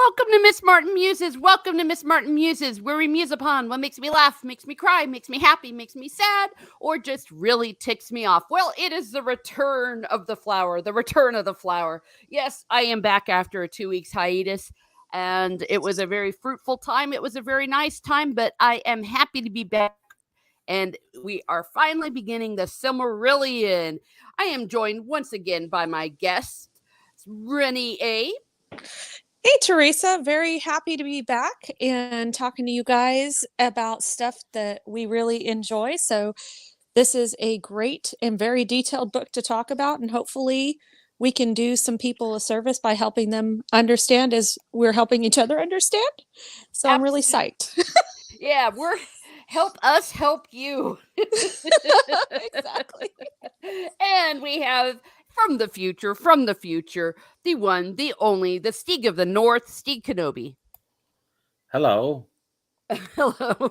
Welcome to Miss Martin Muses. Welcome to Miss Martin Muses, where we muse upon what makes me laugh, makes me cry, makes me happy, makes me sad, or just really ticks me off. Well, it is the return of the flower, the return of the flower. Yes, I am back after a 2 weeks hiatus, and it was a very fruitful time. It was a very nice time, but I am happy to be back. And we are finally beginning the Silmarillion. I am joined once again by my guest, Rennie A. Hey, Teresa. Very happy to be back and talking to you guys about stuff that we really enjoy. So, this is a great and very detailed book to talk about, and hopefully, we can do some people a service by helping them understand as we're helping each other understand. So, I'm really psyched. Yeah, we're help us help you. Exactly. And we have from the future, the one, the only, the Steeg of the North, Steeg Kenobi. Hello. Hello.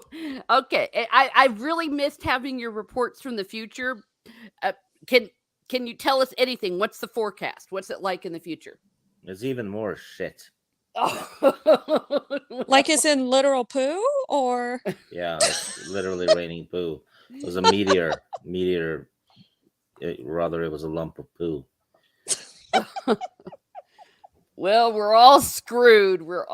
Okay, I've really missed having your reports from the future. Can you tell us anything? What's the forecast? What's it like in the future? It's even more shit. Oh. Like it's in literal poo, or Yeah, it's literally raining poo. It was a meteor. Rather, it was a lump of poo. Well, we're all screwed. Welcome.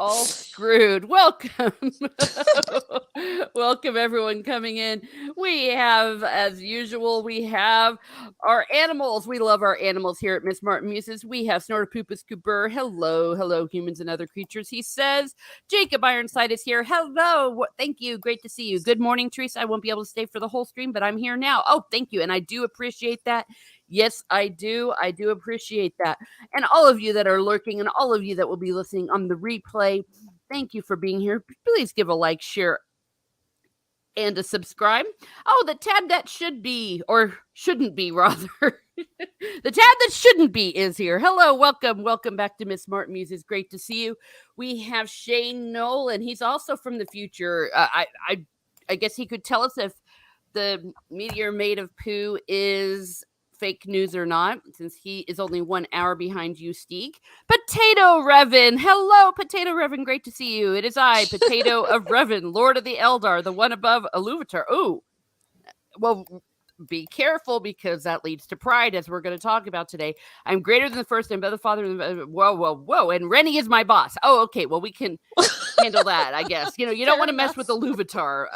Welcome, everyone coming in. We have, as usual, we have our animals. We love our animals here at Miss Martin Muses. We have Snortopupus Cooper. Hello, humans and other creatures. He says, Jacob Ironside is here. Hello. Thank you. Great to see you. Good morning, Teresa. I won't be able to stay for the whole stream, but I'm here now. Oh, thank you. And I do appreciate that. Yes, I do. I do appreciate that. And all of you that are lurking and all of you that will be listening on the replay, thank you for being here. Please give a like, share, and a subscribe. Oh, the tab that should be, or shouldn't be, rather. The tab that shouldn't be is here. Hello, welcome back to Miss Martin Muses. Great to see you. We have Shane Nolan. He's also from the future. I guess he could tell us if the meteor made of poo is fake news or not, since he is only 1 hour behind you, Steeg. Potato Revan. Hello, Potato Revan. Great to see you. It is I, Potato of Revan, Lord of the Eldar, the one above Iluvatar. Oh, well, be careful, because that leads to pride, as we're going to talk about today. I'm greater than the first and better father. Whoa. And Rennie is my boss. Oh, okay. Well, we can handle that, I guess. You don't want to mess with Iluvatar.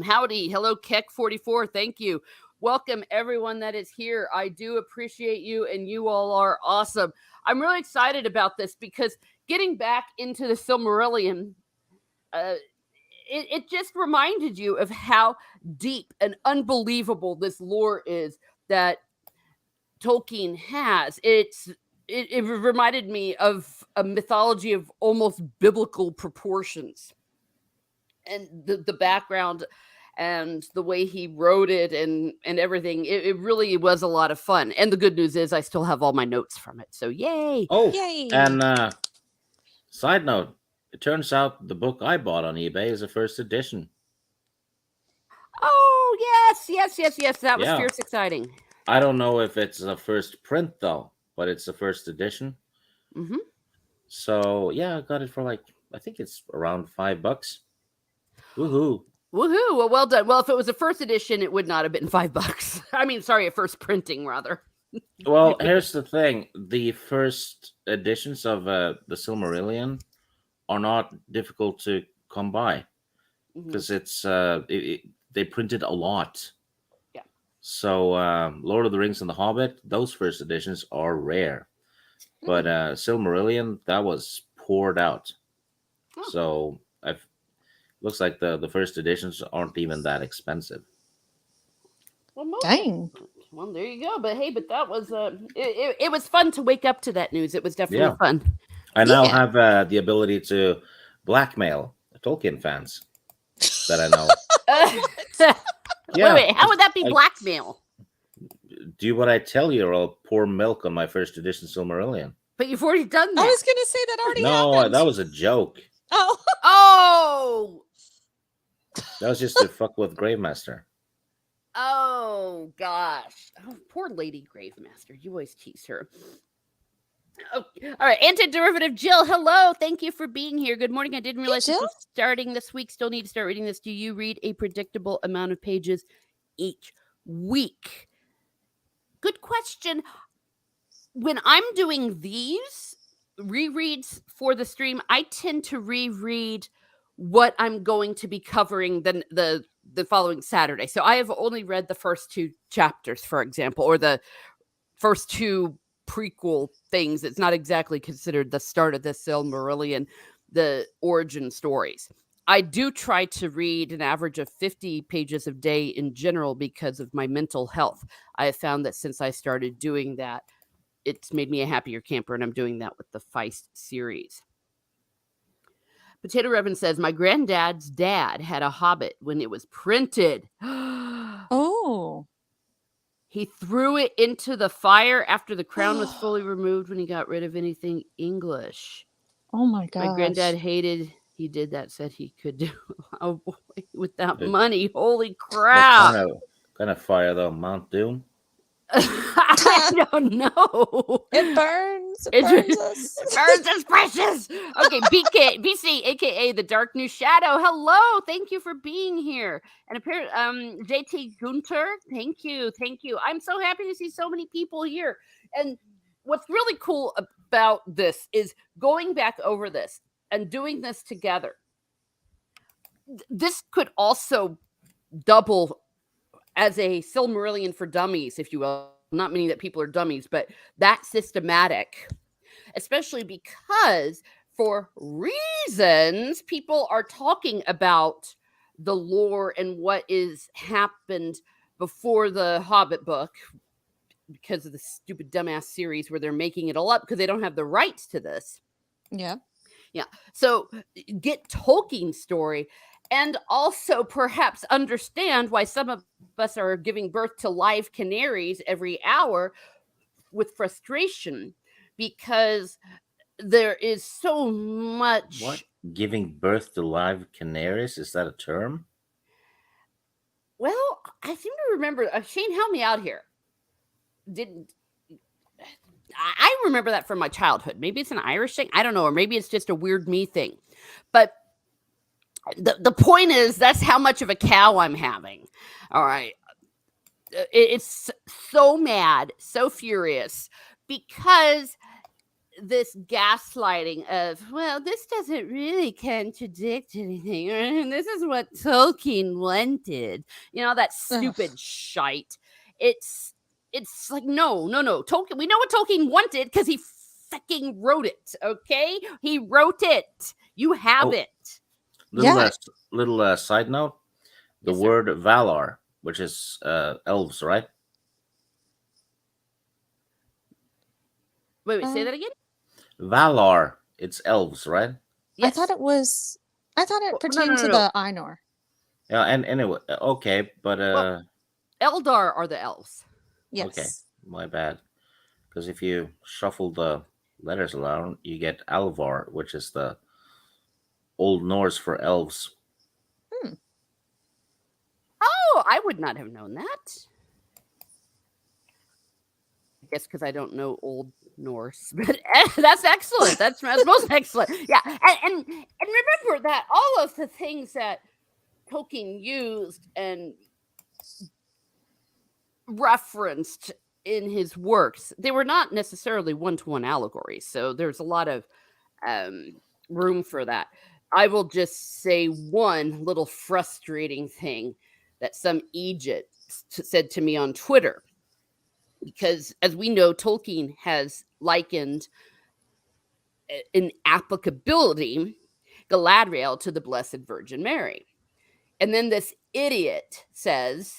Howdy. Hello, Keck44. Thank you. Welcome, everyone that is here. I do appreciate you, and you all are awesome. I'm really excited about this, because getting back into the Silmarillion, it just reminded you of how deep and unbelievable this lore is that Tolkien has. It reminded me of a mythology of almost biblical proportions. And the background and the way he wrote it and everything, it really was a lot of fun. And the good news is I still have all my notes from it. So yay. Oh, yay. And side note, it turns out the book I bought on eBay is a first edition. Oh, yes. That was fierce exciting. I don't know if it's a first print, though, but it's the first edition. Mm-hmm. So, yeah, I got it for I think it's around $5. Woohoo. Well done. Well, if it was a first edition, it would not have been $5. I mean, sorry, a first printing, rather. Well, here's the thing. The first editions of the Silmarillion are not difficult to come by, because it's they printed a lot. Yeah. So Lord of the Rings and The Hobbit, those first editions are rare. But Silmarillion, that was poured out. Oh. So looks like the first editions aren't even that expensive. Well, dang. Well, there you go. But hey, that was it was fun to wake up to that news. It was definitely fun. I now have the ability to blackmail Tolkien fans that I know. Wait, how would that be blackmail? Do what I tell you, or I'll pour milk on my first edition Silmarillion. But you've already done that. I was going to say that already happened. No, that was a joke. Oh! That was just to fuck with Gravemaster. Oh, gosh. Oh, poor Lady Gravemaster. You always tease her. Oh, all right, antiderivative Jill, hello. Thank you for being here. Good morning. I didn't realize this Jill. was starting this week. Still need to start reading this. Do you read a predictable amount of pages each week? Good question. When I'm doing these rereads for the stream, I tend to reread what I'm going to be covering the following Saturday. So I have only read the first 2 chapters, for example, or the first 2 prequel things. It's not exactly considered the start of the Silmarillion, the origin stories. I do try to read an average of 50 pages a day in general because of my mental health. I have found that since I started doing that, it's made me a happier camper, and I'm doing that with the Feist series. Potato Reverend says, my granddad's dad had a Hobbit when it was printed. Oh. He threw it into the fire after the crown was fully removed when he got rid of anything English. Oh my gosh. My granddad hated he did that, said he could do oh boy, with that Good. money. Holy What crap. kind of fire though? Mount Doom? I don't know. It burns. It It burns us. It burns us precious. Okay, BC, aka the Dark New Shadow. Hello, thank you for being here. And apparently, JT Gunter, thank you. I'm so happy to see so many people here. And what's really cool about this is going back over this and doing this together. This could also double as a Silmarillion for dummies, if you will. Not meaning that people are dummies, but that systematic, especially because for reasons people are talking about the lore and what is happened before the Hobbit book because of the stupid dumbass series where they're making it all up because they don't have the rights to this. Yeah. So get Tolkien's story and also perhaps understand why some of us are giving birth to live canaries every hour with frustration because there is so much. What? Giving birth to live canaries? Is that a term? Well, I seem to remember. Shane, help me out here. I remember that from my childhood. Maybe it's an Irish thing. I don't know. Or maybe it's just a weird me thing. But the point is, that's how much of a cow I'm having. All right. It's so mad, so furious because this gaslighting of, well, this doesn't really contradict anything. This is what Tolkien wanted. That stupid shite. It's like, no. Tolkien, we know what Tolkien wanted because he fucking wrote it, okay? He wrote it. You have it. Little side note. The Yes, word Valar, which is elves, right? Wait, say that again? Valar, it's elves, right? Yes. I thought it pertained to the Ainur. Yeah, and anyway, okay, but Eldar are the elves. Yes. Okay, my bad. Because if you shuffle the letters around, you get Alvar, which is the Old Norse for elves. Oh, I would not have known that. I guess because I don't know Old Norse, but that's excellent. That's most excellent. Yeah, and remember that all of the things that Tolkien used and referenced in his works, they were not necessarily one-to-one allegories. So there's a lot of room for that. I will just say one little frustrating thing that some Egypt said to me on Twitter. Because as we know, Tolkien has likened in applicability Galadriel to the Blessed Virgin Mary. And then this idiot says,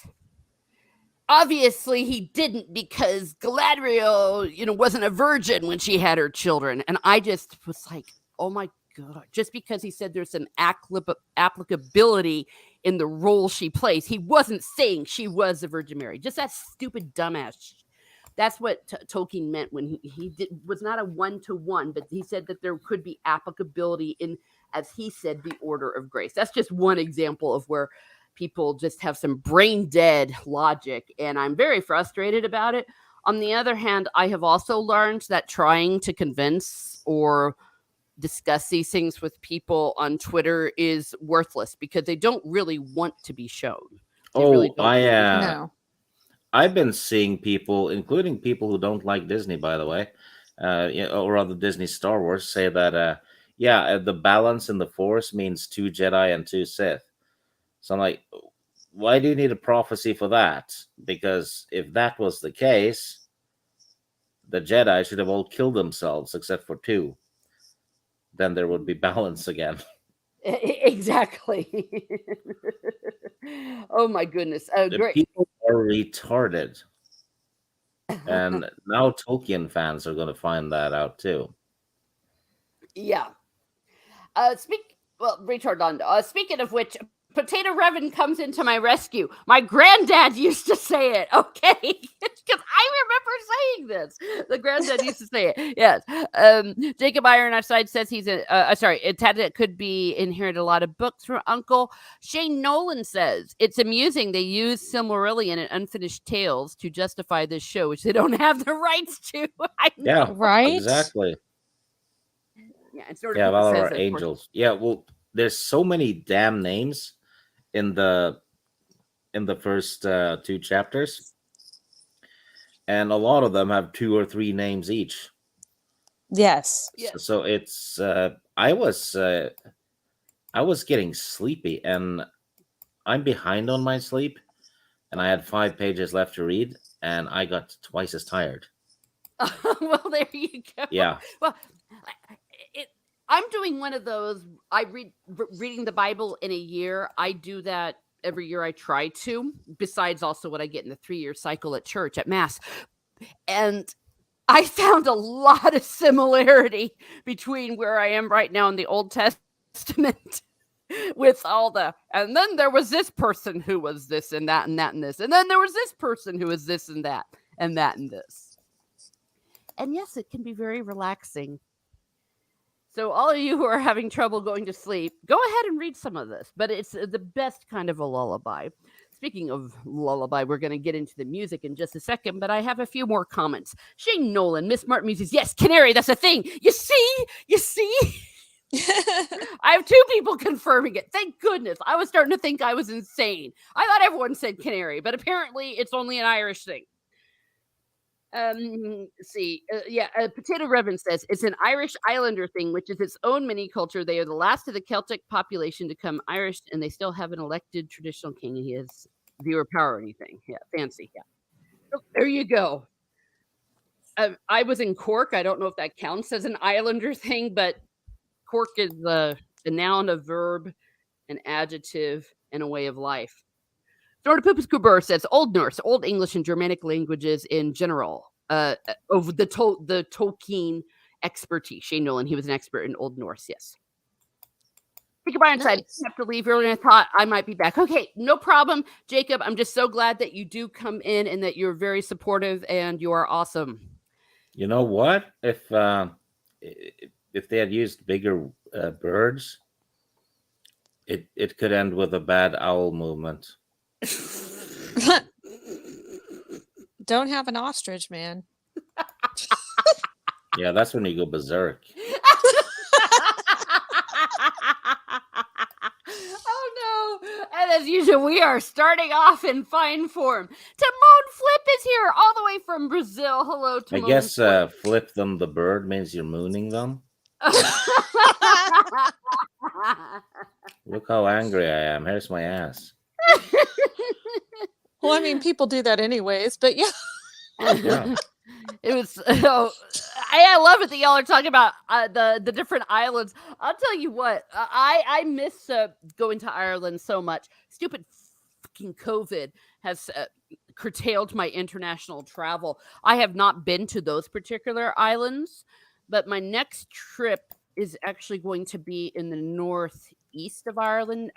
obviously he didn't because Galadriel, wasn't a virgin when she had her children. And I just was like, oh my God, just because he said there's some applicability in the role she plays, he wasn't saying she was the Virgin Mary. Just that stupid dumbass. That's what Tolkien meant when he was not a one-to-one, but he said that there could be applicability in, as he said, the order of grace. That's just one example of where people just have some brain dead logic, and I'm very frustrated about it. On the other hand, I have also learned that trying to convince or discuss these things with people on Twitter is worthless because they don't really want to be shown. They really Oh, don't want to be shown. No. I've been seeing people, including people who don't like Disney, by the way, or rather Disney Star Wars, say that the balance in the Force means 2 Jedi and 2 Sith. So I'm like, why do you need a prophecy for that? Because if that was the case, the Jedi should have all killed themselves except for 2. Then there would be balance again. Exactly. Oh my goodness. The Great. people are retarded. And now Tolkien fans are going to find that out too. Yeah. Retardando. Speaking of which, Potato Revan comes into my rescue. My granddad used to say it, okay? Because I remember saying this. The granddad used to say it. Yes. Jacob Iron Outside says he's it could be inherited a lot of books from Uncle. Shane Nolan says it's amusing they use Silmarillion and Unfinished Tales to justify this show, which they don't have the rights to. I know. Yeah, Right? exactly. Yeah, and sort of Yeah, people Valar says are it, of course. angels. Yeah, well, there's so many damn names in the first 2 chapters, and a lot of them have 2 or 3 names each. Yes. Yeah. So it's I was getting sleepy, and I'm behind on my sleep, and I had 5 pages left to read, and I got twice as tired. Well, there you go. Yeah. Well, I'm doing one of those. Reading the Bible in a year. I do that every year. I try to. Besides, also what I get in the 3-year cycle at church at Mass, and I found a lot of similarity between where I am right now in the Old Testament with all the, and then there was this person who was this and that and that and this, and then there was this person who was this and that and that and this. And yes, it can be very relaxing. So all of you who are having trouble going to sleep, go ahead and read some of this, but it's the best kind of a lullaby. Speaking of lullaby, we're going to get into the music in just a second, but I have a few more comments. Shane Nolan, Miss Martin Muses, yes, Canary, that's a thing. You see? I have 2 people confirming it. Thank goodness. I was starting to think I was insane. I thought everyone said Canary, but apparently it's only an Irish thing. Potato Revan says it's an Irish Islander thing, which is its own mini culture. They are the last of the Celtic population to come Irish, and they still have an elected traditional king, and he has zero power or anything. Yeah, fancy. Yeah. So there you go. I was in Cork. I don't know if that counts as an Islander thing, but Cork is a noun, a verb, an adjective, and a way of life. Snortapupus Kubur says Old Norse, Old English, and Germanic languages in general. Over the Tolkien expertise. Shane Nolan, he was an expert in Old Norse. Yes. Jacob Ironside, Nice. I have to leave early. I thought I might be back. Okay, no problem, Jacob. I'm just so glad that you do come in and that you're very supportive and you are awesome. You know what? If they had used bigger birds, it could end with a bad owl movement. Don't have an ostrich, man. Yeah, that's when you go berserk. Oh no! And as usual, we are starting off in fine form. Timon Flip is here, all the way from Brazil. Hello, I Timon. guess flip them the bird means you're mooning them. Look how angry I am. Here's my ass. Well, I mean, people do that anyways, but yeah. Yeah. It was. I love it that y'all are talking about the different islands. I'll tell you what. I miss going to Ireland so much. Stupid fucking COVID has curtailed my international travel. I have not been to those particular islands, but my next trip is actually going to be in the northwest of Ireland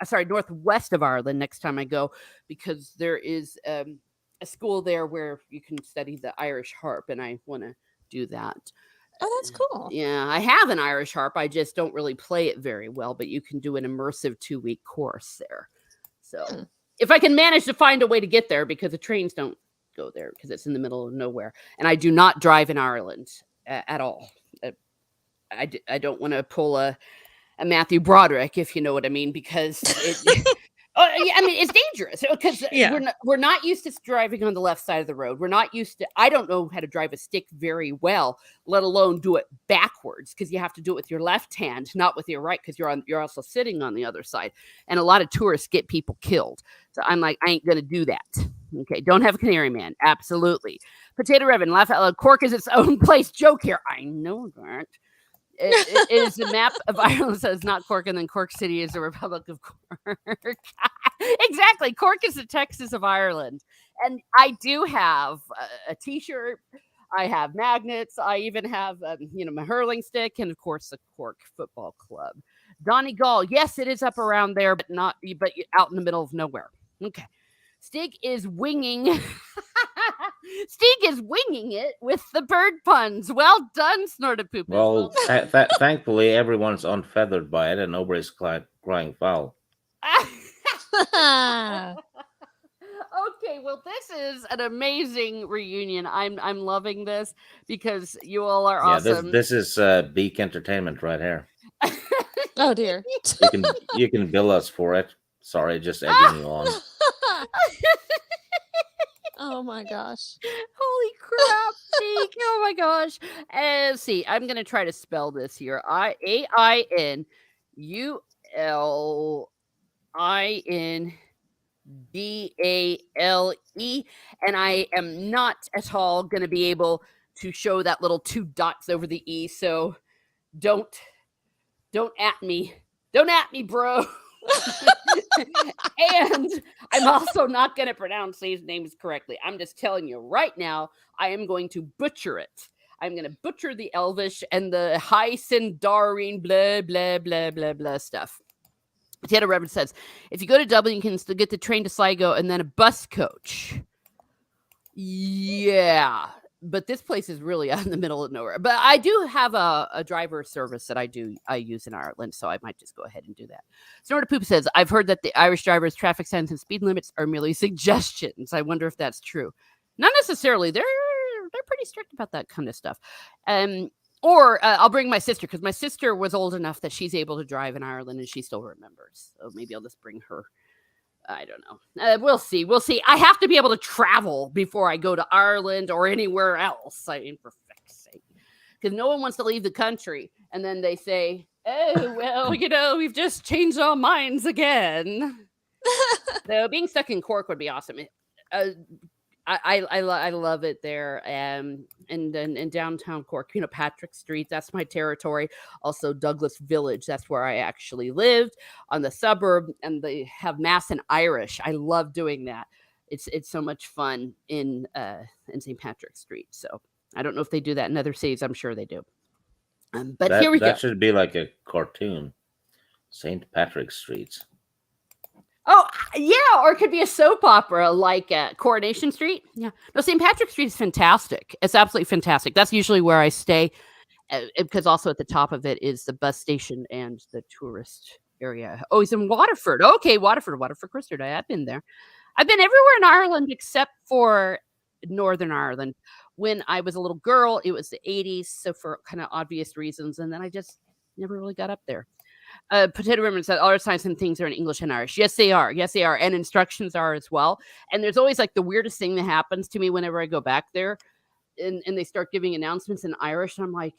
next time I go, because there is a school there where you can study the Irish harp, and I want to do that. Oh, that's cool. Yeah, I have an Irish harp. I just don't really play it very well, but you can do an immersive 2-week course there. So if I can manage to find a way to get there, because the trains don't go there because it's in the middle of nowhere. And I do not drive in Ireland at all. I don't want to pull a Matthew Broderick, if you know what I mean, because it. Oh, yeah, I mean, it's dangerous because we're not used to driving on the left side of the road. We're not used to. I don't know how to drive a stick very well, let alone do it backwards, because you have to do it with your left hand, not with your right, because you're also sitting on the other side. And a lot of tourists get people killed. So I'm like, I ain't gonna do that. Okay, don't have a canary man. Absolutely. Potato Revan, laugh out loud. Cork is its own place. Joke here. I know that. It is the map of Ireland says not Cork, and then Cork City is the Republic of Cork. Exactly. Cork is the Texas of Ireland. And I do have a t-shirt. I have magnets. I even have, my hurling stick, and of course the Cork Football Club. Donegal. Yes, it is up around there, but out in the middle of nowhere. Okay. Stig is winging. Stig is winging it with the bird puns. Well done, Snorted Poop. Well, thankfully, everyone's unfeathered by it, and nobody's crying foul. Okay, well, this is an amazing reunion. I'm loving this because you all are awesome. This is Beak Entertainment right here. Oh dear. You can bill us for it. Sorry, just egging you on. Oh my gosh. Holy crap, Beak. Oh my gosh. Let's see. I'm going to try to spell this here. Ainulindale. And I am not at all going to be able to show that little 2 dots over the E. So don't at me. Don't at me, bro. And I'm also not going to pronounce these names correctly. I'm just telling you right now, I am going to butcher it. I'm going to butcher the Elvish and the Hycendarine blah, blah, blah, blah, blah stuff. Potato Reverend says, if you go to Dublin, you can still get the train to Sligo and then a bus coach. Yeah. But this place is really out in the middle of nowhere. But I do have a driver service that I use in Ireland, so I might just go ahead and do that. Snorted Poop says, I've heard that the Irish drivers' traffic signs and speed limits are merely suggestions. I wonder if that's true. Not necessarily. They're pretty strict about that kind of stuff. Or I'll bring my sister, because my sister was old enough that she's able to drive in Ireland and she still remembers. So maybe I'll just bring her. I don't know. We'll see. I have to be able to travel before I go to Ireland or anywhere else. I mean, for feck's sake. Because no one wants to leave the country. And then they say, oh, well, we've just changed our minds again. So being stuck in Cork would be awesome. I love it there. And in downtown Cork, Patrick Street, that's my territory. Also Douglas Village, that's where I actually lived, on the suburb, and they have Mass in Irish. I love doing that. It's so much fun in St. Patrick Street. So I don't know if they do that in other cities. I'm sure they do. But here we go. That should be like a cartoon. St. Patrick Street. Oh, yeah, or it could be a soap opera like Coronation Street. Yeah. No, St. Patrick Street is fantastic. It's absolutely fantastic. That's usually where I stay, because also at the top of it is the bus station and the tourist area. Oh, he's in Waterford. Okay, Waterford, Christard. I have been there. I've been everywhere in Ireland except for Northern Ireland. When I was a little girl, it was the 80s, so for kind of obvious reasons, and then I just never really got up there. Potato Women said all our signs and things are in English and Irish. Yes, they are. And instructions are as well. And there's always like the weirdest thing that happens to me whenever I go back there, and they start giving announcements in Irish. And I'm like,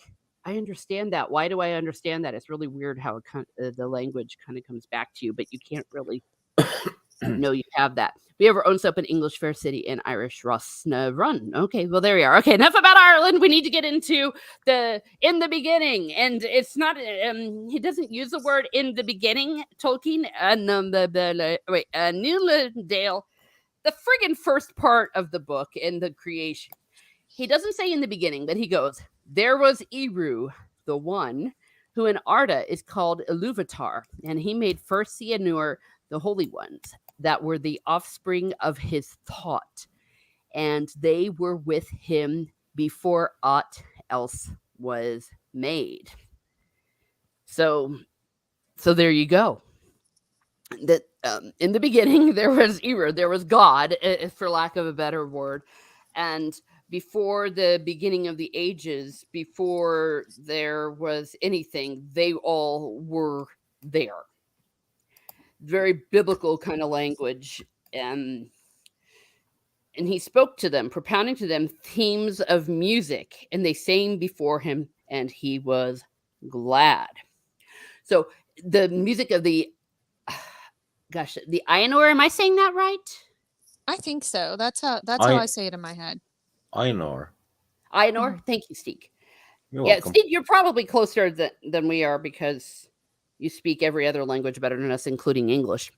I understand that. Why do I understand that? It's really weird how the language kind of comes back to you, but you can't really know you have that. We have our own soap in English, Fair City, and Irish Rosna Run. Okay, well, there we are. Okay, enough about Ireland. We need to get into in the beginning. And it's not, he doesn't use the word in the beginning, Tolkien. Ainulindalë, the friggin' first part of the book in the creation. He doesn't say in the beginning, but he goes, there was Eru, the one, who in Arda is called Ilúvatar, and he made first the Anur, the holy ones, that were the offspring of his thought, and they were with him before aught else was made. So there you go. That in the beginning there was Eru, there was God, for lack of a better word, And before the beginning of the ages, before there was anything, they all were there. Very biblical kind of language. And he spoke to them, propounding to them themes of music, and they sang before him, and he was glad. So the music of the, gosh, the Ainur, am I saying that right? I think so. That's how I I say it in my head. Ainur. Ainur? Thank you, Steve. You're Yeah, welcome. Steve, you're probably closer than we are because you speak every other language better than us, including English.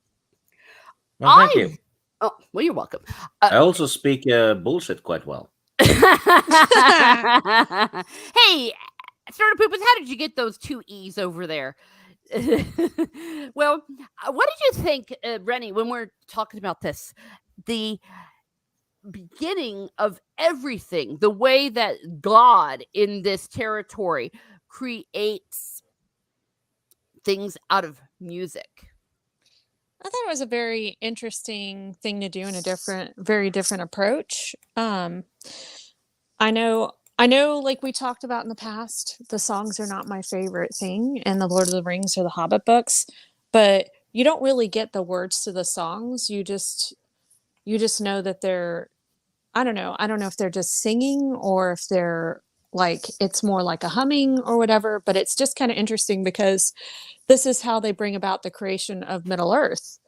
Well, thank you. Oh, well, you're welcome. I also speak bullshit quite well. Hey, Snorter Poopers, how did you get those two E's over there? Well, what did you think, Rennie, when we're talking about this? The beginning of everything, the way that God in this territory creates things out of music. I thought it was a very interesting thing to do and very different approach. I know, like we talked about in the past, the songs are not my favorite thing, and the Lord of the Rings or the Hobbit books, but you don't really get the words to the songs. You just know that they're, I don't know if they're just singing or if they're like, it's more like a humming or whatever, but it's just kind of interesting because this is how they bring about the creation of Middle Earth.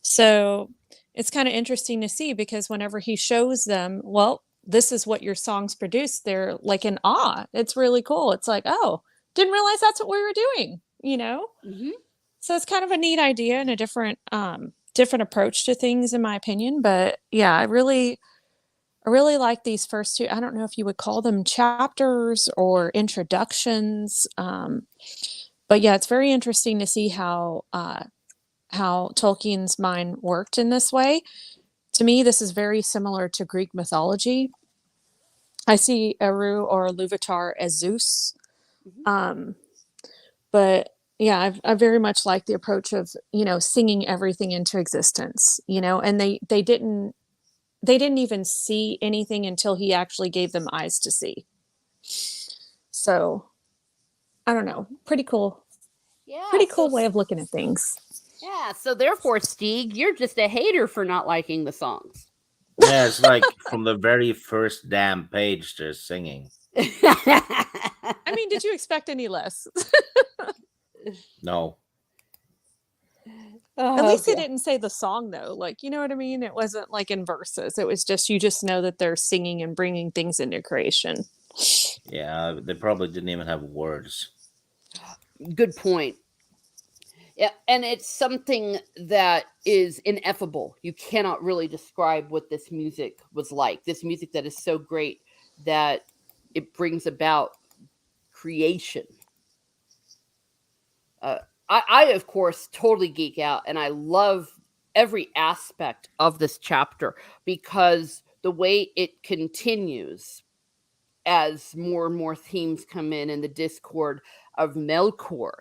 So it's kind of interesting to see because whenever he shows them, well, this is what your songs produce, they're like in awe. It's really cool. It's like, oh, didn't realize that's what we were doing, you know? Mm-hmm. So it's kind of a neat idea and a different approach to things, in my opinion. But yeah, I really like these first two. I don't know if you would call them chapters or introductions. But yeah, it's very interesting to see how Tolkien's mind worked in this way. To me, this is very similar to Greek mythology. I see Eru or Iluvatar as Zeus. Mm-hmm. But yeah, I very much like the approach of, singing everything into existence, and they didn't even see anything until he actually gave them eyes to see. So I don't know. Pretty cool. Yeah. Pretty cool way of looking at things. Yeah. So therefore, Stieg, you're just a hater for not liking the songs. Yeah, it's like from the very first damn page they're singing. I mean, did you expect any less? No. At least they didn't say the song, though. Like, you know what I mean? It wasn't like in verses. It was just, you just know that they're singing and bringing things into creation. Yeah, they probably didn't even have words. Good point. Yeah, and it's something that is ineffable. You cannot really describe what this music was like. This music that is so great that it brings about creation. I, of course, totally geek out, and I love every aspect of this chapter because the way it continues as more and more themes come in the discord of Melkor,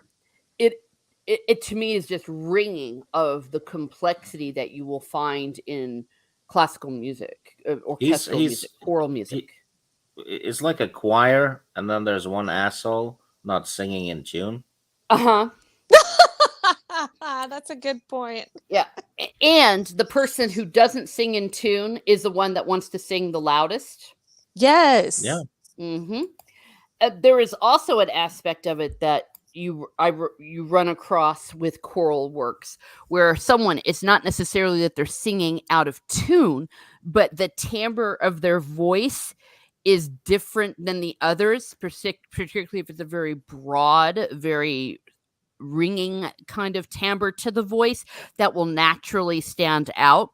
it to me is just ringing of the complexity that you will find in classical music, orchestral music, choral music. It's like a choir, and then there's one asshole not singing in tune. Uh-huh. That's a good point. Yeah. And the person who doesn't sing in tune is the one that wants to sing the loudest. Yes. Yeah. Mm-hmm. There is also an aspect of it that you run across with choral works where someone, it's not necessarily that they're singing out of tune, but the timbre of their voice is different than the others, particularly if it's a very broad, very ringing kind of timbre to the voice that will naturally stand out.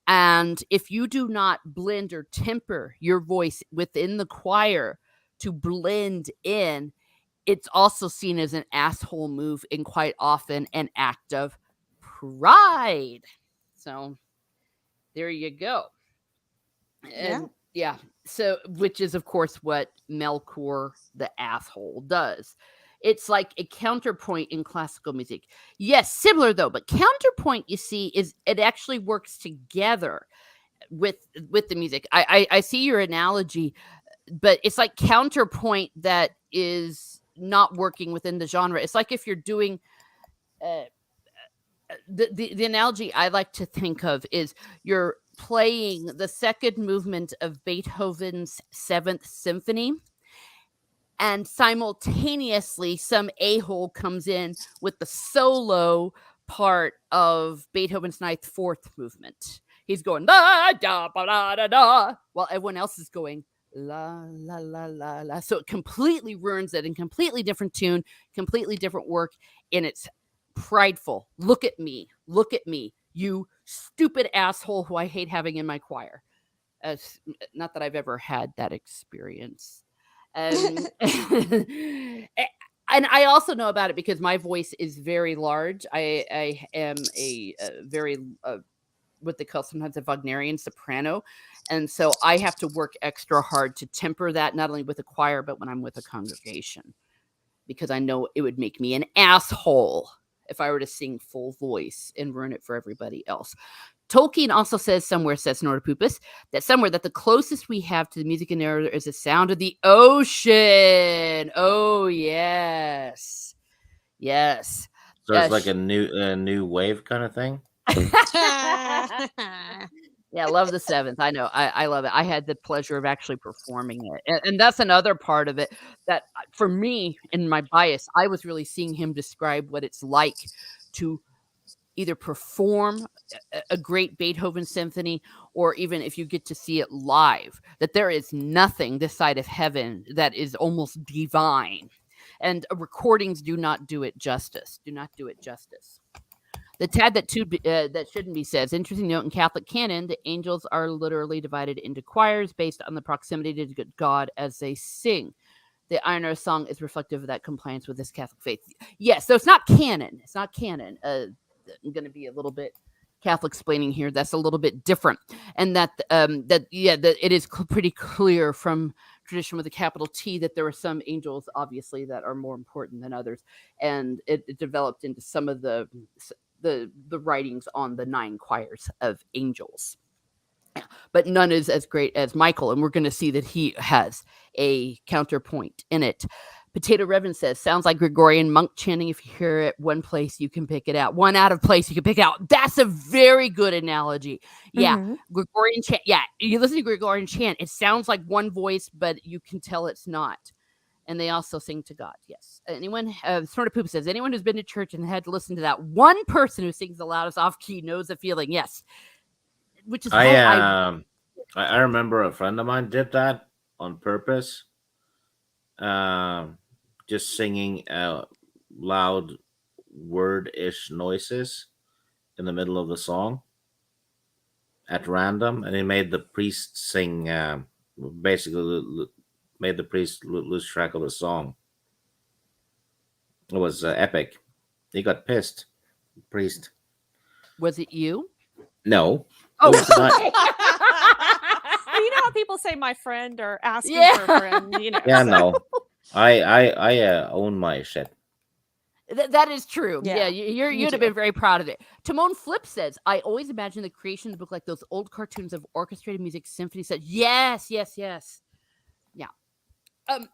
And if you do not blend or temper your voice within the choir to blend in, it's also seen as an asshole move and quite often an act of pride. So there you go. And yeah. So, which is, of course, what Melkor the asshole does. It's like a counterpoint in classical music. Yes, similar though, but counterpoint, you see, is it actually works together. with the music. I see your analogy, but it's like counterpoint that is not working within the genre. It's like if you're doing the analogy I like to think of is you're playing the second movement of Beethoven's Seventh Symphony, and simultaneously some a-hole comes in with the solo part of Beethoven's Ninth Fourth Movement. He's going da da ba da da da, while everyone else is going la la la la la. So it completely ruins it in completely different tune, completely different work, and it's prideful. Look at me, you stupid asshole who I hate having in my choir. Not that I've ever had that experience. And I also know about it because my voice is very large. I am a very what they call sometimes a Wagnerian soprano, and so I have to work extra hard to temper that, not only with a choir but when I'm with a congregation, because I know it would make me an asshole if I were to sing full voice and ruin it for everybody else. Tolkien also says somewhere, says Snortopupus, that the closest we have to the music in narrator is the sound of the ocean. Oh, yes. Yes. So it's like a new wave kind of thing. Yeah, I love the Seventh. I know. I love it. I had the pleasure of actually performing it. And that's another part of it that for me, in my bias, I was really seeing him describe what it's like to either perform a great Beethoven symphony, or even if you get to see it live, that there is nothing this side of heaven that is almost divine. And recordings do not do it justice. The tad that shouldn't be said. Interesting note: in Catholic canon, the angels are literally divided into choirs based on the proximity to God as they sing. The Iron Earth song is reflective of that compliance with this Catholic faith. Yes, so it's not canon. I'm going to be a little bit Catholic explaining here. That's a little bit different, and that it is pretty clear from tradition with a capital T that there are some angels, obviously, that are more important than others, and it developed into some of the writings on the 9 choirs of angels. But none is as great as Michael, and we're going to see that he has a counterpoint in it. Potato Revan says, sounds like Gregorian monk chanting. If you hear it one place, you can pick it out. One out of place, you can pick it out. That's a very good analogy. Yeah, Gregorian chant. Yeah, you listen to Gregorian chant. It sounds like one voice, but you can tell it's not. And they also sing to God. Yes. Anyone, Sort of Poop says, anyone who's been to church and had to listen to that one person who sings the loudest off key knows the feeling. Yes. Which is I remember a friend of mine did that on purpose. Just singing loud word-ish noises in the middle of the song at random, and he made the priest sing. Basically, made the priest lose track of the song. It was epic. He got pissed. Priest. Was it you? No. Oh, it was not. Well, you know how people say my friend or asking for a friend, you know. Yeah, no. I own my shit. That is true. Yeah, you'd have been very proud of it. Timon Flip says, I always imagine the creation of the book like those old cartoons of orchestrated music symphony set. Yes. Yeah.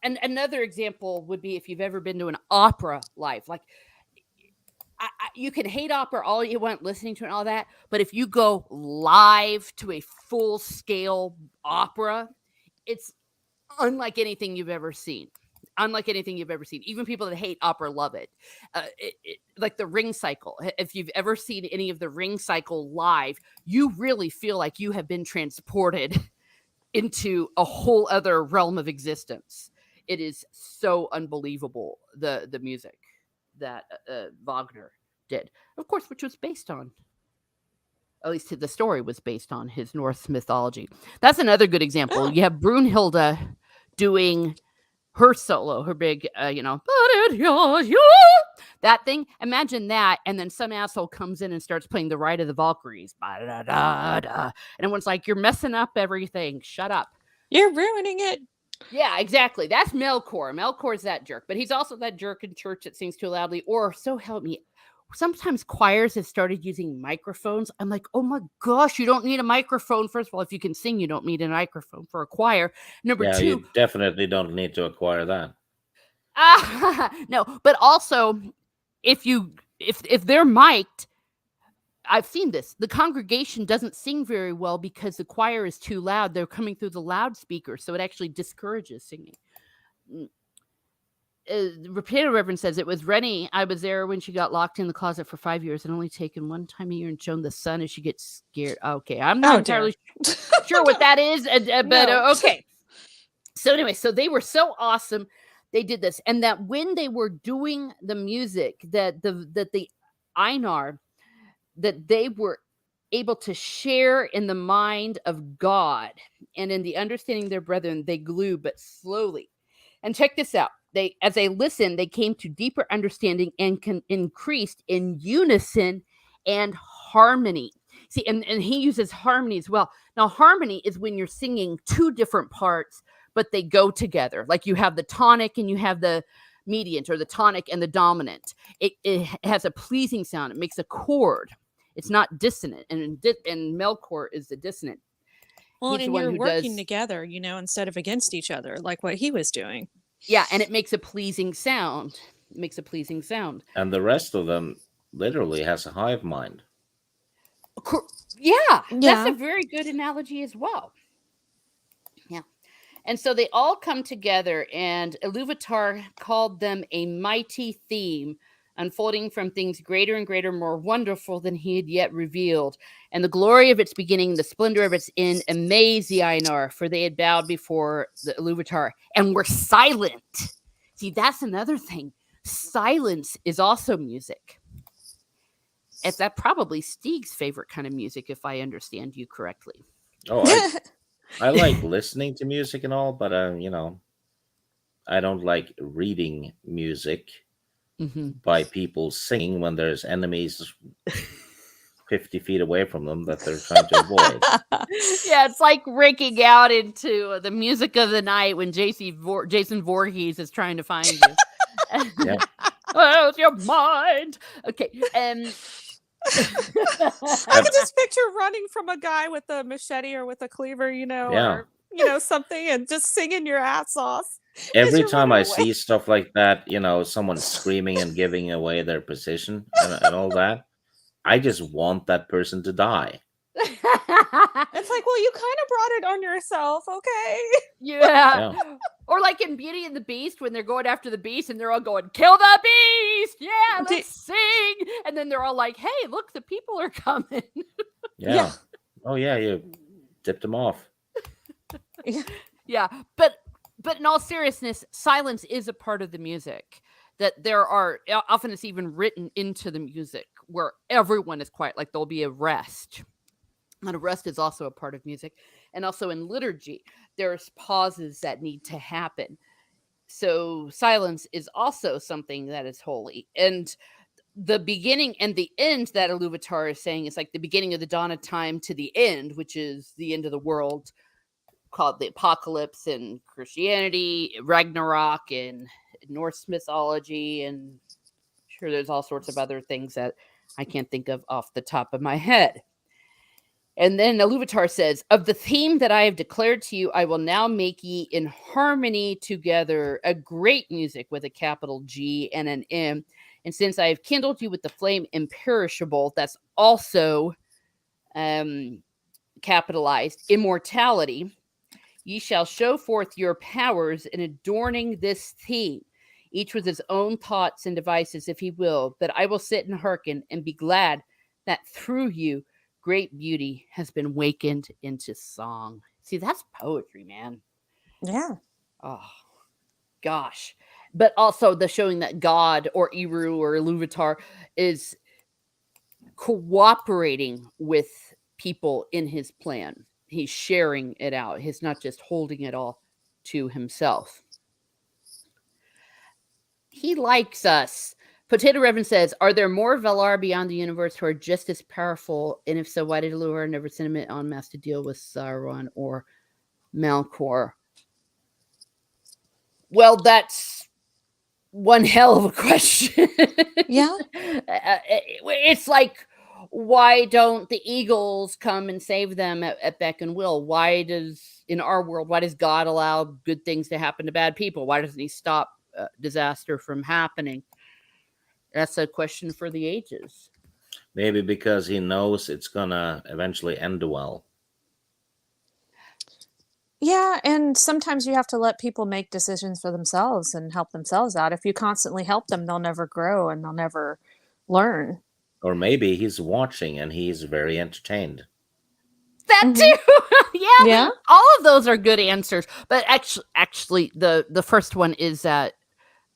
And another example would be if you've ever been to an opera live. Like, you can hate opera all you want, listening to it and all that, but if you go live to a full-scale opera, it's unlike anything you've ever seen. Even people that hate opera love it. Like the Ring Cycle. If you've ever seen any of the Ring Cycle live, you really feel like you have been transported into a whole other realm of existence. It is so unbelievable, the music that Wagner did, of course, which was based on, at least the story was based on, his Norse mythology. That's another good example. You have Brunhilde doing her solo, her big, that thing. Imagine that, and then some asshole comes in and starts playing the Ride of the Valkyries, and everyone's like, "You're messing up everything. Shut up. You're ruining it." Yeah, exactly. That's Melchor. Melchor's that jerk, but he's also that jerk in church that sings too loudly. Or so help me, sometimes choirs have started using microphones. I'm like, oh my gosh, you don't need a microphone. First of all, if you can sing, you don't need a microphone for a choir. Number Yeah, two, you definitely don't need to acquire that. no, but also if they're mic'd, I've seen this. The congregation doesn't sing very well because the choir is too loud. They're coming through the loudspeaker, so it actually discourages singing. Potato Reverend says it was Rennie. I was there when she got locked in the closet for 5 years and only taken one time a year and shown the sun as she gets scared. Okay, I'm not entirely sure what that is, but okay. So anyway, so they were so awesome. They did this, and that when they were doing the music, that the Einar, that they were able to share in the mind of God and in the understanding of their brethren, they grew but slowly. And check this out. As they listened, they came to deeper understanding and increased in unison and harmony. See, and he uses harmony as well. Now, harmony is when you're singing two different parts, but they go together. Like you have the tonic and you have the mediant, or the tonic and the dominant. It has a pleasing sound. It makes a chord. It's not dissonant. And Melchor is the dissonant. Well, and you're working together, instead of against each other, like what he was doing. Yeah, and it makes a pleasing sound. And the rest of them literally has a hive mind. Yeah, that's a very good analogy as well. Yeah. And so they all come together, and Iluvatar called them a mighty theme, unfolding from things greater and greater, more wonderful than he had yet revealed. And the glory of its beginning, the splendor of its end, amazed the Einar, for they had bowed before the Iluvatar and were silent. See, that's another thing. Silence is also music. It's that probably Stig's favorite kind of music, if I understand you correctly. Oh, I like listening to music and all, but I don't like reading music by people singing when there's enemies 50 feet away from them that they're trying to avoid. Yeah, it's like breaking out into the music of the night when Jason Voorhees is trying to find you. Yeah. Where's your mind? Okay. I can just picture running from a guy with a machete or with a cleaver, or something, and just singing your ass off. Every time I see stuff like that, someone screaming and giving away their position and all that, I just want that person to die. It's like, well, you kind of brought it on yourself, okay? Yeah. Or like in Beauty and the Beast, when they're going after the beast and they're all going, kill the beast! Yeah, let's sing! And then they're all like, hey, look, the people are coming. Yeah. Oh, yeah, you tipped them off. Yeah, but in all seriousness, silence is a part of the music. That there are, often it's even written into the music where everyone is quiet, like there'll be a rest. And a rest is also a part of music. And also in liturgy, there's pauses that need to happen. So silence is also something that is holy. And the beginning and the end that Iluvatar is saying is like the beginning of the dawn of time to the end, which is the end of the world, called the apocalypse in Christianity, Ragnarok in Norse mythology, and sure there's all sorts of other things that I can't think of off the top of my head. And then Iluvatar says, of the theme that I have declared to you, I will now make ye in harmony together a great music with a capital G and an M. And since I have kindled you with the flame imperishable, that's also capitalized, immortality, ye shall show forth your powers in adorning this theme, each with his own thoughts and devices, if he will. But I will sit and hearken and be glad that through you great beauty has been wakened into song. See, that's poetry, man. Yeah. Oh, gosh. But also the showing that God or Eru or Iluvatar is cooperating with people in his plan. He's sharing it out. He's not just holding it all to himself. He likes us. Potato Reverend says, are there more Valar beyond the universe who are just as powerful? And if so, why did Iluvatar never send him en masse to deal with Sauron or Melkor? Well, that's one hell of a question. Yeah. It's like, why don't the eagles come and save them at beck and will? Why in our world, why does God allow good things to happen to bad people? Why doesn't he stop disaster from happening? That's a question for the ages. Maybe because he knows it's gonna eventually end well. Yeah, and sometimes you have to let people make decisions for themselves and help themselves out. If you constantly help them, they'll never grow and they'll never learn. Or maybe he's watching and he's very entertained. That Mhm. too. Yeah. Yeah. All of those are good answers. But actually the first one is that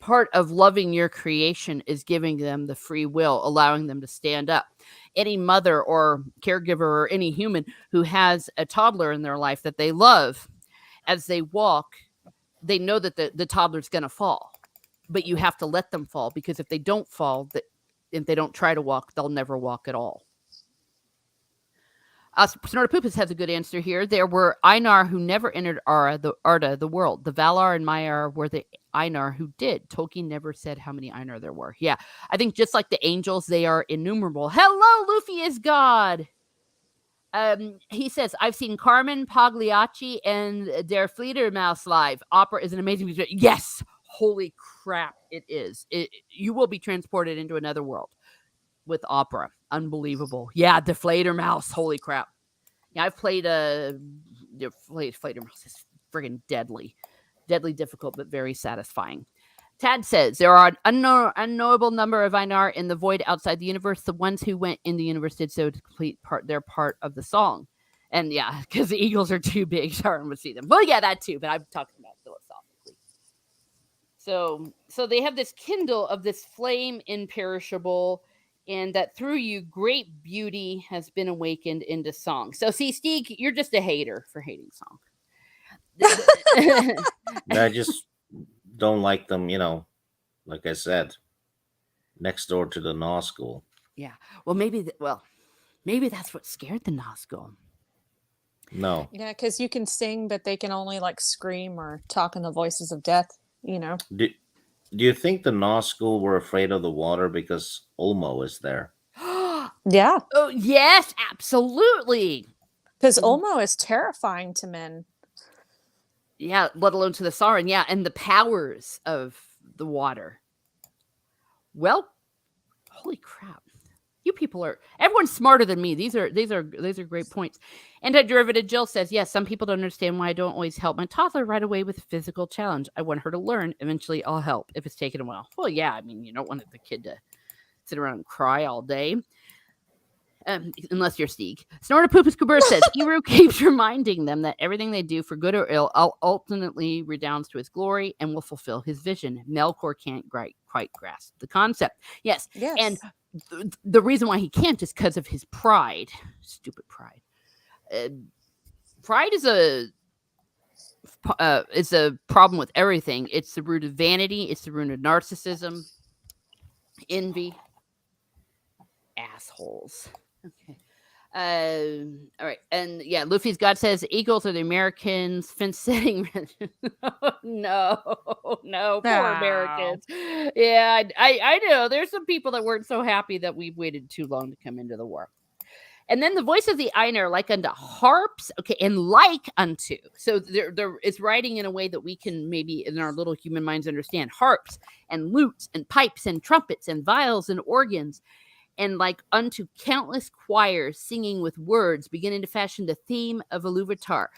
part of loving your creation is giving them the free will, allowing them to stand up. Any mother or caregiver or any human who has a toddler in their life that they love, as they walk, they know that the toddler's going to fall, but you have to let them fall, because if they don't fall, if they don't try to walk, they'll never walk at all. Snortopoopas has a good answer here. There were Einar who never entered Arda, the world. The Valar and Maiar were the Einar who did. Tolkien never said how many Einar there were. Yeah, I think just like the angels, they are innumerable. Hello, Luffy is God. He says, I've seen Carmen Pagliacci and Der Fledermaus live. Opera is an amazing music. Yes, holy crap, it is. You will be transported into another world with opera. Unbelievable. Yeah, the Fledermaus. Holy crap. Yeah, I've played Fledermaus. Is friggin' deadly. Deadly difficult, but very satisfying. Tad says, there are an unknowable number of Einar in the void outside the universe. The ones who went in the universe did so to complete their part of the song. And yeah, because the eagles are too big, Sharon would see them. Well, yeah, that too, but I'm talking about philosophically. So they have this kindle of this flame imperishable, and that through you, great beauty has been awakened into song. So see, Steve, you're just a hater for hating song. I just don't like them, like I said, next door to the Nazgul. Yeah. Well, maybe that's what scared the Nazgul. No. Yeah, because you can sing, but they can only like scream or talk in the voices of death, Do you think the Nazgul were afraid of the water because Ulmo is there? Yeah. Oh, yes, absolutely. Because Ulmo is terrifying to men. Yeah, let alone to the Sauron. Yeah, and the powers of the water. Well, holy crap. You people everyone's smarter than me. These are great points. Anti-derivative Jill says, yes, some people don't understand why I don't always help my toddler right away with a physical challenge. I want her to learn. Eventually I'll help if it's taken a while. Well, yeah, I mean, you don't want the kid to sit around and cry all day. Unless you're Stieg. Snortopoopas Kubur says, Eru keeps reminding them that everything they do for good or ill ultimately redounds to his glory and will fulfill his vision. Melkor can't quite grasp the concept. Yes. And the reason why he can't is because of his pride. Stupid pride. Pride is a problem with everything. It's the root of vanity. It's the root of narcissism, envy, assholes. Okay. All right. And yeah, Luffy's God says eagles are the Americans. Fence setting. No, poor Americans. Yeah, I know. There's some people that weren't so happy that we've waited too long to come into the war. And then the voice of the Einar, like unto harps, okay, and like unto. So there it's writing in a way that we can maybe in our little human minds understand. Harps and lutes and pipes and trumpets and viols and organs. And like unto countless choirs singing with words, beginning to fashion the theme of Iluvatar.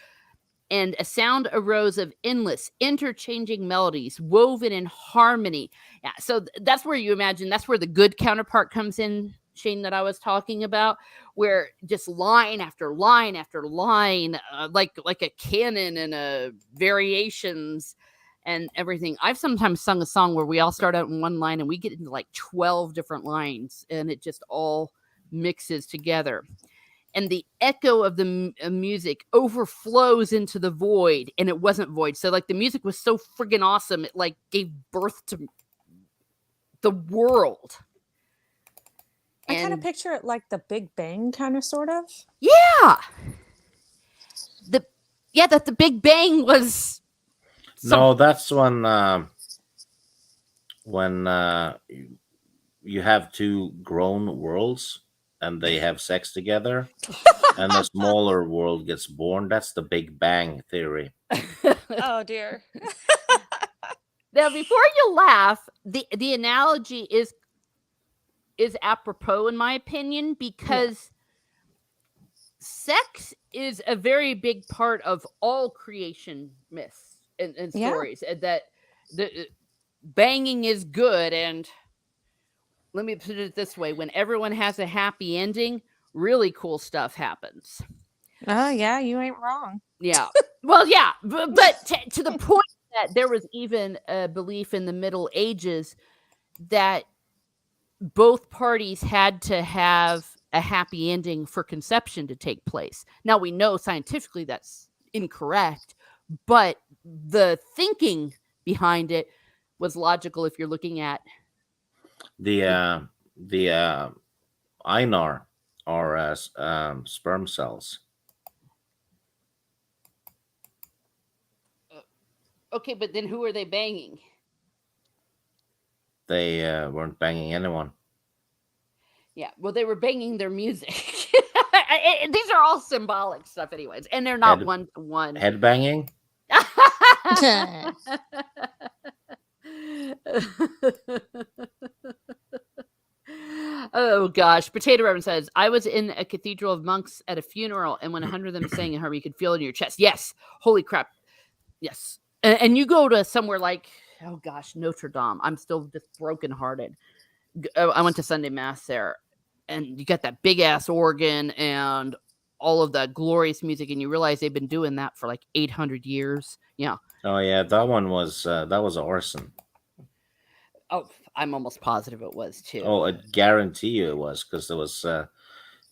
And a sound arose of endless, interchanging melodies, woven in harmony. Yeah, so that's where you imagine, that's where the good counterpart comes in, Shane, that I was talking about, where just line after line after line, like a canon and variations and everything. I've sometimes sung a song where we all start out in one line and we get into like 12 different lines and it just all mixes together. And the echo of the music overflows into the void, and it wasn't void. So like the music was so friggin' awesome. It like gave birth to the world. I kind of picture it like the Big Bang, kind of, sort of. Yeah. That the Big Bang was... No, that's when when you have two grown worlds and they have sex together, and a smaller world gets born. That's the Big Bang theory. Oh dear. Now, before you laugh, the analogy is apropos in my opinion, because sex is a very big part of all creation myths and Yeah. stories, and that the banging is good. And let me put it this way: when everyone has a happy ending, really cool stuff happens. Oh yeah, you ain't wrong. Yeah. Well, yeah, but to the point that there was even a belief in the Middle Ages that both parties had to have a happy ending for conception to take place. Now, we know scientifically that's incorrect, but the thinking behind it was logical if you're looking at The Einar are sperm cells. okay, but then who are they banging? They weren't banging anyone. Yeah, well, they were banging their music. These are all symbolic stuff, anyways, and they're not Head, one to one. head banging. Oh gosh, Potato Reverend says, I was in a cathedral of monks at a funeral, and when 100 of them sang in harmony, you could feel it in your chest. Yes, holy crap, yes. And you go to somewhere like, oh gosh, Notre Dame. I'm still just brokenhearted. I went to Sunday Mass there, and you got that big ass organ and all of that glorious music, and you realize they've been doing that for like 800 years. Yeah. Oh yeah, that one was arson. Oh, I'm almost positive it was too. Oh, I guarantee you it was, because there was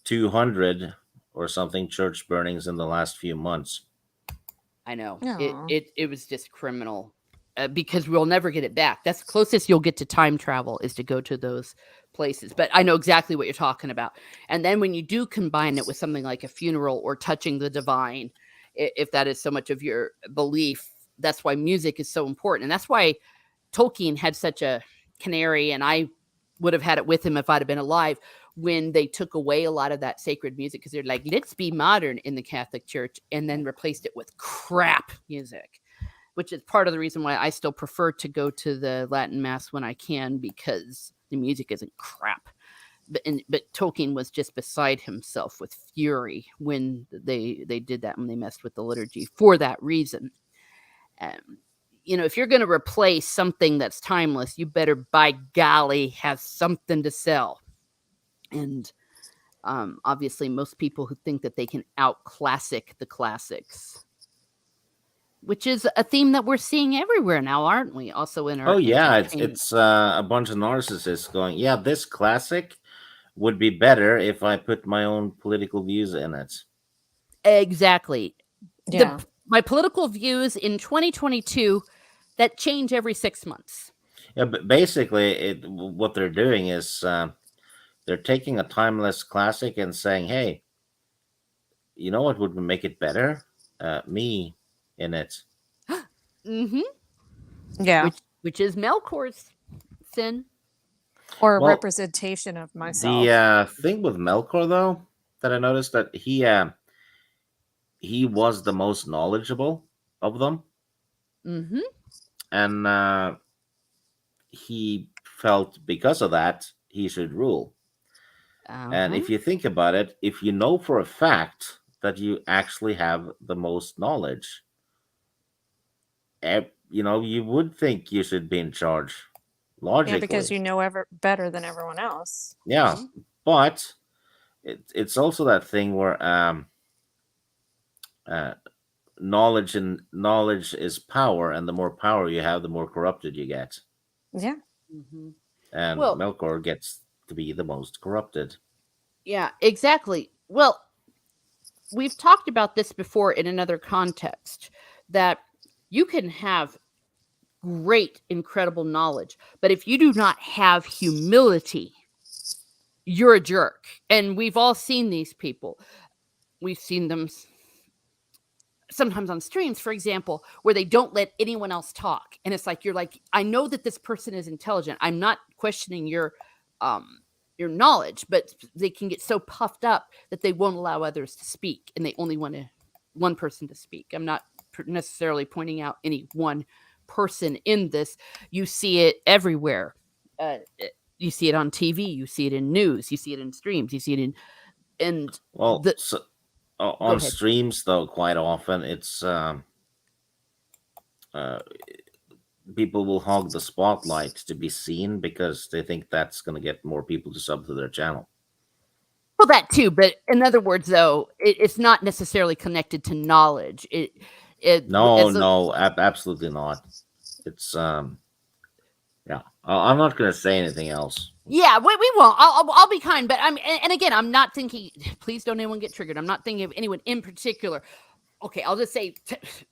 200 or something church burnings in the last few months. I know. Aw. It was just criminal, because we'll never get it back. That's the closest you'll get to time travel, is to go to those places. But I know exactly what you're talking about. And then when you do combine it with something like a funeral or touching the divine, if that is so much of your belief, that's why music is so important. And that's why Tolkien had such a canary, and I would have had it with him if I'd have been alive, when they took away a lot of that sacred music, because they're like, let's be modern in the Catholic Church, and then replaced it with crap music, which is part of the reason why I still prefer to go to the Latin Mass when I can, because the music isn't crap. But Tolkien was just beside himself with fury when they did that, when they messed with the liturgy for that reason. If you're going to replace something that's timeless, you better, by golly, have something to sell. And obviously, most people who think that they can out-classic the classics, which is a theme that we're seeing everywhere now, aren't we? Also in our Oh yeah, entertainment. it's a bunch of narcissists going, yeah, this classic would be better if I put my own political views in it. Exactly. Yeah. My political views in 2022 that change every 6 months. Yeah, but basically, what they're doing is they're taking a timeless classic and saying, "Hey, you know what would make it better? Me in it." Mm-hmm. Yeah. Which is Melkor's sin. Or a Well, representation of myself. the thing with Melkor, though, that I noticed that he was the most knowledgeable of them, Mm-hmm. and he felt because of that he should rule. And Uh-huh. if you think about it, if you know for a fact that you actually have the most knowledge, you would think you should be in charge Yeah, because logically. you know better than everyone else. Yeah, Mhm. but it's also that thing where uh, knowledge is power, and the more power you have, the more corrupted you get. Yeah. Mhm. And Well, Melkor gets to be the most corrupted. yeah, exactly. Well, we've talked about this before in another context, that you can have great, incredible knowledge, but if you do not have humility, you're a jerk. And we've all seen these people. We've seen them sometimes on streams, for example, where they don't let anyone else talk. And it's like, you're like, I know that this person is intelligent. I'm not questioning your knowledge, but they can get so puffed up that they won't allow others to speak. And they only want one person to speak. I'm not necessarily pointing out any one person in this. You see it everywhere. You see it on TV. You see it in news. You see it in streams. You see it in Well, on ahead. streams though, quite often it's people will hog the spotlight to be seen because they think that's going to get more people to sub to their channel. Well, that too, but in other words, though, it's not necessarily connected to knowledge. No, absolutely not. It's yeah. I'm not going to say anything else. Yeah, we won't. I'll be kind, but and again, I'm not thinking. Please don't anyone get triggered. I'm not thinking of anyone in particular. Okay, I'll just say,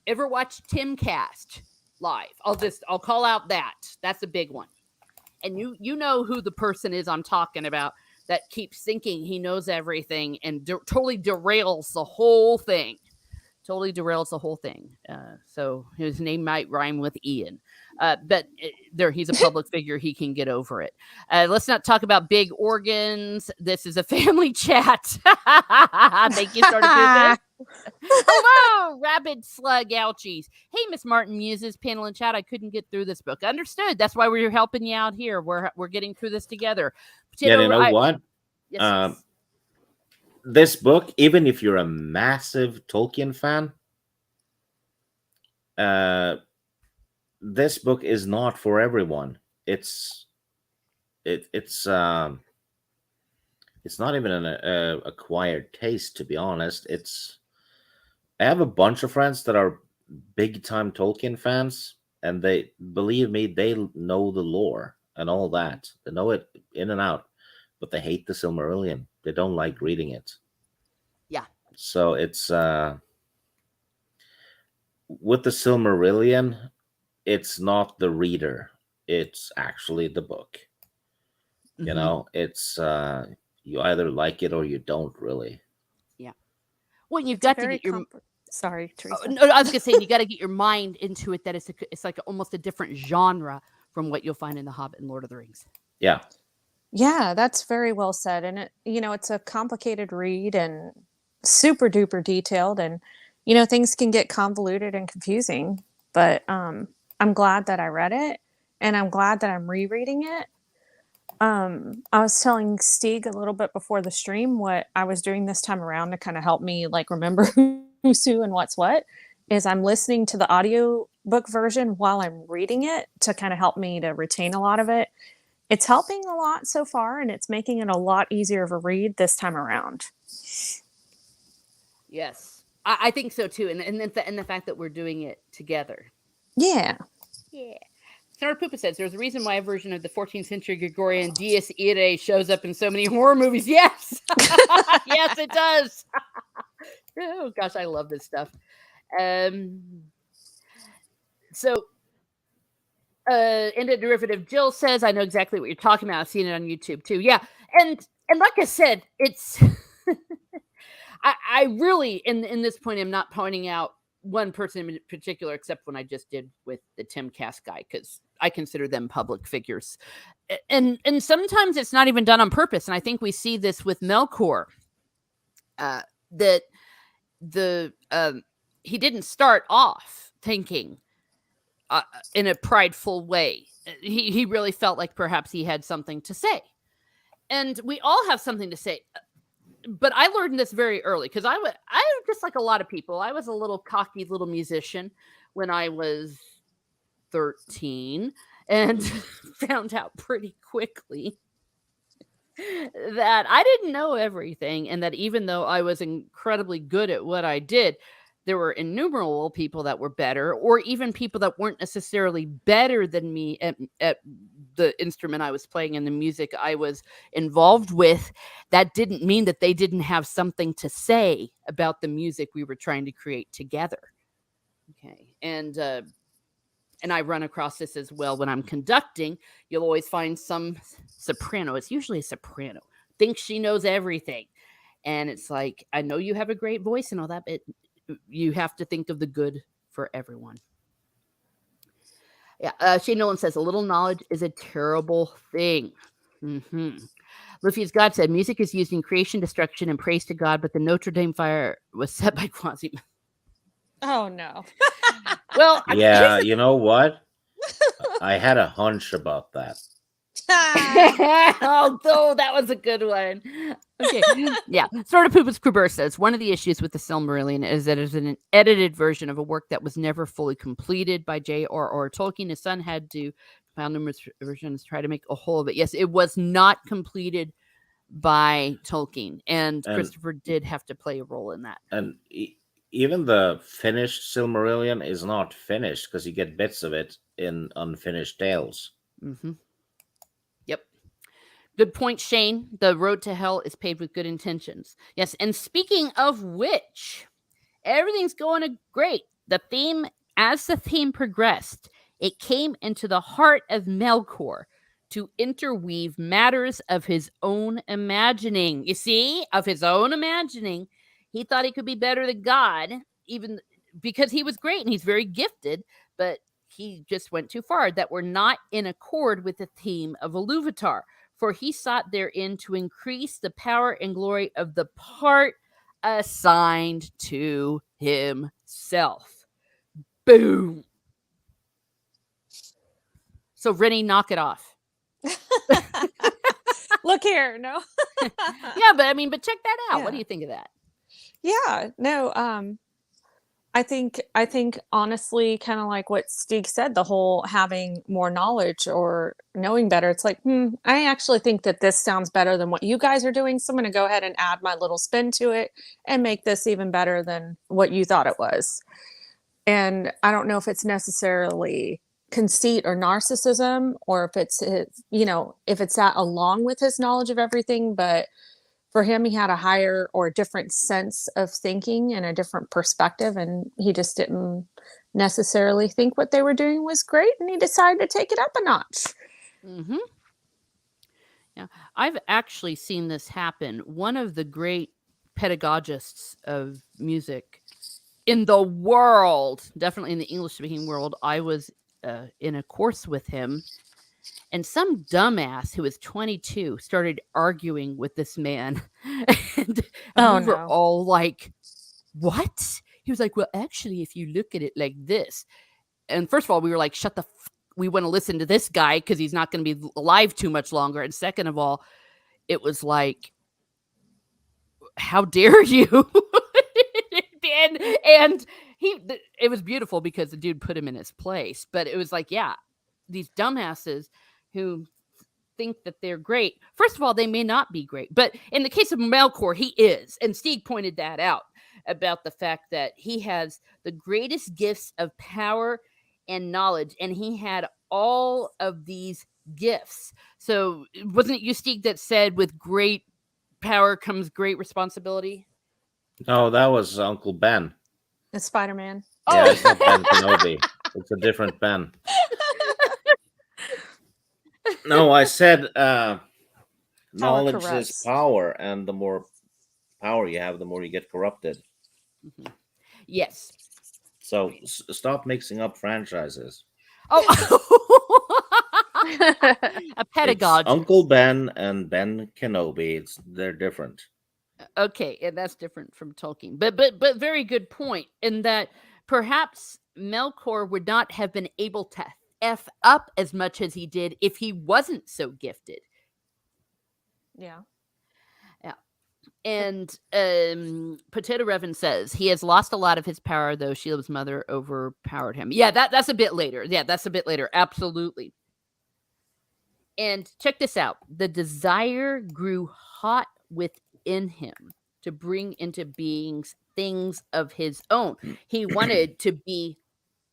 ever watch Timcast live? I'll call out that. That's a big one, and you know who the person is I'm talking about that keeps thinking he knows everything and totally derails the whole thing. So his name might rhyme with Ian. But he's a public figure. He can get over it. Let's not talk about big organs. This is a family chat. Thank you, Starter. Hello, rabid slug ouchies. Hey, Miss Martin Muses, panel and chat. I couldn't get through this book. Understood. That's why we're helping you out here. We're getting through this together. Yeah, you know what? Yes. This book, even if you're a massive Tolkien fan, this book is not for everyone. It's not even an acquired taste, to be honest. I have a bunch of friends that are big time Tolkien fans, and they believe me, they know the lore and all that. They know it in and out, but they hate the Silmarillion. They don't like reading it. Yeah. So it's with the Silmarillion, it's not the reader, it's actually the book. You know, it's you either like it or you don't, really. Yeah. Well, you've got to get your sorry, Teresa. No, I was gonna say you got to get your mind into it. That it's like almost a different genre from what you'll find in The Hobbit and Lord of the Rings. Yeah. Yeah, that's very well said. And it's a complicated read and super duper detailed, and things can get convoluted and confusing. But I'm glad that I read it, and I'm glad that I'm rereading it. I was telling Stieg a little bit before the stream what I was doing this time around to kind of help me remember who's who and what's what. Is I'm listening to the audio book version while I'm reading it to kind of help me to retain a lot of it. It's helping a lot so far, and it's making it a lot easier of a read this time around. Yes, I think so too, and the fact that we're doing it together. Yeah. Senator Poopa says there's a reason why a version of the 14th century Gregorian Dies Irae shows up in so many horror movies. Yes, yes, it does. Oh gosh, I love this stuff. So. And a derivative Jill says, I know exactly what you're talking about. I've seen it on YouTube too. Yeah. And like I said, it's I really in this point I'm not pointing out one person in particular, except when I just did with the Timcast guy, because I consider them public figures. And sometimes it's not even done on purpose. And I think we see this with Melchor. That he didn't start off thinking in a prideful way. He really felt like perhaps he had something to say. And we all have something to say. But I learned this very early because I just like a lot of people. I was a little cocky little musician when I was 13 and found out pretty quickly that I didn't know everything, and that even though I was incredibly good at what I did, there were innumerable people that were better, or even people that weren't necessarily better than me at the instrument I was playing and the music I was involved with. That didn't mean that they didn't have something to say about the music we were trying to create together. Okay. And I run across this as well when I'm conducting. You'll always find some soprano. It's usually a soprano. Thinks she knows everything. And it's like, I know you have a great voice and all that, but you have to think of the good for everyone. Yeah, Shane Nolan says a little knowledge is a terrible thing. Luffy's God said music is used in creation, destruction, and praise to God, but the Notre Dame fire was set by Quasi. Oh no. Well, Yeah, you know what? I had a hunch about that. although that was a good one. Okay, yeah. Sort of Poopas Kruber says one of the issues with the Silmarillion is that it's an edited version of a work that was never fully completed by J.R.R. Tolkien. His son had to compile numerous versions, try to make a whole of it. Yes, it was not completed by Tolkien, and Christopher did have to play a role in that. And even the finished Silmarillion is not finished because you get bits of it in unfinished tales. Yep. Good point, Shane. The road to hell is paved with good intentions. Yes, and speaking of which, everything's going great. As the theme progressed, it came into the heart of Melkor to interweave matters of his own imagining. You see, of his own imagining. He thought he could be better than God, even because he was great and he's very gifted, but he just went too far, that were not in accord with the theme of Iluvatar, for he sought therein to increase the power and glory of the part assigned to himself. Boom. So, Rennie, knock it off. Look here, no. Yeah, but check that out. Yeah. What do you think of that? Yeah, no, I think honestly, kind of like what Stig said, the whole having more knowledge or knowing better. It's like, I actually think that this sounds better than what you guys are doing. So I'm going to go ahead and add my little spin to it and make this even better than what you thought it was. And I don't know if it's necessarily conceit or narcissism, or if it's if it's that along with his knowledge of everything, but for him, he had a higher or different sense of thinking and a different perspective, and he just didn't necessarily think what they were doing was great, and he decided to take it up a notch. Yeah, I've actually seen this happen. One of the great pedagogists of music in the world, definitely in the English-speaking world, I was in a course with him, and some dumbass who was 22 started arguing with this man. and we were all like, what? He was like, well, actually, if you look at it like this. And first of all, we were like, shut the we want to listen to this guy because he's not going to be alive too much longer. And second of all, it was like, how dare you? and it was beautiful because the dude put him in his place. But it was like, yeah, these dumbasses who think that they're great. First of all, they may not be great, but in the case of Melkor, he is. And Steve pointed that out about the fact that he has the greatest gifts of power and knowledge, and he had all of these gifts. So wasn't it you, Steve, that said with great power comes great responsibility? No, that was Uncle Ben. It's Spider-Man. Yeah, it's not Ben Kenobi. It's a different Ben. No, I said knowledge is power, and the more power you have, the more you get corrupted. Yes. So stop mixing up franchises. Oh, a pedagogue. It's Uncle Ben and Ben Kenobi. They're different. Okay, and that's different from Tolkien. But very good point in that perhaps Melkor would not have been able to F up as much as he did if he wasn't so gifted. Yeah. And Potato Revan says he has lost a lot of his power, though Sheila's mother overpowered him. Yeah, that's a bit later. Yeah, that's a bit later. Absolutely. And check this out. The desire grew hot within him to bring into being things of his own. He wanted to be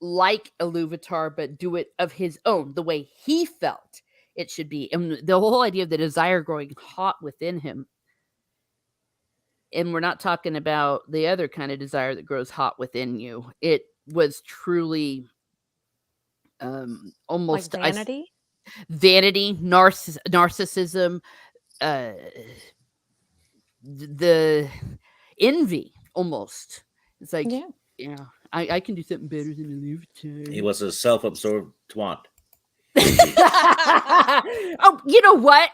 like Iluvatar, but do it of his own, the way he felt it should be. And the whole idea of the desire growing hot within him. And we're not talking about the other kind of desire that grows hot within you. It was truly almost like vanity, narcissism, the envy almost. It's like, Yeah. yeah, I can do something better than a Leviathan. He was a self-absorbed twat. Oh, you know what?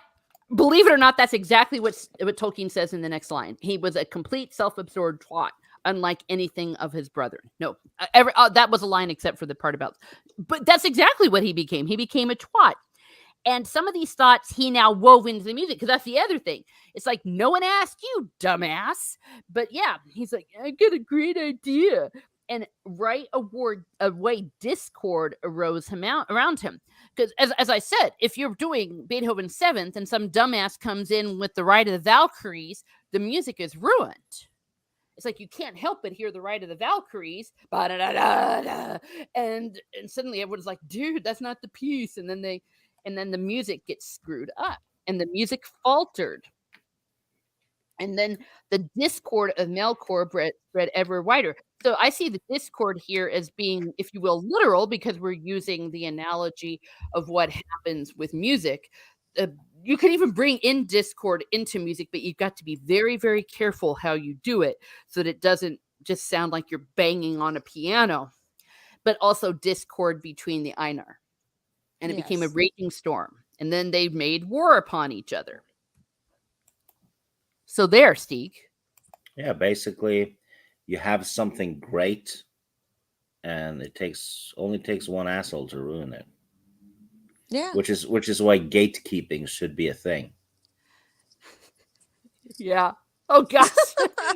Believe it or not, that's exactly what Tolkien says in the next line. He was a complete self-absorbed twat, unlike anything of his brethren. No, that was a line except for the part about. But that's exactly what he became. He became a twat. And some of these thoughts he now wove into the music, because that's the other thing. It's like, no one asked you, dumbass. But yeah, he's like, I got a great idea. And right away, discord arose around him. Because as I said, if you're doing Beethoven's Seventh and some dumbass comes in with the Rite of the Valkyries, the music is ruined. It's like you can't help but hear the Rite of the Valkyries, and suddenly everyone's like, dude, that's not the piece. And then the music gets screwed up and the music faltered. And then the discord of Melkor spread ever wider. So I see the discord here as being, if you will, literal, because we're using the analogy of what happens with music. You can even bring in discord into music, but you've got to be very, very careful how you do it so that it doesn't just sound like you're banging on a piano, but also discord between the Einar. And it became a raging storm. And then they made war upon each other. So there, Steve. Yeah, basically, you have something great, and it only takes one asshole to ruin it. Yeah. Which is why gatekeeping should be a thing. Yeah. Oh gosh.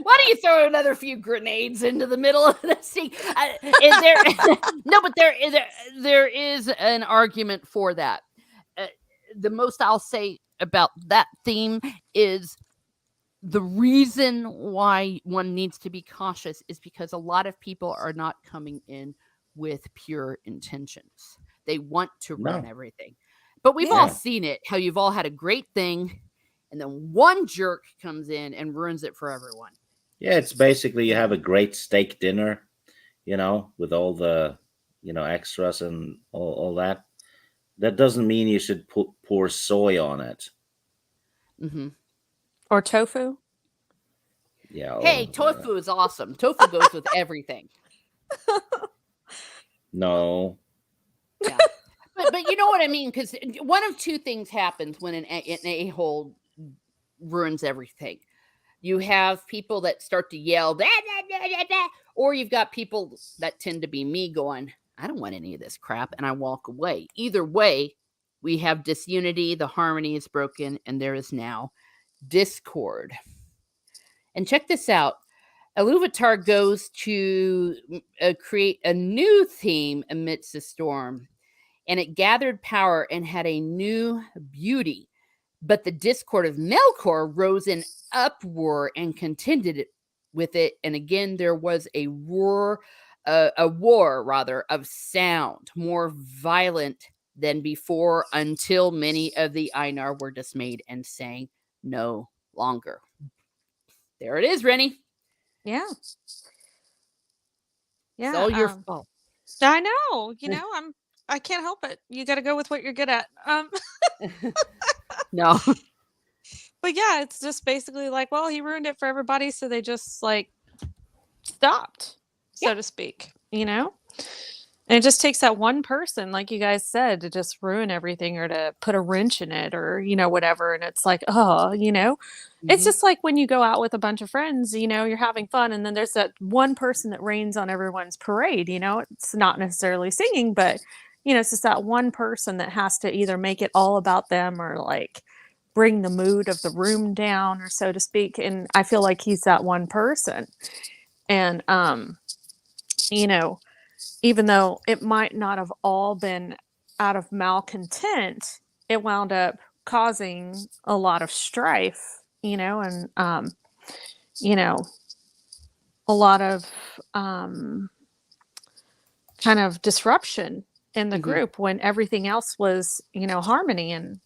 Why don't you throw another few grenades into the middle of this thing? No, but there is an argument for that. The most I'll say about that theme is the reason why one needs to be cautious is because a lot of people are not coming in with pure intentions. They want to run everything. But we've all seen it, how you've all had a great thing, and then one jerk comes in and ruins it for everyone. Yeah, it's basically you have a great steak dinner, with all the, extras and all that. That doesn't mean you should pour soy on it. Mm-hmm. Or tofu. Yeah. Hey, tofu is awesome. Tofu goes with everything. No. Yeah. But you know what I mean? Because one of two things happens when an a-hole ruins everything. You have people that start to yell, blah, blah, blah, blah, blah, or you've got people that tend to be me going, I don't want any of this crap, and I walk away. Either way, we have disunity, the harmony is broken, and there is now discord. And check this out. Iluvatar goes to create a new theme amidst the storm, and it gathered power and had a new beauty. But the discord of Melkor rose in uproar and contended with it. And again, there was a war of sound, more violent than before, until many of the Einar were dismayed and sang no longer. There it is, Rennie. Yeah. Yeah. It's all your fault. I know. I can't help it. You got to go with what you're good at. No. But yeah, it's just basically like, well, he ruined it for everybody, so they just like stopped, so to speak, And it just takes that one person, like you guys said, to just ruin everything or to put a wrench in it or, whatever. And it's like, it's just like when you go out with a bunch of friends, you're having fun. And then there's that one person that rains on everyone's parade, it's not necessarily singing, but, it's just that one person that has to either make it all about them or like bring the mood of the room down or so to speak. And I feel like he's that one person. And, even though it might not have all been out of malcontent, it wound up causing a lot of strife, and, a lot of kind of disruption in the group when everything else was, harmony and,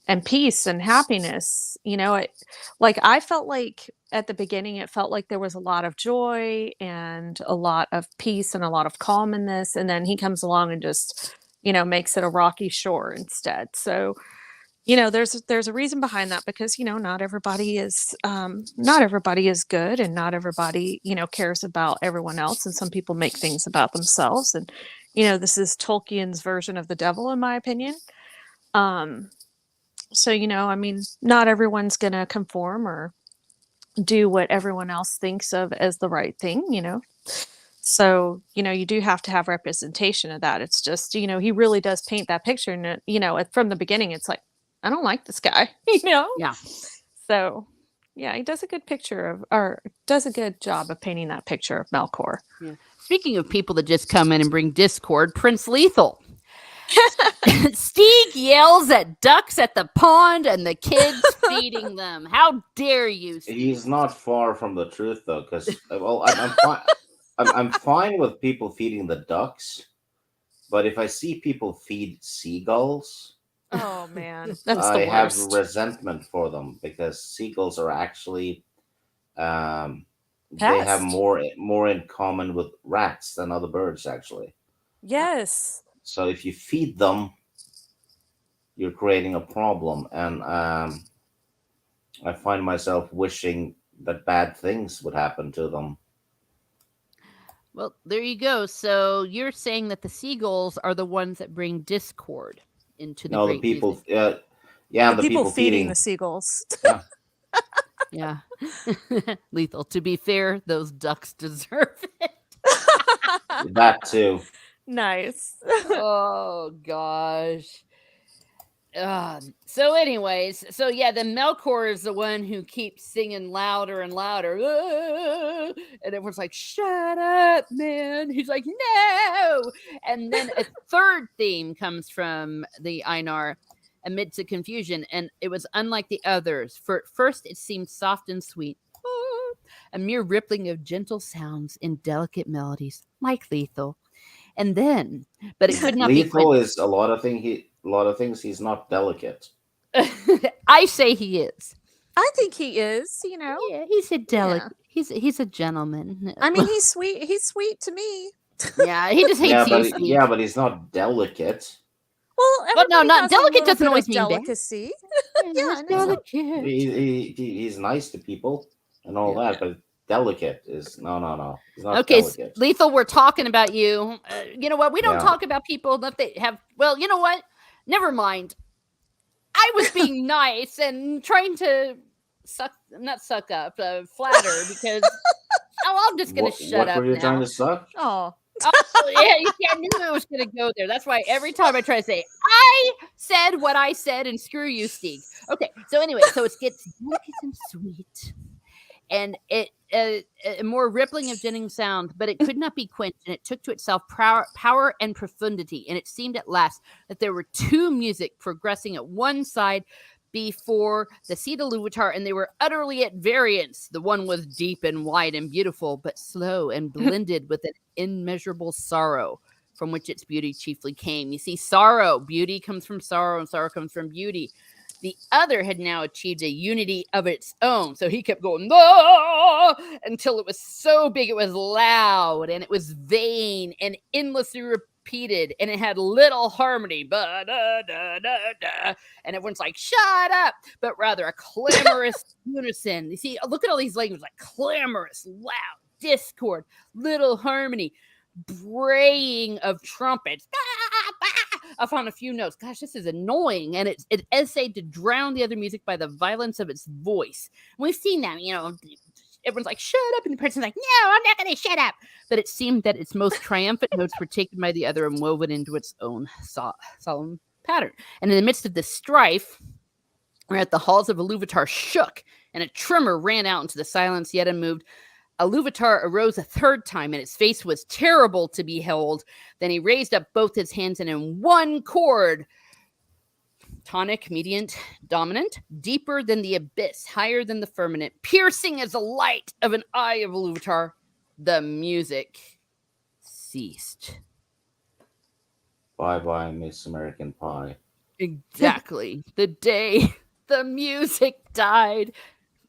and peace and happiness. I felt like at the beginning, it felt like there was a lot of joy and a lot of peace and a lot of calm in this. And then he comes along and just, makes it a rocky shore instead. So, there's a reason behind that, because not everybody is good, and not everybody cares about everyone else, and some people make things about themselves, and this is Tolkien's version of the devil, in my opinion. So I mean, not everyone's gonna conform or do what everyone else thinks of as the right thing. So you do have to have representation of that. It's just he really does paint that picture, and from the beginning it's like, I don't like this guy. Yeah. So yeah, he does a good job of painting that picture of Melkor. Yeah. Speaking of people that just come in and bring discord, Prince Lethal. Stieg yells at ducks at the pond and the kids feeding them. How dare you, Stieg? He's not far from the truth, though, because I'm fine with people feeding the ducks, but if I see people feed seagulls, oh man, that's I the have worst. resentment for them, because seagulls are actually they have more in common with rats than other birds, actually. Yes. So if you feed them, you're creating a problem, and I find myself wishing that bad things would happen to them. Well, there you go. So you're saying that the seagulls are the ones that bring discord into the the people, the people feeding the seagulls. Yeah. Yeah. Lethal. To be fair, those ducks deserve it. That too. Nice. Oh gosh. So anyways, the Melkor is the one who keeps singing louder and louder, and everyone's like, shut up, man. He's like, no. And then a third theme comes from the Einar amidst the confusion, and it was unlike the others. For at first it seemed soft and sweet, a mere rippling of gentle sounds in delicate melodies, like Lethal. And then, but it could not be Lethal is a lot of things. He's not delicate. I say he is. I think he is. Yeah, he's a delicate. Yeah. He's a gentleman. I mean, he's sweet. He's sweet to me. Yeah, he just hates you. But he's not delicate. Well, no, not delicate doesn't always mean delicacy. Yeah, delicate. He's nice to people and all that, but delicate is no. He's not okay, delicate. Lethal, we're talking about you. You know what? We don't talk about people that they have. Well, you know what? Never mind. I was being nice and trying to flatter, because I'm just gonna shut up. What were you now. trying to suck? Oh. Yeah, I knew it was going to go there. That's why every time I try to say, I said what I said, and screw you, Stieg. Okay, so anyway, it gets delicate and sweet, and it a more rippling of gentle sound, but it could not be quenched, and it took to itself power and profundity, and it seemed at last that there were two music progressing at one side before the seat of Iluvatar, and they were utterly at variance. The one was deep and wide and beautiful, but slow and blended with an immeasurable sorrow, from which its beauty chiefly came. You see, beauty comes from sorrow, and sorrow comes from beauty. The other had now achieved a unity of its own, so he kept going until it was so big it was loud, and it was vain and endlessly repeated, and it had little harmony, and everyone's like, shut up, but rather a clamorous unison. You see, look at all these languages, like clamorous, loud, discord, little harmony, braying of trumpets upon a few notes. Gosh, this is annoying, and it essayed to drown the other music by the violence of its voice. And we've seen that, everyone's like, shut up, and the person's like, no, I'm not going to shut up. But it seemed that its most triumphant notes were taken by the other and woven into its own solemn pattern. And in the midst of this strife, whereat the halls of Iluvatar shook, and a tremor ran out into the silence yet unmoved, Iluvatar arose a third time, and its face was terrible to behold. Then he raised up both his hands, and in one chord, tonic, mediant, dominant, deeper than the abyss, higher than the firmament, piercing as the light of an eye of Iluvatar, the music ceased. Bye, Miss American Pie. Exactly. The day the music died.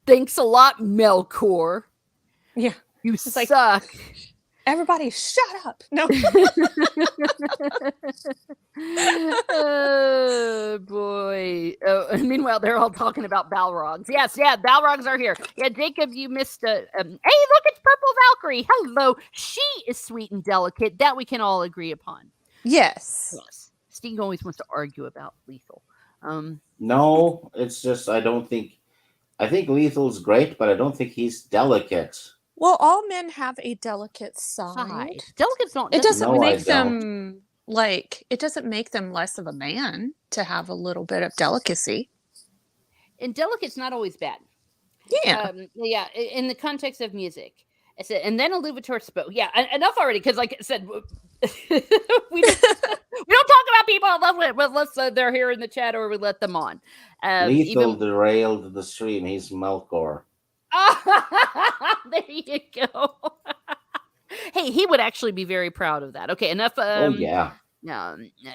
Thanks a lot, Melkor. Yeah. You suck. Everybody shut up. No. Oh boy. Meanwhile, they're all talking about Balrogs. Yes, yeah, Balrogs are here. Yeah, Jacob, you missed. Hey, look, it's Purple Valkyrie. Hello, she is sweet and delicate. That we can all agree upon. Yes. Yes, Steve always wants to argue about Lethal. No, it's just I don't think. I think Lethal's great, but I don't think he's delicate. Well, all men have a delicate side. Delicates don't. It doesn't No, I make don't. them like it doesn't make them less of a man to have a little bit of delicacy. And delicate's not always bad. Yeah. Yeah. In the context of music, I said, and then Illuvator spoke. Yeah, enough already. Because, like I said, we don't talk about people unless they're here in the chat or we let them on. Lethal derailed the stream. He's Melkor. There you go. Hey, he would actually be very proud of that. Okay, enough. Oh yeah.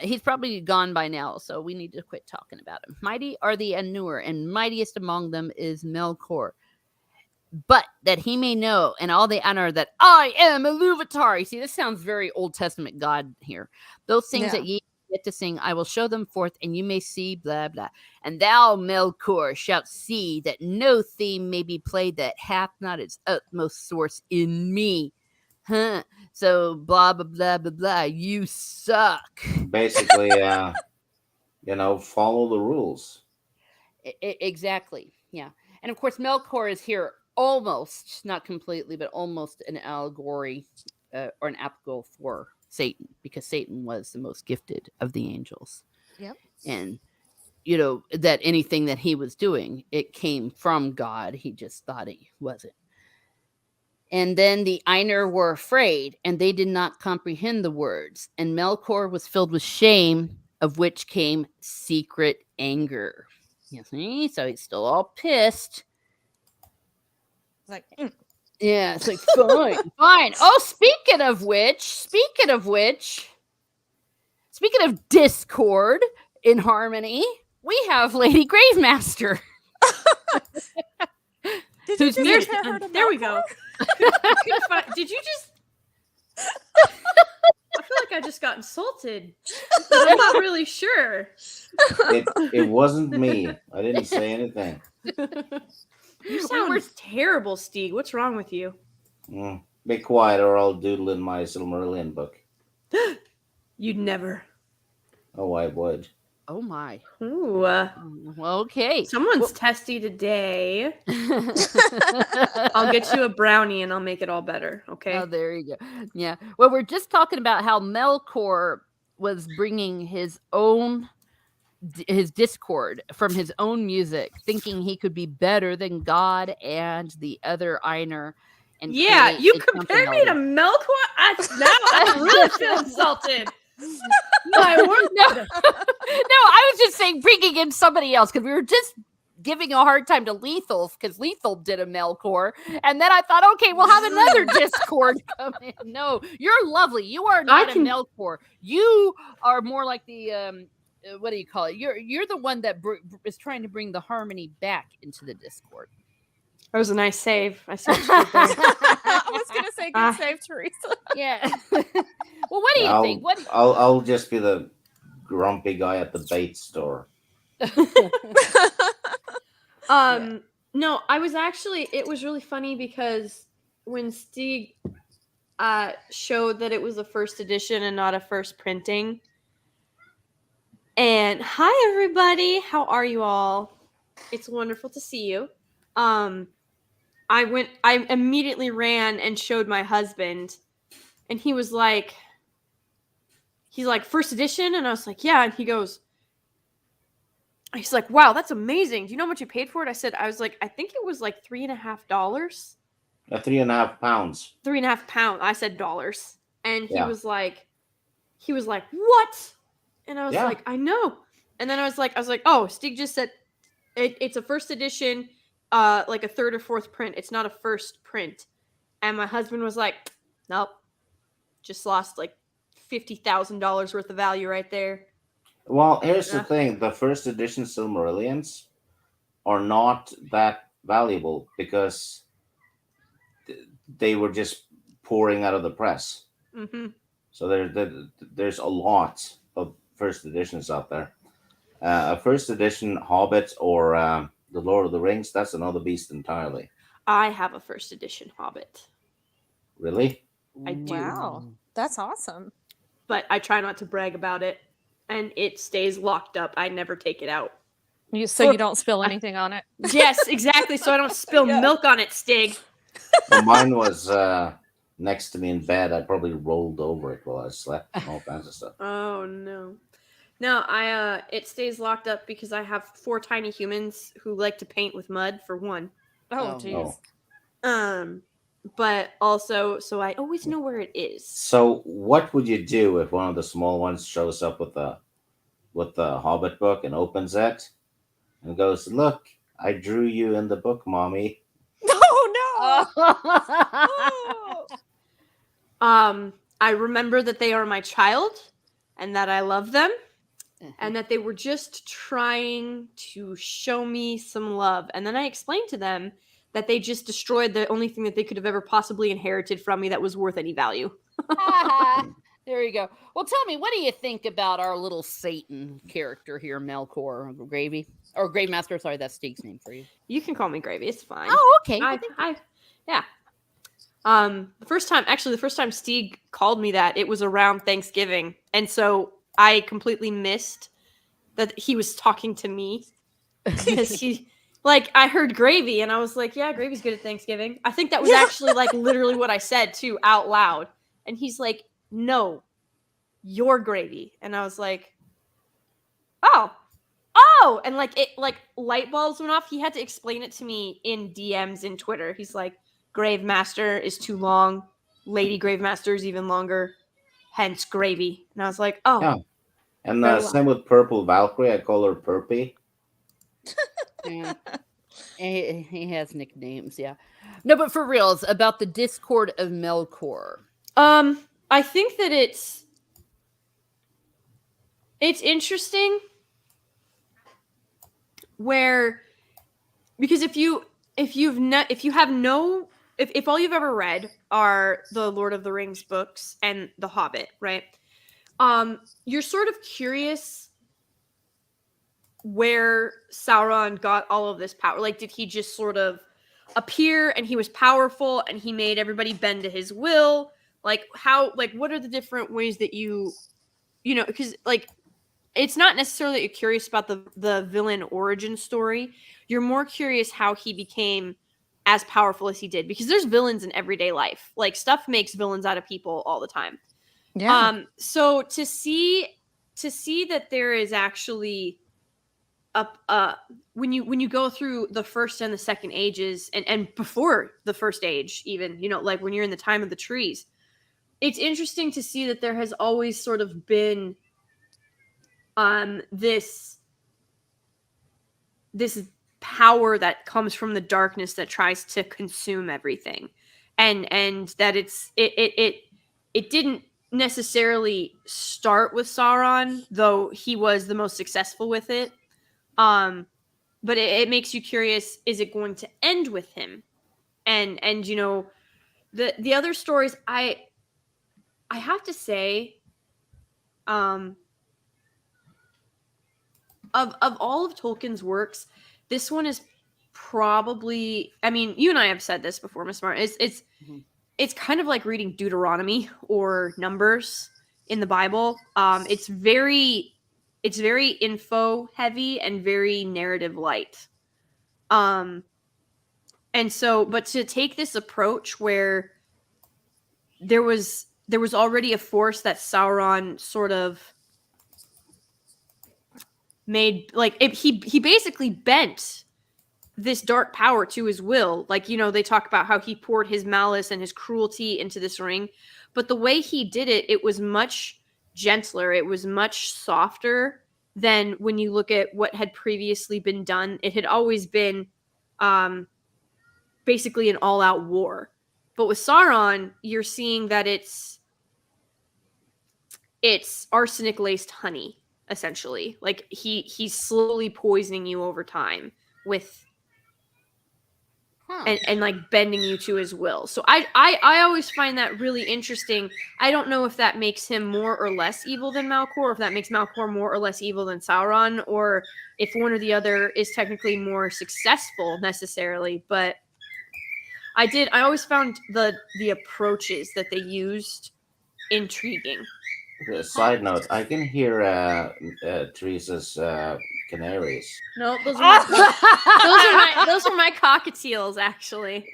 He's probably gone by now, so we need to quit talking about him. Mighty are the Ainur, and mightiest among them is Melkor. But that he may know, and all the honor that I am Ilúvatar. You see, this sounds very Old Testament God here. Those things that ye get to sing, I will show them forth, and you may see, blah, blah. And thou, Melkor, shalt see that no theme may be played that hath not its utmost source in me. Huh. So, blah, blah, blah, blah, blah. You suck. Basically, follow the rules. Exactly. Yeah. And of course, Melkor is here almost, not completely, but almost an allegory or an apical for Satan, because Satan was the most gifted of the angels. Yep. And, that anything that he was doing, it came from God. He just thought he wasn't. And then the Ainur were afraid, and they did not comprehend the words. And Melkor was filled with shame, of which came secret anger. You see? So he's still all pissed. Like, yeah, it's like, fine. Oh, speaking of which, speaking of discord in harmony, we have Lady Gravemaster. Did you just compare her to there we Melkor? go. Did you just? I feel like I just got insulted. I'm not really sure. It wasn't me. I didn't say anything. You sound terrible, Stieg. What's wrong with you? Be quiet, or I'll doodle in my Silmarillion book. You'd never. Oh, I would. Oh my. Ooh. Well, okay. Someone's testy today. I'll get you a brownie and I'll make it all better. Okay. Oh, there you go. Yeah. Well, we're just talking about how Melkor was bringing his discord from his own music, thinking he could be better than God and the other Ainur. And yeah, you compare me to Melkor? I really feel insulted. My word. No, I was just saying bringing in somebody else because we were just giving a hard time to Lethal because Lethal did a Melkor, and then I thought, okay, we'll have another Discord come in. No, you're lovely. You are not a Melkor. You are more like the what do you call it? You're the one that is trying to bring the harmony back into the Discord. That was a nice save. I see what you did there. I was going to say good save, Teresa. Yeah. Well, what do you think? I'll just be the grumpy guy at the bait store. No, I was actually, it was really funny because when Stieg showed that it was a first edition and not a first printing. And hi everybody, how are you all? It's wonderful to see you. I immediately ran and showed my husband, and he's like, first edition? And I was like, yeah. And he's like, wow, that's amazing. Do you know how much you paid for it? I was like, I think it was like $3.50. £3.5 pounds. £3.5. I said dollars. And he was like, what? And I was like, I know. And then I was like, oh, Stieg just said it's a first edition, like a third or fourth print. It's not a first print. And my husband was like, nope, just lost like $50,000 worth of value right there. Well, here's the thing. The first edition Silmarillions are not that valuable because they were just pouring out of the press. Mm-hmm. So there's a lot of first editions out there. A first edition Hobbit or the Lord of the Rings, that's another beast entirely. I have a first edition Hobbit. Really? I do. Wow, that's awesome. But I try not to brag about it, and it stays locked up. I never take it out. So you don't spill anything on it. Yes, exactly. So I don't spill Yeah. milk on it, Stig. Well, mine was next to me in bed. I probably rolled over it while I slept and all kinds of stuff. Oh no. No, it stays locked up because I have 4 tiny humans who like to paint with mud for one. Oh, Oh, geez. no. But also so I always know where it is. So, what would you do if one of the small ones shows up with the Hobbit book and opens it and goes, "Look, I drew you in the book, mommy." Oh no! Oh. I remember that they are my child and that I love them and that they were just trying to show me some love. And then I explained to them that they just destroyed the only thing that they could have ever possibly inherited from me that was worth any value. There you go. Well, tell me, what do you think about our little Satan character here, Melchor Gravy? Or Grave Master, sorry, that's Stig's name for you. You can call me Gravy, it's fine. Oh, okay. Yeah. The first time Stig called me that, it was around Thanksgiving. And so I completely missed that he was talking to me. Because I heard Gravy and I was like, yeah, Gravy's good at Thanksgiving. I think that was actually literally what I said too, out loud. And he's like, no, you're Gravy. And I was like, oh, and light bulbs went off. He had to explain it to me in DMs in Twitter. He's like, Grave Master is too long. Lady Grave Master is even longer. Hence Gravy. And I was like, oh. Yeah. And same with Purple Valkyrie. I call her Perpy. Yeah. He has nicknames, yeah. No, but for reals, about the Discord of Melchor. I think that it's interesting because if all you've ever read are the Lord of the Rings books and The Hobbit, right? You're sort of curious where Sauron got all of this power. Did he just sort of appear and he was powerful and he made everybody bend to his will? What are the different ways that because it's not necessarily that you're curious about the villain origin story. You're more curious how he became as powerful as he did, because there's villains in everyday life. Stuff makes villains out of people all the time. Yeah. So to see that there is actually when you go through the first and the second ages and before the first age, even, when you're in the time of the trees, it's interesting to see that there has always sort of been this power that comes from the darkness that tries to consume everything, and that it didn't necessarily start with Sauron, though he was the most successful with it. But it makes you curious, is it going to end with him? And the other stories, I have to say, of all of Tolkien's works, this one is probably, I mean, you and I have said this before, Miss Martin, it's kind of like reading Deuteronomy or Numbers in the Bible. It's very info heavy and very narrative light. And so, but to take this approach where there was already a force that Sauron sort of made, he basically bent this dark power to his will. They talk about how he poured his malice and his cruelty into this ring, but the way he did it, it was much gentler. It was much softer than when you look at what had previously been done. It had always been basically an all-out war. But with Sauron, you're seeing that it's arsenic-laced honey, essentially. He's slowly poisoning you over time with and like bending you to his will. So I always find that really interesting. I don't know if that makes him more or less evil than Melkor, or if that makes Melkor more or less evil than Sauron, or if one or the other is technically more successful necessarily. But I always found the approaches that they used intriguing. Side note: I can hear Teresa's canaries. No, those are my cockatiels, actually.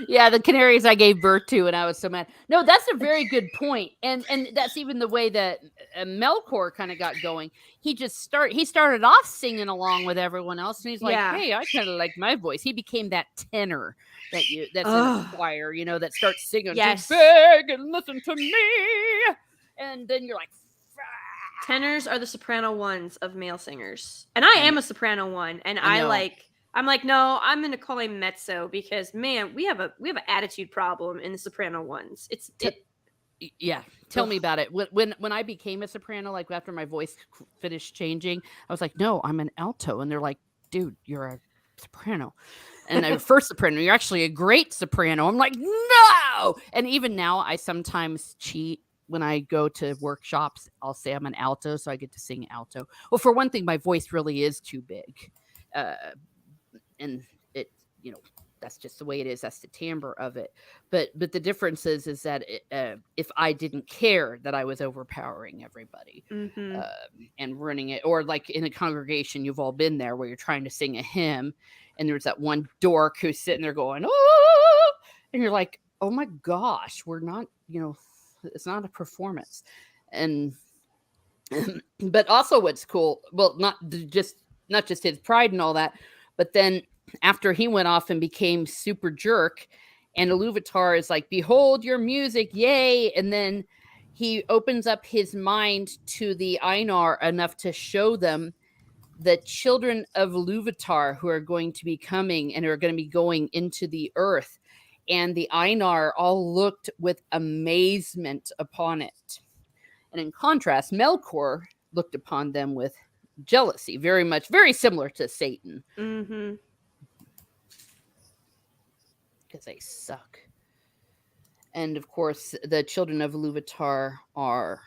Yeah, the canaries I gave birth to, and I was so mad. No, that's a very good point, and that's even the way that Melkor kind of got going. He started off singing along with everyone else, and he's like, Yeah. "Hey, I kind of like my voice." He became that tenor that's in a choir, that starts singing. Yes. Just beg and listen to me, and then you're like. Tenors are the soprano ones of male singers, and I am a soprano one, and I'm like, no, I'm gonna call him mezzo because man, we have an attitude problem in the soprano ones. Yeah, tell me about it. When I became a soprano, like after my voice finished changing, I was like, no, I'm an alto, and they're like, dude, you're a soprano. And the first soprano, you're actually a great soprano. I'm like, no. And even now, I sometimes cheat. When I go to workshops, I'll say I'm an alto, so I get to sing alto. Well, for one thing, my voice really is too big. And it, that's just the way it is. That's the timbre of it. But the difference is that if I didn't care that I was overpowering everybody and running it, or like in a congregation, you've all been there where you're trying to sing a hymn and there's that one dork who's sitting there going, oh, and you're like, oh my gosh, we're not, it's not a performance. And but also what's cool, well, not just his pride and all that, but then after he went off and became super jerk, and Iluvatar is like, behold your music, yay, and then he opens up his mind to the Ainur enough to show them the children of Iluvatar who are going to be coming and are going to be going into the earth. And the Ainur all looked with amazement upon it. And in contrast, Melkor looked upon them with jealousy, very similar to Satan. Mm-hmm. Because they suck. And of course, the children of Iluvatar are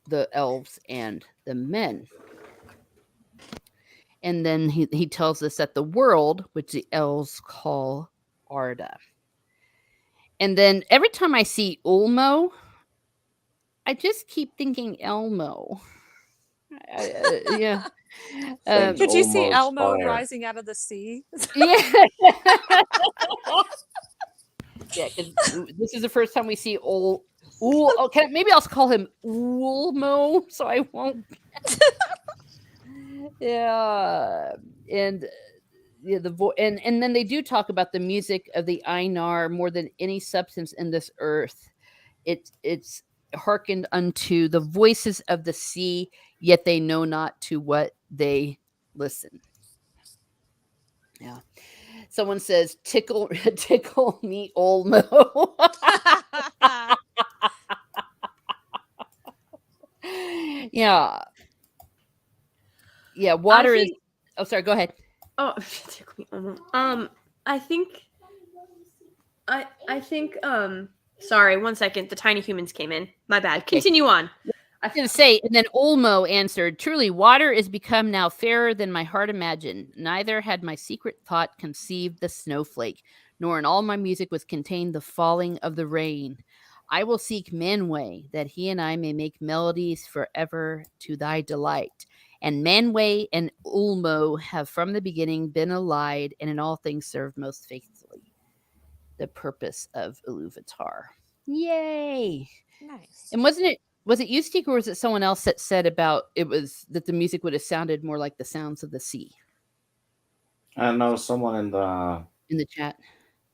the elves and the men. And then he tells us that the world, which the elves call Arda. And then every time I see Ulmo, I just keep thinking Elmo. Yeah. Could you see Almost Elmo fire. rising out of the sea? Yeah. Yeah, because this is the first time we see okay, maybe I'll call him Ulmo, so I won't. Yeah. And yeah, and then they do talk about the music of the Ainur more than any substance in this earth. It's hearkened unto the voices of the sea, yet they know not to what they listen. Yeah. Someone says, tickle me, Olmo. Yeah. Yeah, water is. Oh, sorry, go ahead. Oh, tickle me, Olmo. I think sorry, 1 second. The tiny humans came in. My bad. Okay. Continue on. I was going to say, and then Olmo answered, truly, water is become now fairer than my heart imagined. Neither had my secret thought conceived the snowflake, nor in all my music was contained the falling of the rain. I will seek Manwë, that he and I may make melodies forever to thy delight. And Manwë and Ulmo have from the beginning been allied, and in all things served most faithfully the purpose of Iluvatar. Yay! Nice. And was it you, Steve, or was it someone else that said about it was that the music would have sounded more like the sounds of the sea? I know someone in the chat.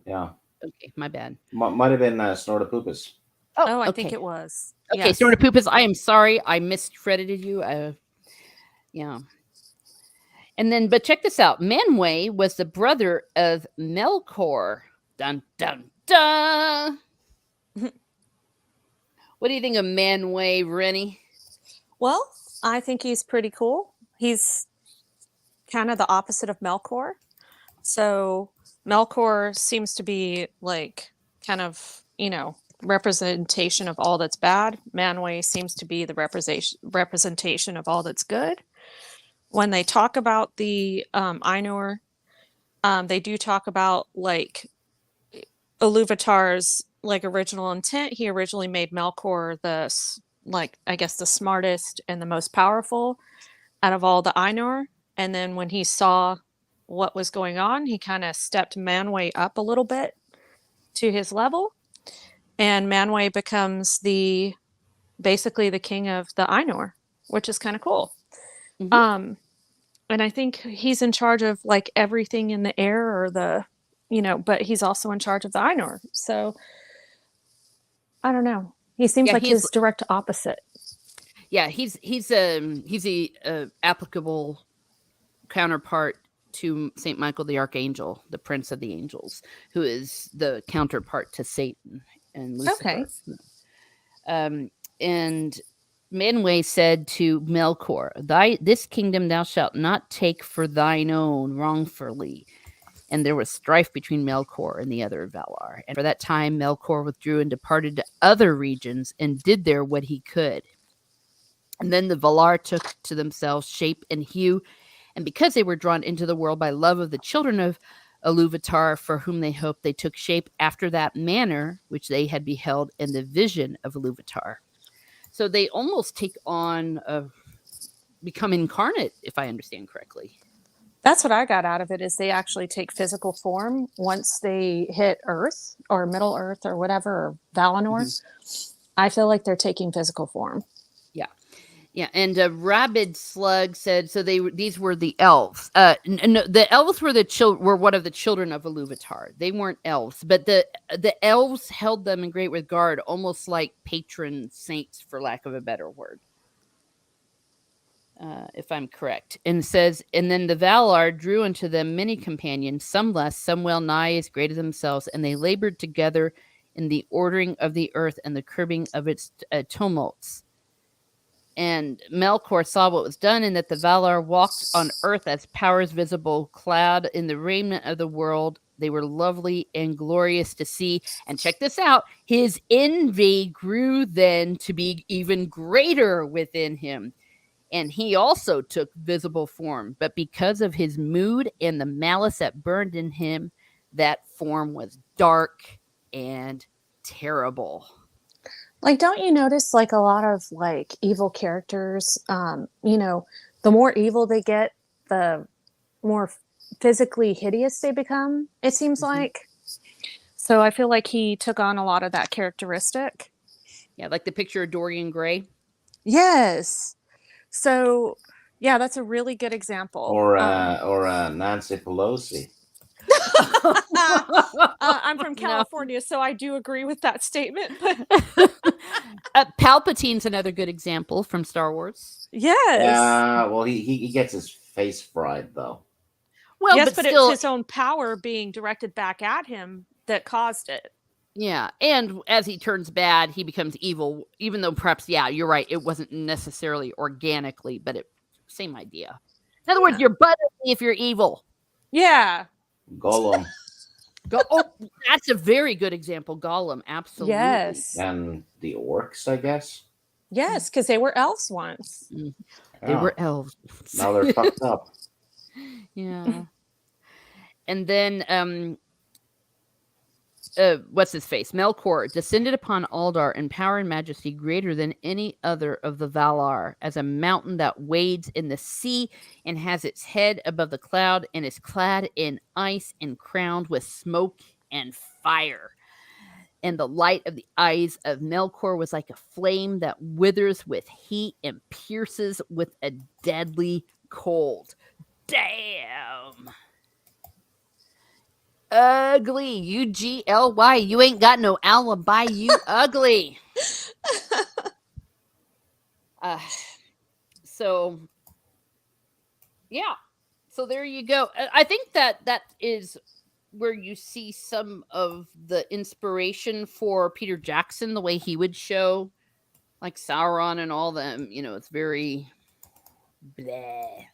Yeah. Okay, my bad. Might have been Snortopoopus. Oh, I okay. think it was. Okay, Yes. Snortopoopus, I am sorry. I miscredited you. Yeah. And then, but check this out. Manwë was the brother of Melkor. Dun, dun, dun. What do you think of Manwë, Rennie? Well, I think he's pretty cool. He's kind of the opposite of Melkor. So Melkor seems to be like kind of, representation of all that's bad. Manwë seems to be the representation of all that's good. When they talk about the Ainur, they do talk about like Iluvatar's like original intent. He originally made Melkor I guess the smartest and the most powerful out of all the Ainur. And then when he saw what was going on, he kind of stepped Manwë up a little bit to his level. And Manwë becomes basically the king of the Ainur, which is kind of cool. Mm-hmm. And I think he's in charge of like everything in the air or but he's also in charge of the Ainur. So I don't know. He seems like his direct opposite. Yeah, he's a applicable counterpart to Saint Michael the Archangel, the Prince of the Angels, who is the counterpart to Satan and Lucifer. Okay. And Manwë said to Melkor, this kingdom thou shalt not take for thine own wrongfully. And there was strife between Melkor and the other Valar. And for that time, Melkor withdrew and departed to other regions and did there what he could. And then the Valar took to themselves shape and hue. And because they were drawn into the world by love of the children of Iluvatar, for whom they hoped, they took shape after that manner, which they had beheld in the vision of Iluvatar. So they almost take on, become incarnate, if I understand correctly. That's what I got out of it, is they actually take physical form once they hit Earth or Middle Earth or whatever, or Valinor. Mm-hmm. I feel like they're taking physical form. Yeah. Yeah, and Rabid Slug said, so these were the elves. No, the elves were one of the children of Iluvatar. They weren't elves, but the elves held them in great regard, almost like patron saints, for lack of a better word. If I'm correct. And says, and then the Valar drew unto them many companions, some less, some well nigh as great as themselves, and they labored together in the ordering of the earth and the curbing of its tumults. And Melkor saw what was done, and that the Valar walked on earth as powers visible, clad in the raiment of the world. They were lovely and glorious to see. And check this out. His envy grew then to be even greater within him. And he also took visible form. But because of his mood and the malice that burned in him, that form was dark and terrible. Like, don't you notice, like, a lot of, like, evil characters, the more evil they get, the more physically hideous they become, it seems like. So I feel like he took on a lot of that characteristic. Yeah, like the picture of Dorian Gray. Yes. So, yeah, that's a really good example. Or Nancy Pelosi. I'm from California, so I do agree with that statement. Palpatine's another good example from Star Wars. Yes. Well, he gets his face fried, though. Well, yes, but still, it's his own power being directed back at him that caused it. Yeah, and as he turns bad, he becomes evil, even though perhaps, yeah, you're right, it wasn't necessarily organically, but same idea. In other words, you're buttery if you're evil. Yeah. Gollum. That's a very good example. Gollum, absolutely. Yes. And the orcs, I guess. Yes, because they were elves once. Yeah. They were elves. Now they're fucked up. Yeah. And then, what's his face? Melkor descended upon Aldar in power and majesty greater than any other of the Valar, as a mountain that wades in the sea and has its head above the cloud and is clad in ice and crowned with smoke and fire. And the light of the eyes of Melkor was like a flame that withers with heat and pierces with a deadly cold. Damn. Ugly. UGLY. You ain't got no alibi. You ugly. So, yeah. So there you go. I think that is where you see some of the inspiration for Peter Jackson, the way he would show like Sauron and all them. It's very bleh.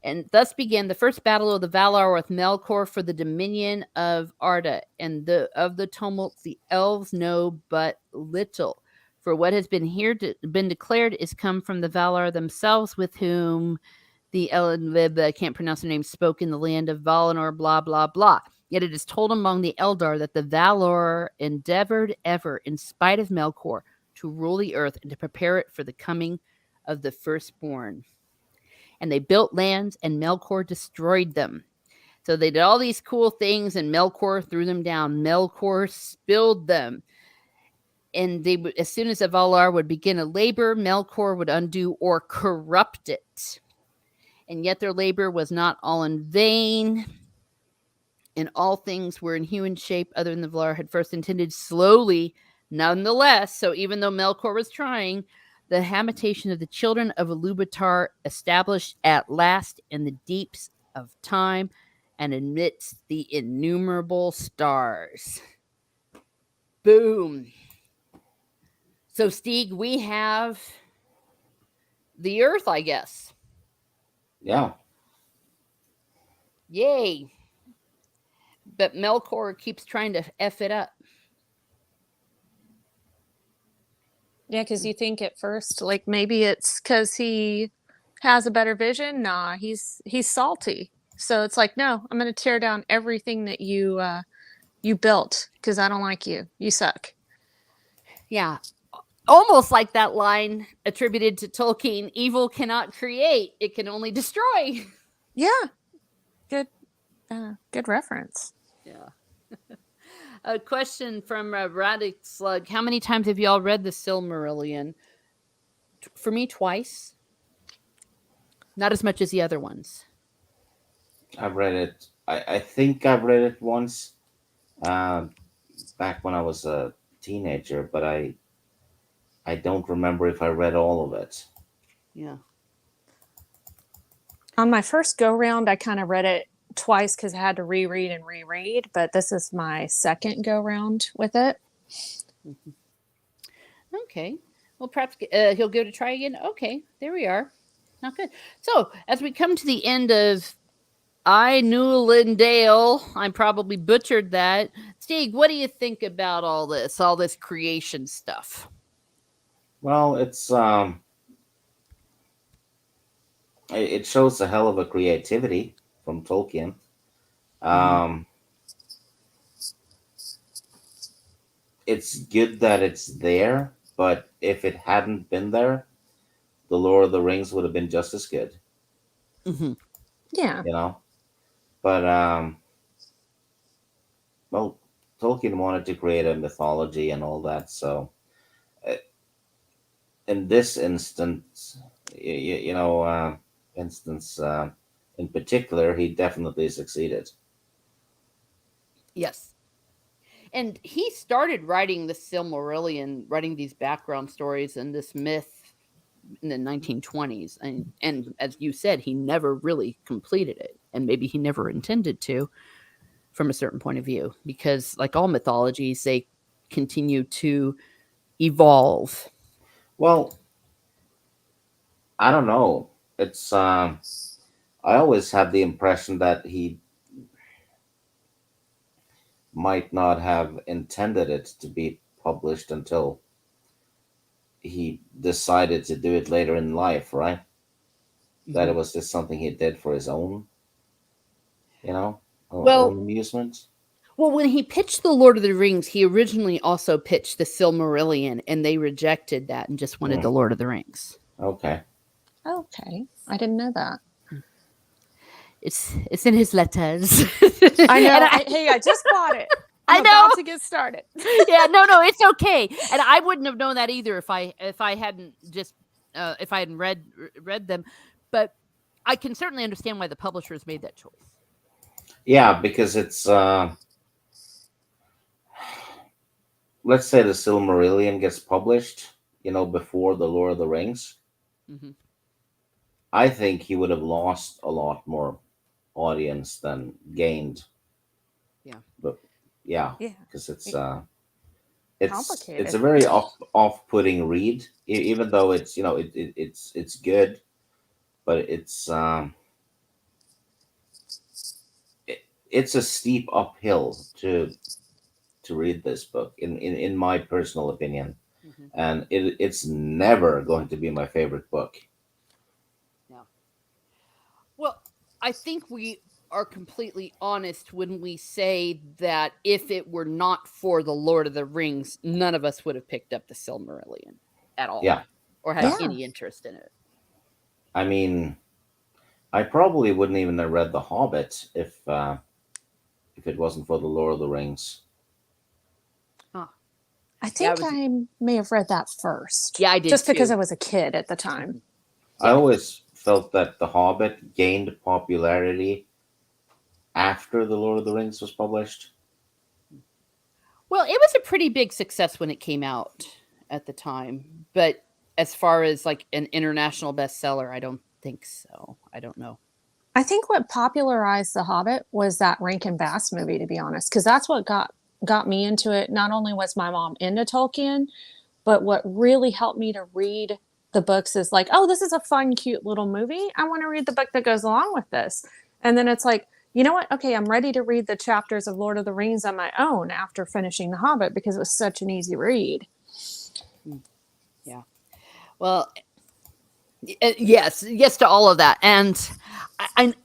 And thus began the first battle of the Valar with Melkor for the dominion of Arda. And of the tumults the elves know but little. For what has been been declared is come from the Valar themselves, with whom the I can't pronounce their name, spoke in the land of Valinor, blah, blah, blah. Yet it is told among the Eldar that the Valar endeavored ever, in spite of Melkor, to rule the earth and to prepare it for the coming of the firstborn. And they built lands, and Melkor destroyed them. So they did all these cool things, and Melkor threw them down. Melkor spilled them. And they, as soon as the Valar would begin a labor, Melkor would undo or corrupt it. And yet their labor was not all in vain. And all things were in hue and shape other than the Valar had first intended, slowly, nonetheless. So even though Melkor was trying, the habitation of the children of Ilúvatar established at last in the deeps of time and amidst the innumerable stars. Boom. So, Stieg, we have the Earth, I guess. Yeah. Yay. But Melkor keeps trying to F it up. Yeah, because you think at first, like maybe it's because he has a better vision. Nah, he's salty. So it's like, no, I'm going to tear down everything that you built because I don't like you. You suck. Yeah. Almost like that line attributed to Tolkien, evil cannot create, it can only destroy. Yeah. Good reference. Yeah. A question from Radic Slug. How many times have you all read the Silmarillion? For me, twice. Not as much as the other ones. I've read it. I think I've read it once, back when I was a teenager, but I don't remember if I read all of it. Yeah. On my first go round, I kind of read it twice because I had to reread and reread, but this is my second go round with it. Okay. Well, perhaps he'll give it a try again. Okay, there we are. Not good. So, as we come to the end of Ainulindalë, I probably butchered that. Stieg, what do you think about all this creation stuff? Well, it shows a hell of a creativity from Tolkien. It's good that it's there, but if it hadn't been there, the Lord of the Rings would have been just as good. Mm-hmm. Yeah. You know, but well, Tolkien wanted to create a mythology and all that, so in this instance, in particular, he definitely succeeded. Yes. And he started writing the Silmarillion, writing these background stories and this myth in the 1920s. And as you said, he never really completed it. And maybe he never intended to, from a certain point of view. Because like all mythologies, they continue to evolve. Well, I don't know. It's I always had the impression that he might not have intended it to be published until he decided to do it later in life, right? That it was just something he did for his own, own amusement. Well, when he pitched The Lord of the Rings, he originally also pitched the Silmarillion, and they rejected that and just wanted The Lord of the Rings. Okay. I didn't know that. It's in his letters. I know. Hey, I just bought it. I'm about to get started. Yeah, no, it's okay. And I wouldn't have known that either if I hadn't read them. But I can certainly understand why the publishers made that choice. Yeah, because it's let's say the Silmarillion gets published, before the Lord of the Rings. Mm-hmm. I think he would have lost a lot more audience than gained. Yeah. But because it's complicated. it's a very off-putting read, even though it's it's good, but it's it's a steep uphill to read this book in my personal opinion, and it's never going to be my favorite book. Yeah. Well, I think we are completely honest when we say that if it were not for the Lord of the Rings, none of us would have picked up the Silmarillion at all, Yeah, or had yeah. any interest in it. I mean, I probably wouldn't even have read The Hobbit if it wasn't for the Lord of the Rings. Huh. I think I may have read that first. Yeah, I did just because too. I was a kid at the time. I always felt that The Hobbit gained popularity after the Lord of the Rings was published. Well, it was a pretty big success when it came out at the time, but as far as like an international bestseller, I don't think so. I don't know. I think what popularized The Hobbit was that Rankin Bass movie, to be honest, because that's what got me into it. Not only was my mom into Tolkien, but what really helped me to read the books is like, oh, this is a fun, cute little movie. I want to read the book that goes along with this. And then it's like, you know what? Okay, I'm ready to read the chapters of Lord of the Rings on my own after finishing The Hobbit because it was such an easy read. Yeah. Well, yes to all of that. And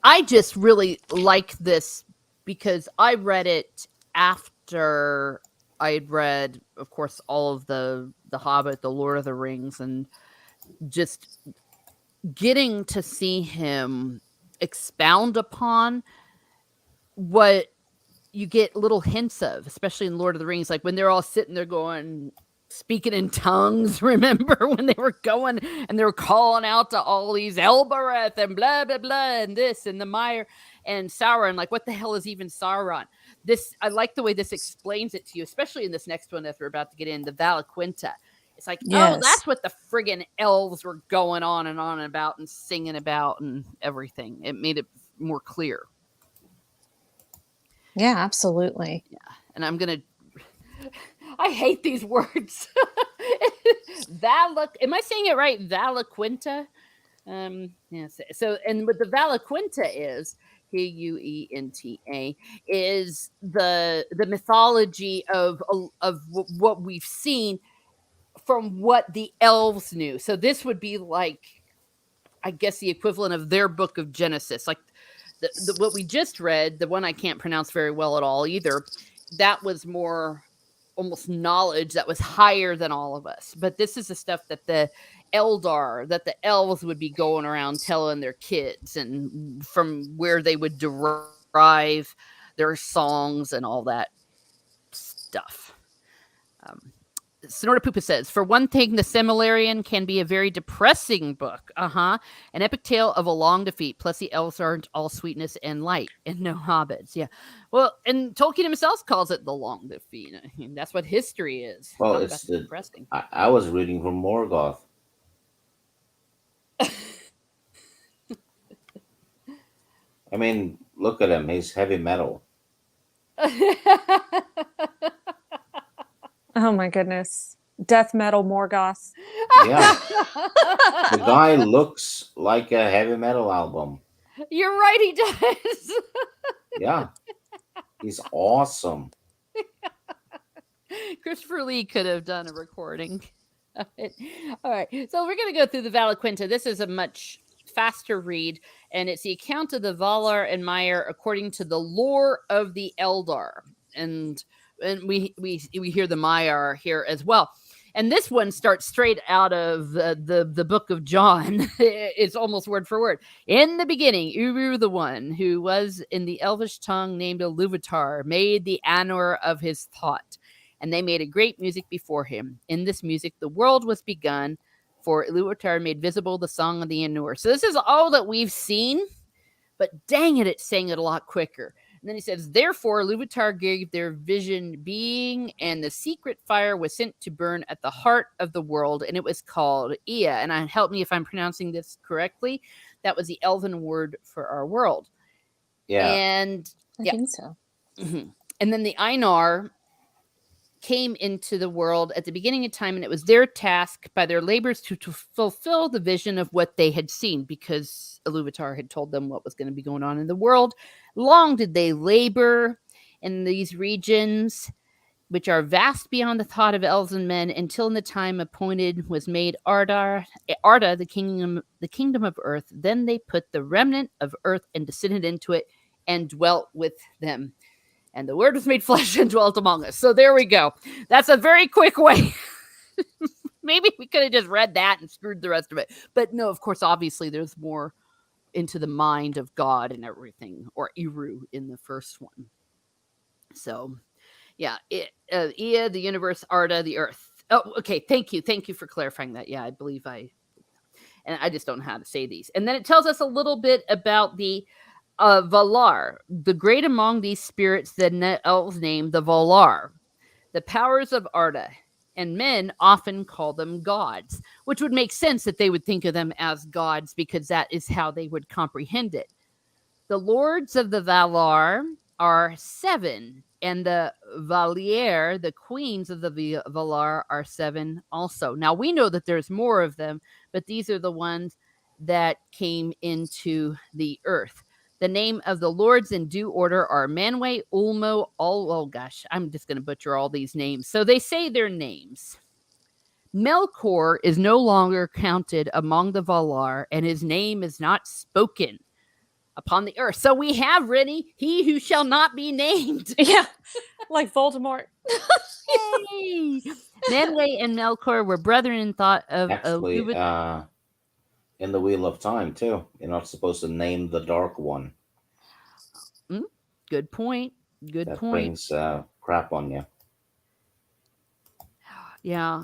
I just really like this because I read it after I had read, of course, all of the Hobbit, the Lord of the Rings, and just getting to see him expound upon what you get little hints of, especially in Lord of the Rings, like when they're all sitting there going, speaking in tongues. Remember when they were going and they were calling out to all these Elbereth and blah, blah, blah, and this and the Mire and Sauron. Like, what the hell is even Sauron? This, I like the way this explains it to you, especially in this next one that we're about to get in, the Valaquenta. It's like, Yes. oh, that's what the friggin' elves were going on and about and singing about and everything. It made it more clear. Yeah, absolutely. Yeah. And I'm going to, I hate these words. Am I saying it right? Valaquenta? Yes. So, and what the Valaquenta is, Quenta, is the mythology of what we've seen from what the elves knew. So this would be like, I guess, the equivalent of their book of Genesis, like what we just read, the one I can't pronounce very well at all either. That was more almost knowledge that was higher than all of us. But this is the stuff that the Eldar, that the elves would be going around telling their kids, and from where they would derive their songs and all that stuff. Snortapoopa says, for one thing, the Silmarillion can be a very depressing book. An epic tale of a long defeat, plus the elves aren't all sweetness and light, and no hobbits. Yeah. Well, and Tolkien himself calls it the long defeat. I mean, that's what history is. Well, Talk it's about depressing. I was reading from Morgoth. I mean, look at him. He's heavy metal. Oh my goodness. Death metal Morgoth. Yeah. The guy looks like a heavy metal album. You're right, he does. Yeah. He's awesome. Christopher Lee could have done a recording of it. All right. So we're going to go through the Valaquenta. This is a much faster read, and it's the account of the Valar and Mire according to the lore of the Eldar. And we hear the Mire here as well. And this one starts straight out of the book of John. It's almost word for word. In the beginning, Uru, the one who was in the elvish tongue named Ilúvatar, made the Anur of his thought. And they made a great music before him. In this music, the world was begun, for Ilúvatar made visible the song of the Ainur. So this is all that we've seen, but dang it, it's saying it a lot quicker. And then he says, therefore, Ilúvatar gave their vision being, and the secret fire was sent to burn at the heart of the world, and it was called Ea. And help me if I'm pronouncing this correctly. That was the elven word for our world. Yeah. And I think so. Mm-hmm. And then the Einar came into the world at the beginning of time, and it was their task by their labors to fulfill the vision of what they had seen, because Iluvatar had told them what was going to be going on in the world. Long did they labor in these regions, which are vast beyond the thought of elves and men, until in the time appointed was made Arda, the kingdom of earth. Then they put the remnant of earth and descended into it and dwelt with them. And the word was made flesh and dwelt among us. So there we go. That's a very quick way. Maybe we could have just read that and screwed the rest of it. But no, of course, obviously there's more into the mind of God and everything, or Eru in the first one. So, yeah, Ea, the universe, Arda, the earth. Oh, okay. Thank you. Thank you for clarifying that. Yeah, I believe and I just don't know how to say these. And then it tells us a little bit about the Valar, the great among these spirits, the elves name the Valar, the powers of Arda, and men often call them gods, which would make sense that they would think of them as gods, because that is how they would comprehend it. The lords of the Valar are 7, and the Valier, the queens of the Valar, are 7 also. Now, we know that there's more of them, but these are the ones that came into the earth. The name of the lords in due order are Manwë, Ulmo, oh gosh, I'm just going to butcher all these names. So they say their names. Melkor is no longer counted among the Valar, and his name is not spoken upon the earth. So we have Rennie, he who shall not be named. Yeah, like Voldemort. Yay! Manwë and Melkor were brethren in thought of... Actually, in the Wheel of Time, too. You're not supposed to name the Dark One. Good point. That brings crap on you. Yeah.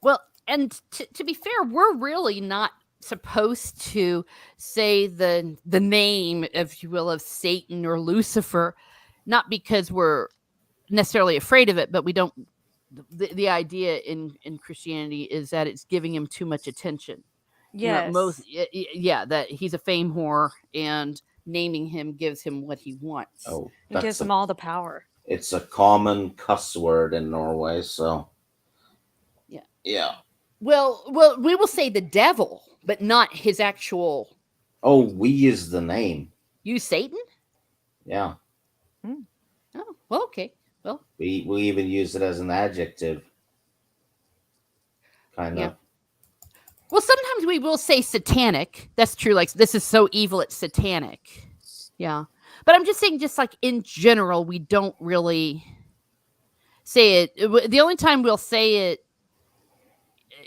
Well, and to be fair, we're really not supposed to say the name, if you will, of Satan or Lucifer, not because we're necessarily afraid of it, but we don't... The idea in Christianity is that it's giving him too much attention. Yes. That he's a fame whore, and naming him gives him what he wants. Oh, It gives him all the power. It's a common cuss word in Norway, so yeah. Well, we will say the devil, but not his actual... Oh, we is the name. You Satan? Yeah. Oh, well, okay. Well, we even use it as an adjective. Kind of. Well, sometimes we will say satanic. That's true. Like, this is so evil, it's satanic. Yeah. But I'm just saying, just like in general, we don't really say it. The only time we'll say it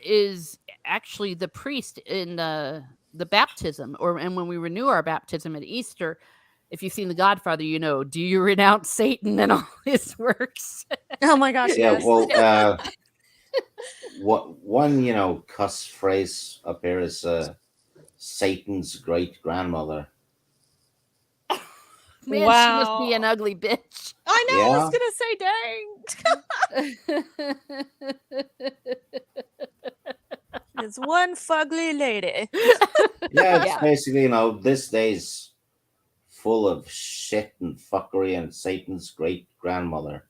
is actually the priest in the baptism, and when we renew our baptism at Easter. If you've seen The Godfather, you know, do you renounce Satan and all his works? Oh my gosh. Yeah, yes. well, one cuss phrase up here is Satan's great grandmother. Man, she must be an ugly bitch. I know. I was gonna say, dang. It's one fugly lady. Yeah, it's basically, this day's full of shit and fuckery and Satan's great grandmother.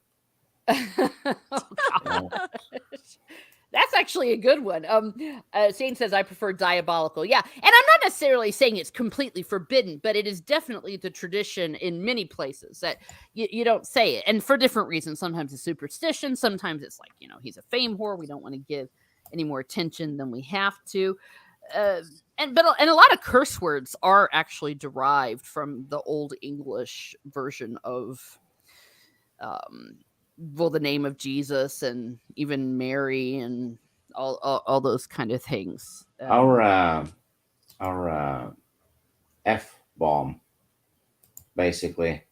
That's actually a good one. Shane says, I prefer diabolical. Yeah. And I'm not necessarily saying it's completely forbidden, but it is definitely the tradition in many places that you don't say it. And for different reasons. Sometimes it's superstition. Sometimes it's like, he's a fame whore. We don't want to give any more attention than we have to. And a lot of curse words are actually derived from the Old English version of the name of Jesus and even Mary and all those kind of things. Our F-bomb basically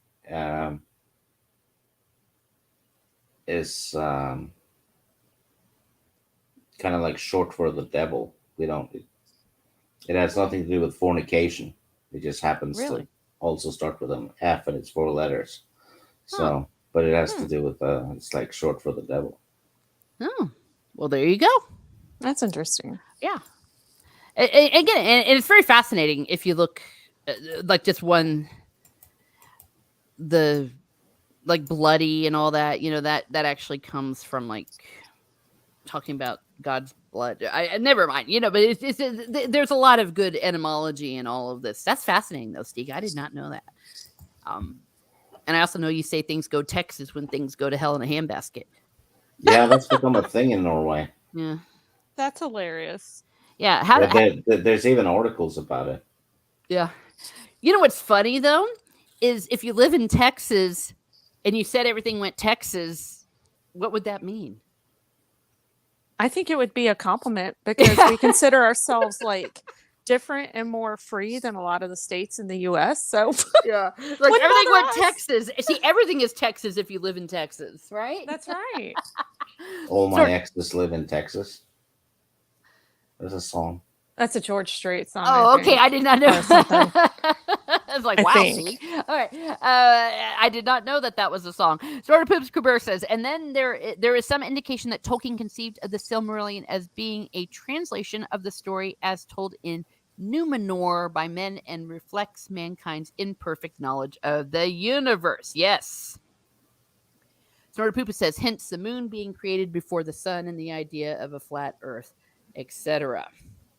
is kind of like short for the devil. It has nothing to do with fornication. It just happens to also start with an F and it's 4 letters. So, but it has to do with it's like short for the devil. Oh, well, there you go. That's interesting. Yeah. Again, and it's very fascinating if you look like just the like bloody and all that, that actually comes from like talking about God's blood. I never mind, but it's there's a lot of good etymology in all of this. That's fascinating though, Steve. I did not know that. And I also know you say things go Texas when things go to hell in a handbasket. Yeah, that's become a thing in Norway. Yeah, That's hilarious. yeah. There's even articles about it. Yeah. You know what's funny though is if you live in Texas and you said everything went Texas, what would that mean? I think it would be a compliment because we consider ourselves like different and more free than a lot of the states in the US. So yeah, like Wouldn't everything bother went us. Texas. See, everything is Texas if you live in Texas, right? that's right. All my Sort- exes live in Texas. There's a song. That's a George Strait song. Oh, okay. I did not know. Or something. I was like, I wow, think. see? All right. I did not know that was a song. Sort of Poops Kuber says, and then there is some indication that Tolkien conceived of the Silmarillion as being a translation of the story as told in Numenor by men and reflects mankind's imperfect knowledge of the universe. Yes. Snorter Poopa says, hence the moon being created before the sun and the idea of a flat earth, etc.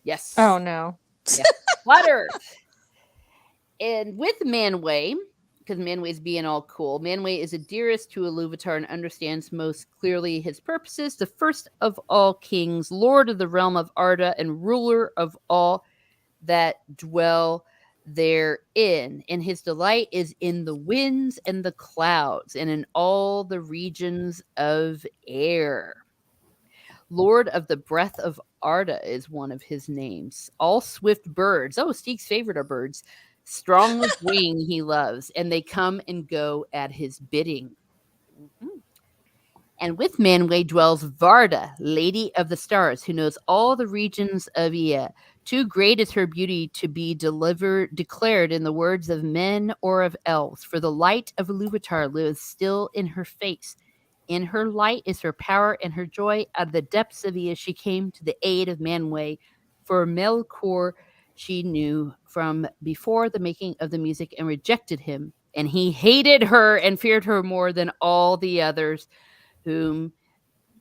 Yes. Oh no. Yeah. Flat earth. And with Manwë, because Manwë's being all cool, Manwë is a dearest to Iluvatar and understands most clearly his purposes, the first of all kings, lord of the realm of Arda, and ruler of all that dwell therein. And his delight is in the winds and the clouds, and in all the regions of air. Lord of the breath of Arda is one of his names. All swift birds. Oh, Steve's favorite are birds. Strong with wing he loves, and they come and go at his bidding. Mm-hmm. And with Manwë dwells Varda, Lady of the Stars, who knows all the regions of Ea. Too great is her beauty to be declared in the words of men or of elves, for the light of Iluvatar lives still in her face. In her light is her power and her joy. Out of the depths of Ea she came to the aid of Manwë, for Melchor she knew from before the making of the music and rejected him. And he hated her and feared her more than all the others whom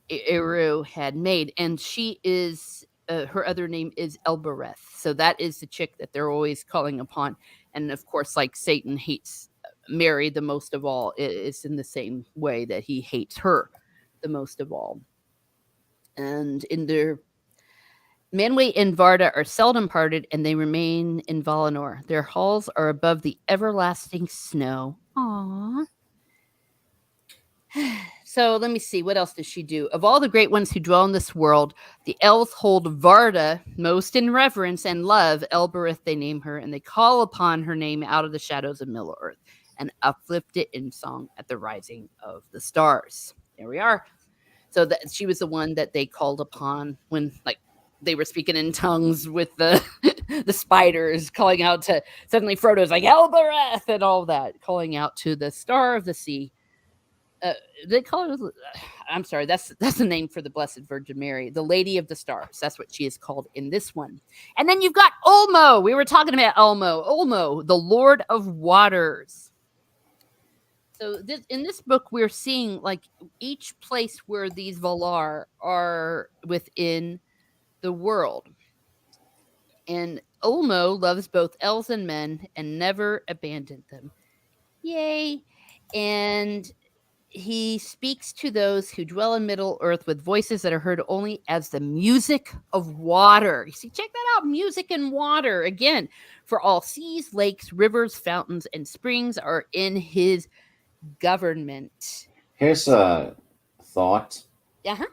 Eru had made. And she is, her other name is Elbereth. So that is the chick that they're always calling upon. And of course, like Satan hates Mary the most of all, it's in the same way that he hates her the most of all. And in their Manwë and Varda are seldom parted, and they remain in Valinor. Their halls are above the everlasting snow. Aww. So let me see. What else does she do? Of all the great ones who dwell in this world, the elves hold Varda most in reverence and love. Elbereth they name her, and they call upon her name out of the shadows of Middle-earth and uplift it in song at the rising of the stars. There we are. So that she was the one that they called upon when, like, they were speaking in tongues with the the spiders, calling out to, suddenly Frodo's like, Elbereth, and all that, calling out to the star of the sea. They call it, I'm sorry, that's the name for the Blessed Virgin Mary, the Lady of the Stars. That's what she is called in this one. And then you've got Ulmo. We were talking about Ulmo, the Lord of Waters. So in this book, we're seeing like each place where these Valar are within the world. And Ulmo loves both elves and men and never abandoned them. Yay. And he speaks to those who dwell in Middle-earth with voices that are heard only as the music of water. You see, check that out, music and water. Again, for all seas, lakes, rivers, fountains, and springs are in his government. Here's a thought. Uh-huh.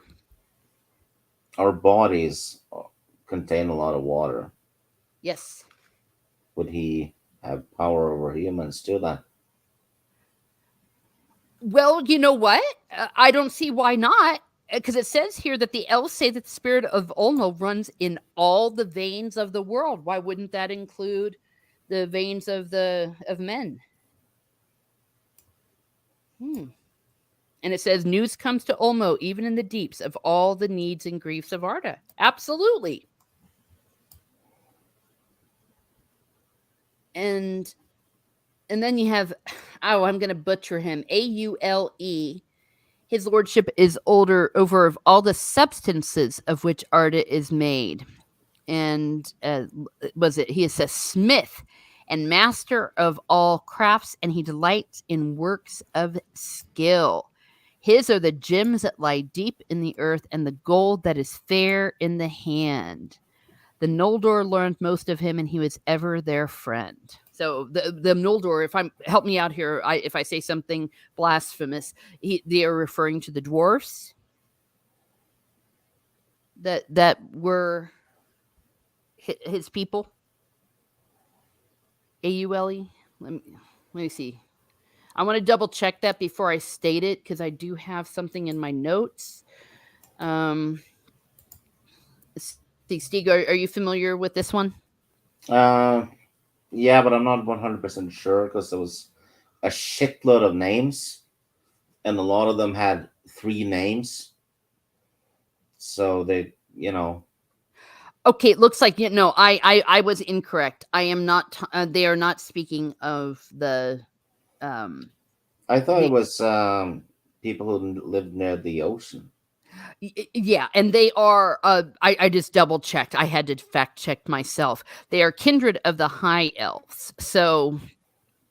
Our bodies contain a lot of water. Yes. Would he have power over humans too then? Well, you know what? I don't see why not. Because it says here that the elves say that the spirit of Ulmo runs in all the veins of the world. Why wouldn't that include the veins of men? And it says news comes to Ulmo even in the deeps of all the needs and griefs of Arda. Absolutely. And then you have, Oh, I'm going to butcher him. Aule. His lordship is older over of all the substances of which art is made. And he is a smith and master of all crafts, and he delights in works of skill. His are the gems that lie deep in the earth, and the gold that is fair in the hand. The Noldor learned most of him, and he was ever their friend. So the Noldor, help me out here, if I say something blasphemous, they are referring to the dwarfs that were his people. Aule. Let me see. I want to double check that before I state it, because I do have something in my notes. Steve, are you familiar with this one? Yeah, but I'm not 100% sure, because there was a shitload of names, and a lot of them had 3 names. So they, Okay, it looks like I was incorrect. I am not. They are not speaking of the. I thought it was people who lived near the ocean. Yeah, and they are. I just double checked. I had to fact check myself. They are kindred of the high elves. So,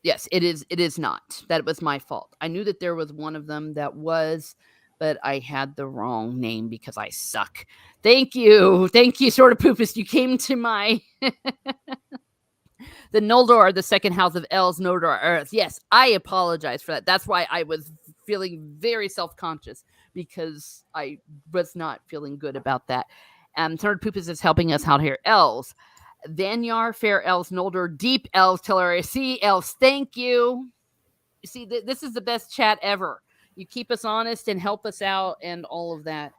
yes, it is. It is not. That was my fault. I knew that there was one of them that was, but I had the wrong name because I suck. Thank you, sort of poopist. You came to my. The Noldor are the second house of elves. Noldor are earth. Yes, I apologize for that. That's why I was feeling very self-conscious, because I was not feeling good about that. Third Poopus is helping us out here. Elves. Vanyar, fair elves, Noldor, deep elves, Teleria, sea elves. Thank you. You see, this is the best chat ever. You keep us honest and help us out and all of that.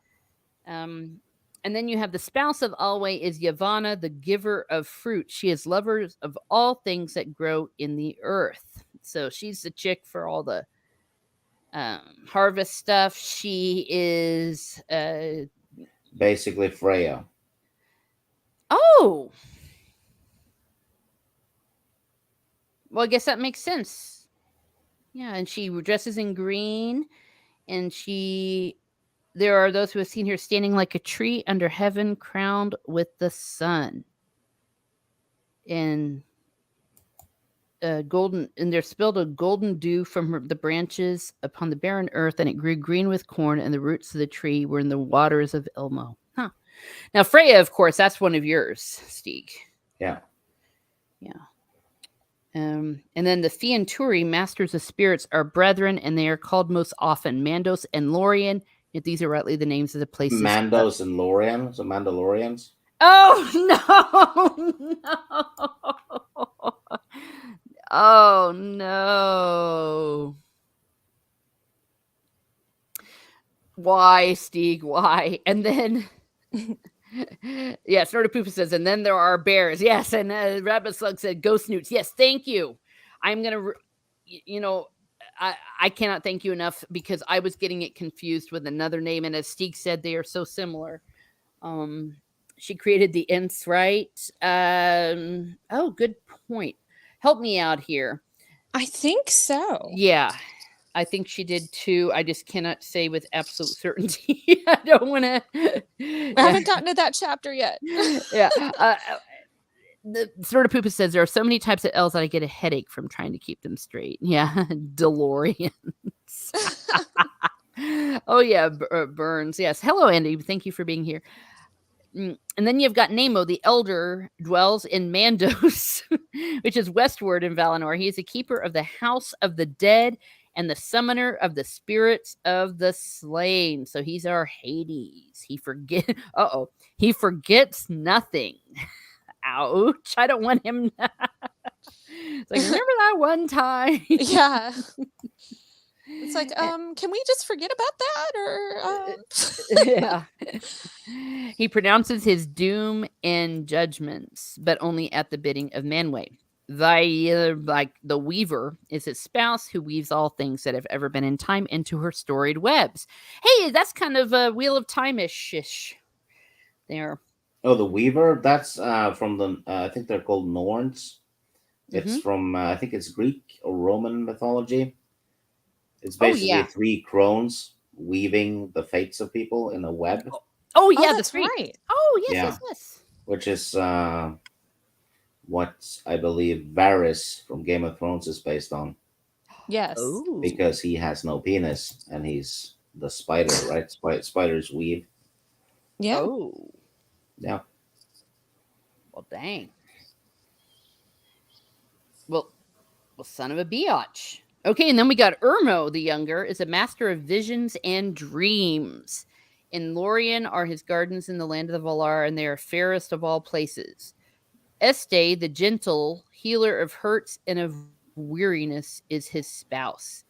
And then you have the spouse of Alway is Yavana, the giver of fruit. She is lover of all things that grow in the earth. So she's the chick for all the harvest stuff. She is basically Freya. Oh, well, I guess that makes sense. Yeah, and she dresses in green, and there are those who have seen her standing like a tree under heaven, crowned with the sun. And golden, and there spilled a golden dew from the branches upon the barren earth, and it grew green with corn, and the roots of the tree were in the waters of Ilmo. Huh. Now, Freya, of course, that's one of yours, Stieg. Yeah. Yeah. And then the Fianturi, masters of spirits, are brethren, and they are called most often Mandos and Lorien. If these are rightly the names of the places. Mandos and Lorien, so Mandalorians. Oh no! Oh no! Why, Stieg? Why? And then, yes, Snortapoopa says, and then there are bears. Yes, and Rabbit Slug said, ghost newts. Yes, thank you. I'm gonna, I cannot thank you enough, because I was getting it confused with another name, and as Stieg said, they are so similar. She created the Ents, right? Oh, good point. Help me out here. I think so. Yeah, I think she did too. I just cannot say with absolute certainty. I don't want to. I haven't gotten to that chapter yet. Yeah. The sort of Poopa says there are so many types of elves that I get a headache from trying to keep them straight. Yeah, DeLoreans. Oh yeah, Burns. Yes. Hello, Andy. Thank you for being here. And then you've got Nemo, the elder, dwells in Mandos, which is westward in Valinor. He is a keeper of the house of the dead and the summoner of the spirits of the slain. So he's our Hades. He forgets nothing. Ouch. I don't want him. It's like, remember that one time? Yeah. It's like, can we just forget about that? Or Yeah. He pronounces his doom and judgments, but only at the bidding of Manwë. Like the weaver is his spouse, who weaves all things that have ever been in time into her storied webs. Hey, that's kind of a Wheel of Time-ish there. Oh, the weaver? That's from the I think they're called Norns. It's from I think it's Greek or Roman mythology. It's Oh, basically yeah. 3 crones weaving the fates of people in a web. Oh yeah, the that's 3. right. Oh yes, Yeah. yes, yes. Which is what I believe Varys from Game of Thrones is based on, Yes. Oh. because he has no penis and he's the spider, right? Spiders weave. Yeah. Oh. Yeah. Well, dang. Well, son of a biatch. Okay, and then we got Irmo the Younger, is a master of visions and dreams. In Lorien are his gardens in the land of the Valar, and they are fairest of all places. Este, the gentle healer of hurts and of weariness, is his spouse.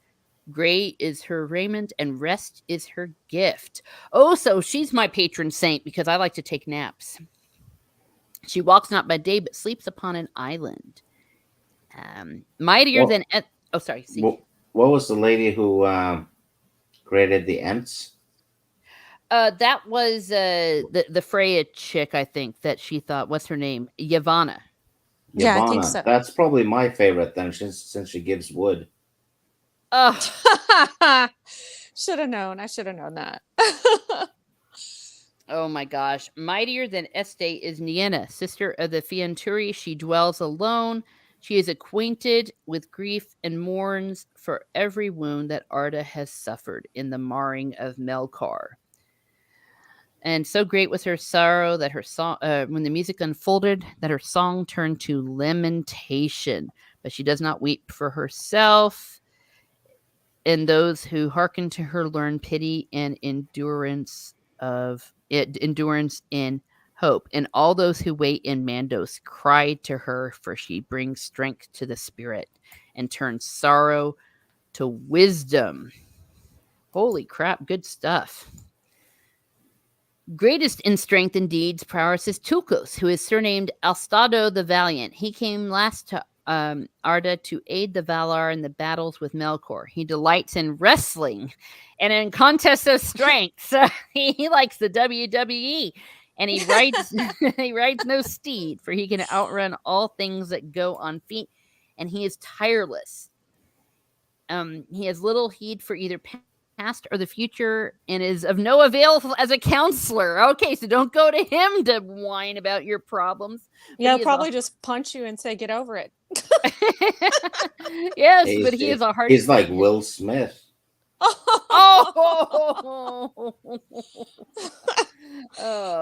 Gray is her raiment, and rest is her gift. Oh, so she's my patron saint because I like to take naps. She walks not by day, but sleeps upon an island. Mightier than... Oh, sorry. See. What was the lady who created the Ents? That was the Freya chick, I think, that she thought. What's her name? Yavana. Yeah, I think Yavana. so. That's probably my favorite then, since she gives wood. Oh, Should have known. I should have known that. oh my gosh. Mightier than Este is Nienna, sister of the Fianturi. She dwells alone. She is acquainted with grief and mourns for every wound that Arda has suffered in the marring of Melkor. And so great was her sorrow that her song, when the music unfolded, that her song turned to lamentation. But she does not weep for herself. And those who hearken to her learn pity and endurance in hope. And all those who wait in Mandos cry to her, for she brings strength to the spirit and turns sorrow to wisdom. Holy crap, good stuff. Greatest in strength and deeds prowess is Tulkos, who is surnamed Alstado the Valiant. He came last to Arda to aid the Valar in the battles with Melkor. He delights in wrestling and in contests of strength. So he likes the WWE. And he rides no steed, for he can outrun all things that go on feet, and he is tireless. He has little heed for either past or the future, and is of no avail as a counselor. Okay, so don't go to him to whine about your problems. Yeah, he'll probably just punch you and say, "Get over it." Yes, but he is a hard. He's like Will Smith. Oh.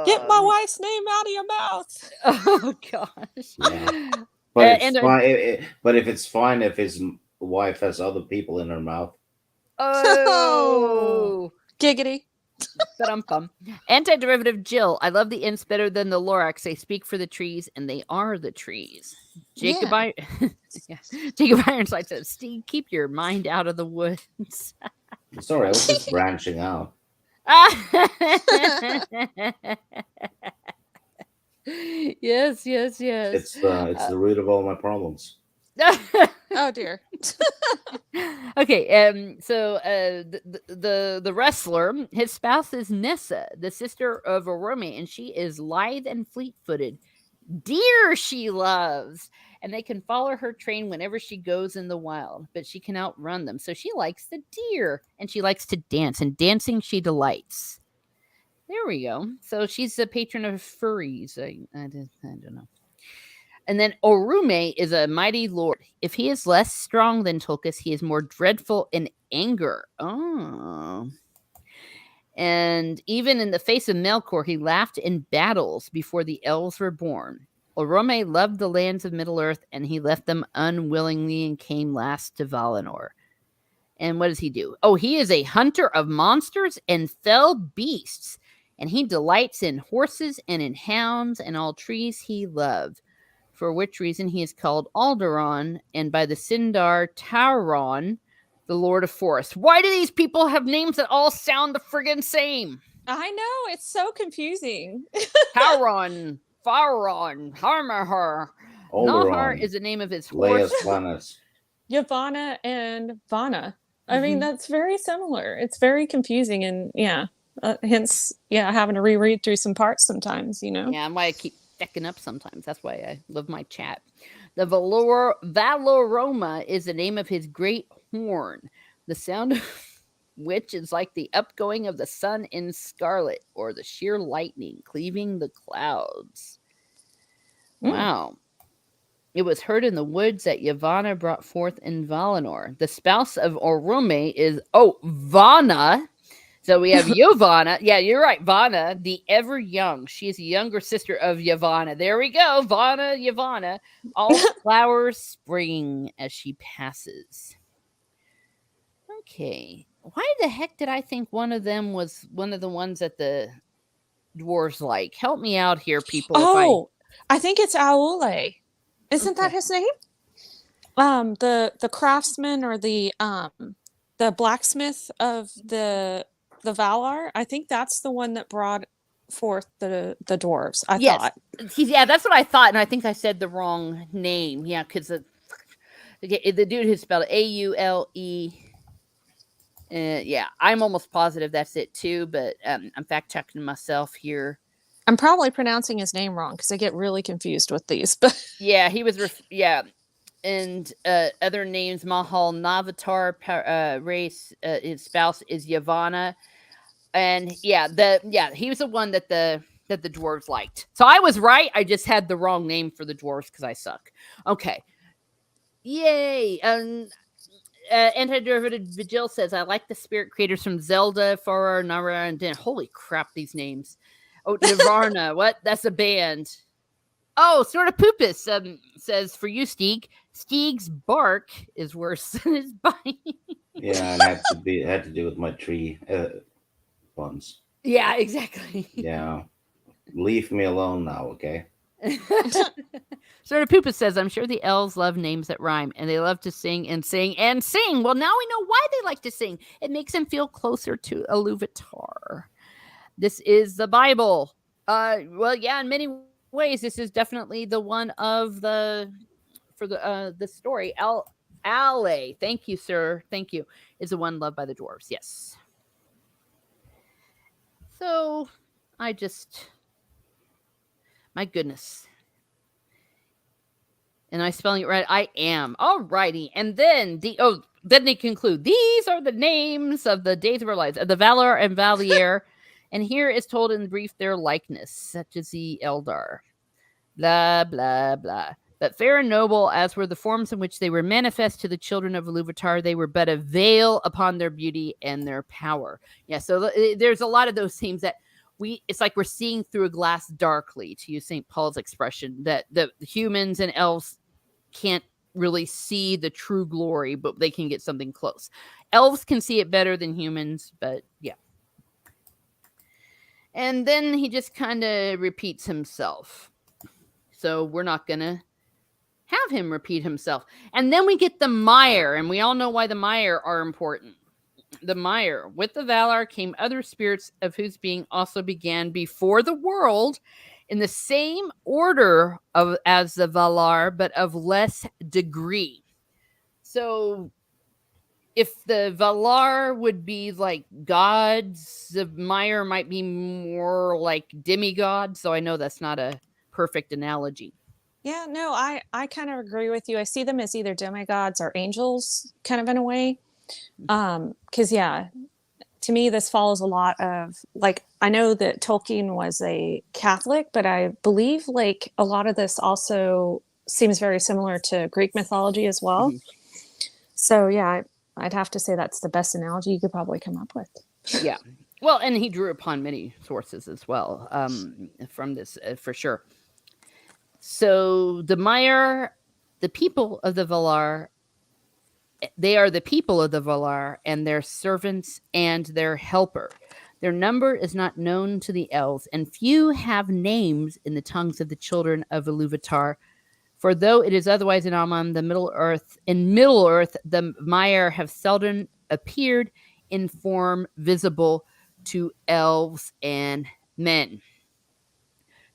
Get my wife's name out of your mouth. Oh gosh. Yeah. But it's fine. But if it's fine if his wife has other people in her mouth. Oh, giggity. Antiderivative Jill. I love the Ents better than the Lorax. They speak for the trees, and they are the trees. Jacob, Jacob Ironside says, "Steve, keep your mind out of the woods." Sorry, I was just branching out. Yes. It's the root of all my problems. Oh dear. Okay, so the wrestler, his spouse is Nessa, the sister of Orome, and she is lithe and fleet-footed. Deer she loves, and they can follow her train whenever she goes in the wild, but she can outrun them. So she likes the deer, and she likes to dance, and dancing she delights. There we go. So she's a patron of furries. I don't know. And then Orome is a mighty lord. If he is less strong than Tulkas, he is more dreadful in anger. Oh. And even in the face of Melkor, he laughed in battles before the elves were born. Orome loved the lands of Middle-earth, and he left them unwillingly and came last to Valinor. And what does he do? Oh, he is a hunter of monsters and fell beasts, and he delights in horses and in hounds and all trees he loved. For which reason he is called Alderon, and by the Sindar Tauron, the Lord of Forest. Why do these people have names that all sound the friggin' same? I know, it's so confusing. Tauron, Faron, Harmahar. Nahar is the name of his horse. Yavana and Vana. I mean, that's very similar. It's very confusing, and hence, having to reread through some parts sometimes, you know? Yeah, and why I keep decking up sometimes. That's why I love my chat. The Valoroma is the name of his great horn, the sound of which is like the upgoing of the sun in scarlet, or the sheer lightning cleaving the clouds. Wow. It was heard in the woods that Yavana brought forth in Valinor. The spouse of Orome is, Vana. So we have Yavana. Yeah, you're right. Vana, the ever young. She is a younger sister of Yavana. There we go. Vana, Yavana. All flowers spring as she passes. Okay. Why the heck did I think one of them was one of the ones that the dwarves like? Help me out here, people. I think it's Aule. Isn't that his name? The craftsman or the blacksmith of the Valar. I think that's the one that brought forth the dwarves. I thought. Yeah, that's what I thought, and I think I said the wrong name. Yeah, because the dude who spelled it Aule. Yeah, I'm almost positive that's it too, but I'm fact checking myself here. I'm probably pronouncing his name wrong because I get really confused with these. But yeah, he was. And other names: Mahal Navatar race. His spouse is Yavana, and he was the one that the dwarves liked. So I was right. I just had the wrong name for the dwarves because I suck. Okay, yay! Anti-derivative Vigil says, I like the spirit creators from Zelda, Farah, Nara, and Den. Holy crap, these names. Nivarna. What? That's a band. Sort of Poopus says, for you, Steeg, Steeg's bark is worse than his bite. Yeah, and it had to do with my tree ones. Yeah, exactly. Yeah. Leave me alone now, okay? Sort of Poopus says, I'm sure the elves love names that rhyme, and they love to sing and sing and sing. Well, now we know why they like to sing. It makes them feel closer to Iluvatar. This is the Bible. In many ways, this is definitely the one of the story. Ale, thank you, sir. Thank you. Is the one loved by the dwarves. Yes. So, my goodness. Am I spelling it right? I am. Alrighty. And then then they conclude, these are the names of the days of our lives, of the Valar and Valier. And here is told in brief their likeness, such as the Eldar. Blah, blah, blah. But fair and noble, as were the forms in which they were manifest to the children of Iluvatar, they were but a veil upon their beauty and their power. Yeah, so there's a lot of those themes that it's like we're seeing through a glass darkly, to use St. Paul's expression, that the humans and elves can't really see the true glory, but they can get something close. Elves can see it better than humans, but yeah. And then he just kind of repeats himself. So we're not going to have him repeat himself. And then we get the mire, and we all know why the mire are important. The mire. With the Valar came other spirits of whose being also began before the world in the same order as the Valar, but of less degree. So if the Valar would be like gods, the mire might be more like demigods. So I know that's not a perfect analogy. Yeah, no, I kind of agree with you. I see them as either demigods or angels, kind of in a way. Because to me, this follows a lot of, like, I know that Tolkien was a Catholic, but I believe like a lot of this also seems very similar to Greek mythology as well. Mm-hmm. So yeah, I'd have to say that's the best analogy you could probably come up with. Yeah. Well, and he drew upon many sources as well from this, for sure. So the Mire, the people of the Valar, they are the people of the Valar and their servants and their helper. Their number is not known to the elves, and few have names in the tongues of the children of Iluvatar. For though it is otherwise in Aman, in Middle Earth, the Mire have seldom appeared in form visible to elves and men.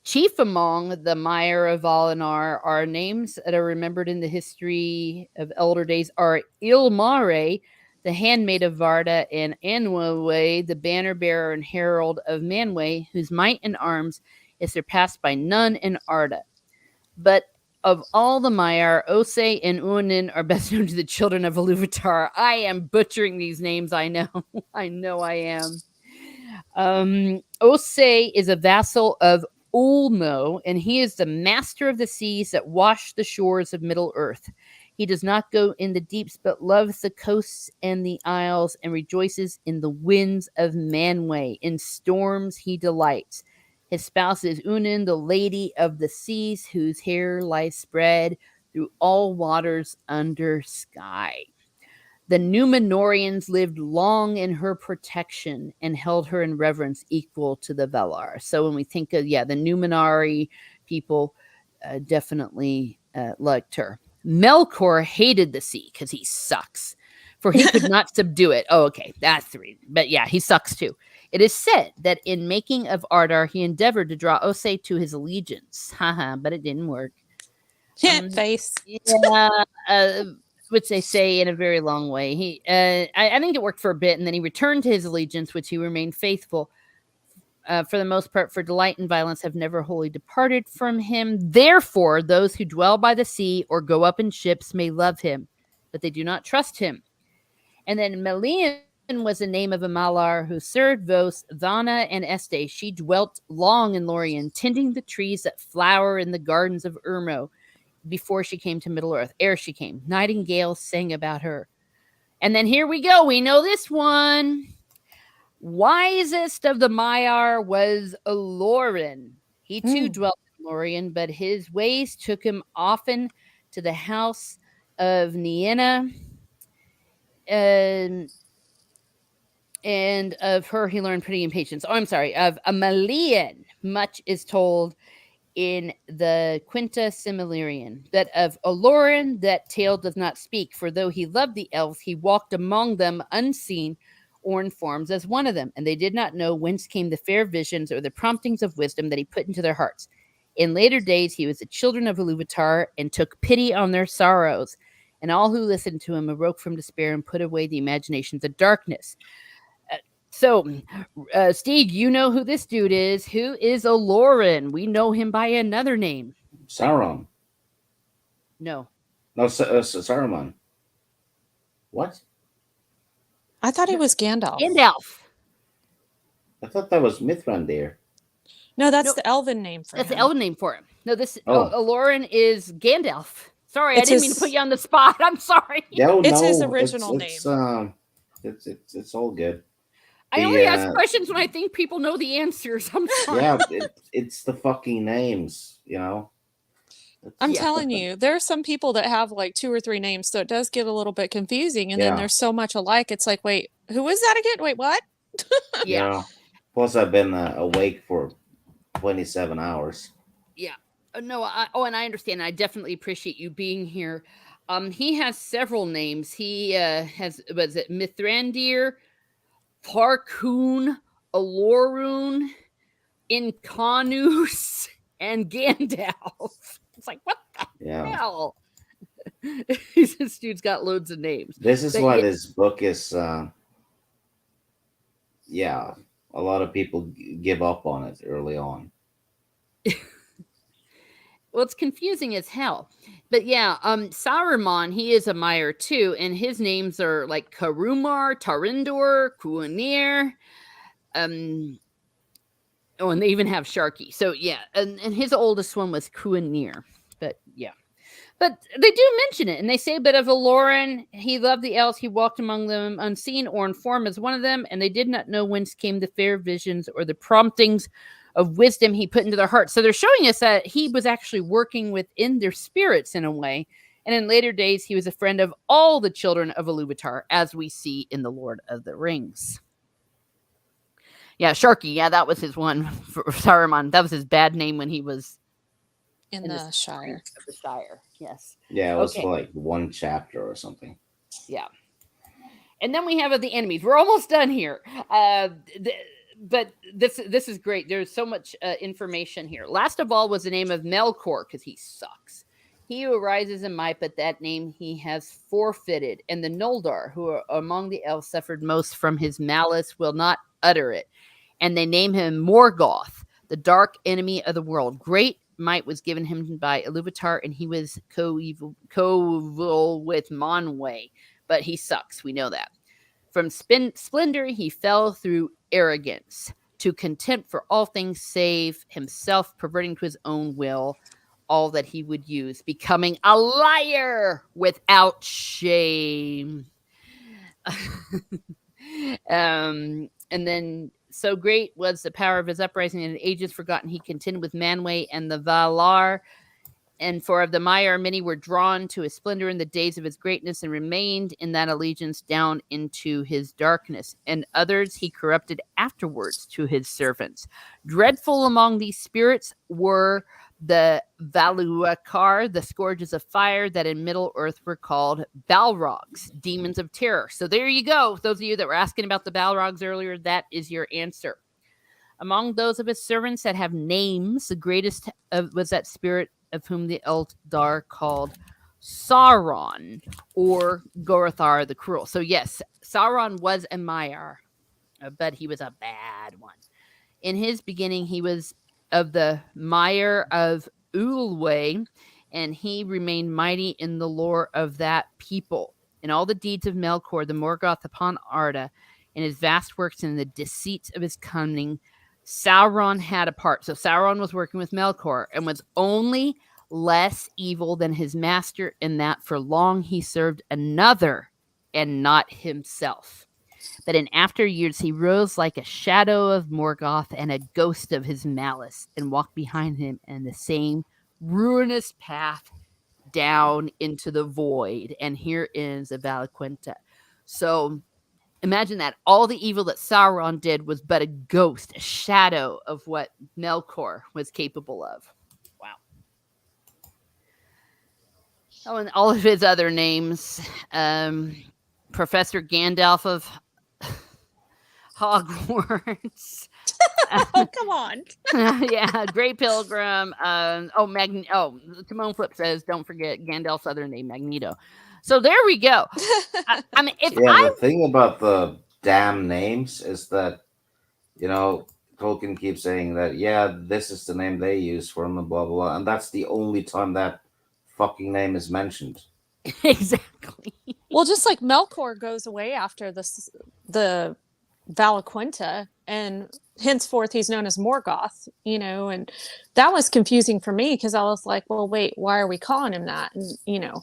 Chief among the Mire of Valinor are names that are remembered in the history of elder days are Ilmare, the handmaid of Varda, and Anwe, the banner bearer and herald of Manwë, whose might in arms is surpassed by none in Arda. But of all the Maiar, Ose and Unin are best known to the children of Iluvatar. I am butchering these names, I know. I know I am. Ose is a vassal of Ulmo, and he is the master of the seas that wash the shores of Middle-earth. He does not go in the deeps, but loves the coasts and the isles, and rejoices in the winds of Manwë. In storms he delights. His spouse is Unin, the lady of the seas, whose hair lies spread through all waters under sky. The Númenóreans lived long in her protection and held her in reverence equal to the Valar. So when we think of, the Númenóre people definitely liked her. Melkor hated the sea because he sucks, for he could not subdue it. Oh, okay, that's the reason. But yeah, he sucks too. It is said that in making of Ardar, he endeavored to draw Ose to his allegiance. Haha, but it didn't work. Face. Yeah, which they say in a very long way. I think it worked for a bit, and then he returned to his allegiance, which he remained faithful. For the most part, for delight and violence have never wholly departed from him. Therefore, those who dwell by the sea or go up in ships may love him, but they do not trust him. And then Melian was the name of a Malar who served Vos, Vana, and Este. She dwelt long in Lorien, tending the trees that flower in the gardens of Urmo before she came to Middle-earth. Ere she came, nightingales sang about her. And then here we go. We know this one. Wisest of the Maiar was Alorin. He too dwelt in Lorien, but his ways took him often to the house of Nienna, and of her he learned pity and patience. Oh, I'm sorry, of Amalian. Much is told in the Quinta Silmarillion, that of Alorin that tale does not speak, for though he loved the elves, he walked among them unseen or in forms as one of them, and they did not know whence came the fair visions or the promptings of wisdom that he put into their hearts. In later days he was the children of Iluvatar and took pity on their sorrows, and all who listened to him awoke from despair and put away the imaginations of darkness. So, Steve, you know who this dude is. Who is Alorin? We know him by another name. Sauron. No, Saruman. What? I thought he was Gandalf. Gandalf. I thought that was Mithrandir. No, that's Nope. the elven name for That's him. the elven name for him. No, this Oh. Alorin is Gandalf. Sorry, It's I didn't mean his- to put you on the spot. I'm sorry. No, It's his no, original it's all good. I only ask questions when I think people know the answers. I'm sorry. Yeah, it's the fucking names, you know. I'm Yeah. telling you, there are some people that have like 2 or 3 names, so it does get a little bit confusing. And then Yeah. there's so much alike. It's like, wait, who is that again? Wait, what? Yeah. Yeah. Plus, I've been awake for 27 hours. No, and I understand. I definitely appreciate you being here. He has several names. He was it Mithrandir, Farkun, Alorun, Incarnus, and Gandalf. It's like, what the Yeah. hell? This dude's got loads of names. This is But why yeah- this book is. Yeah, a lot of people give up on it early on. Well, it's confusing as hell. But yeah, Saruman, he is a Maiar too, and his names are like Karumar, Tarindor, Kuanir. Oh, and they even have Sharky. So yeah, and his oldest one was Kuanir. But yeah. But they do mention it, and they say, but of Alorin, he loved the elves, he walked among them unseen or in form as one of them, and they did not know whence came the fair visions or the promptings of wisdom he put into their hearts. So they're showing us that he was actually working within their spirits in a way, and in later days, he was a friend of all the children of Iluvatar, as we see in The Lord of the Rings. Yeah, Sharky, yeah, that was his one for Saruman. That was his bad name when he was In in the Shire. of the Shire. Yes. Yeah, it was Okay. like one chapter or something. Yeah. And then we have the enemies. We're almost done here. But this is great. There's so much information here. Last of all was the name of Melkor, because he sucks. He who arises in might, but that name he has forfeited. And the Noldor, who are among the elves suffered most from his malice, will not utter it. And they name him Morgoth, the dark enemy of the world. Great might was given him by Iluvatar, and he was coeval with Monway, but he sucks. We know that. From splendor, he fell through arrogance, to contempt for all things save himself, perverting to his own will all that he would use, becoming a liar without shame. And then, so great was the power of his uprising, and in ages forgotten he contended with Manwë and the Valar. And for of the Maiar, many were drawn to his splendor in the days of his greatness and remained in that allegiance down into his darkness. And others he corrupted afterwards to his servants. Dreadful among these spirits were the Valaquenta, the scourges of fire that in Middle Earth were called Balrogs, demons of terror. So there you go. Those of you that were asking about the Balrogs earlier, that is your answer. Among those of his servants that have names, the greatest was that spirit of whom the Eldar called Sauron, or Gorothar the Cruel. So yes, Sauron was a Maiar, but he was a bad one. In his beginning, he was of the Maiar of Ulwë, and he remained mighty in the lore of that people. In all the deeds of Melkor, the Morgoth upon Arda, in his vast works and the deceits of his cunning, Sauron had a part. So Sauron was working with Melkor and was only less evil than his master in that for long he served another and not himself. But in after years he rose like a shadow of Morgoth and a ghost of his malice and walked behind him in the same ruinous path down into the void. And here is a Valaquenta. So imagine that all the evil that Sauron did was but a ghost, a shadow of what Melkor was capable of. Wow. Oh, and all of his other names. Professor Gandalf of Hogwarts. Oh, come on. Yeah, Grey Pilgrim. Timon Flip says, don't forget Gandalf's other name, Magneto. So there we go. I mean, the thing about the damn names is that, Tolkien keeps saying that, this is the name they use for him and blah, blah, blah. And that's the only time that fucking name is mentioned. Exactly. Well, just like Melkor goes away after the Valaquenta, and henceforth he's known as Morgoth, and that was confusing for me because I was like, well, wait, why are we calling him that? And,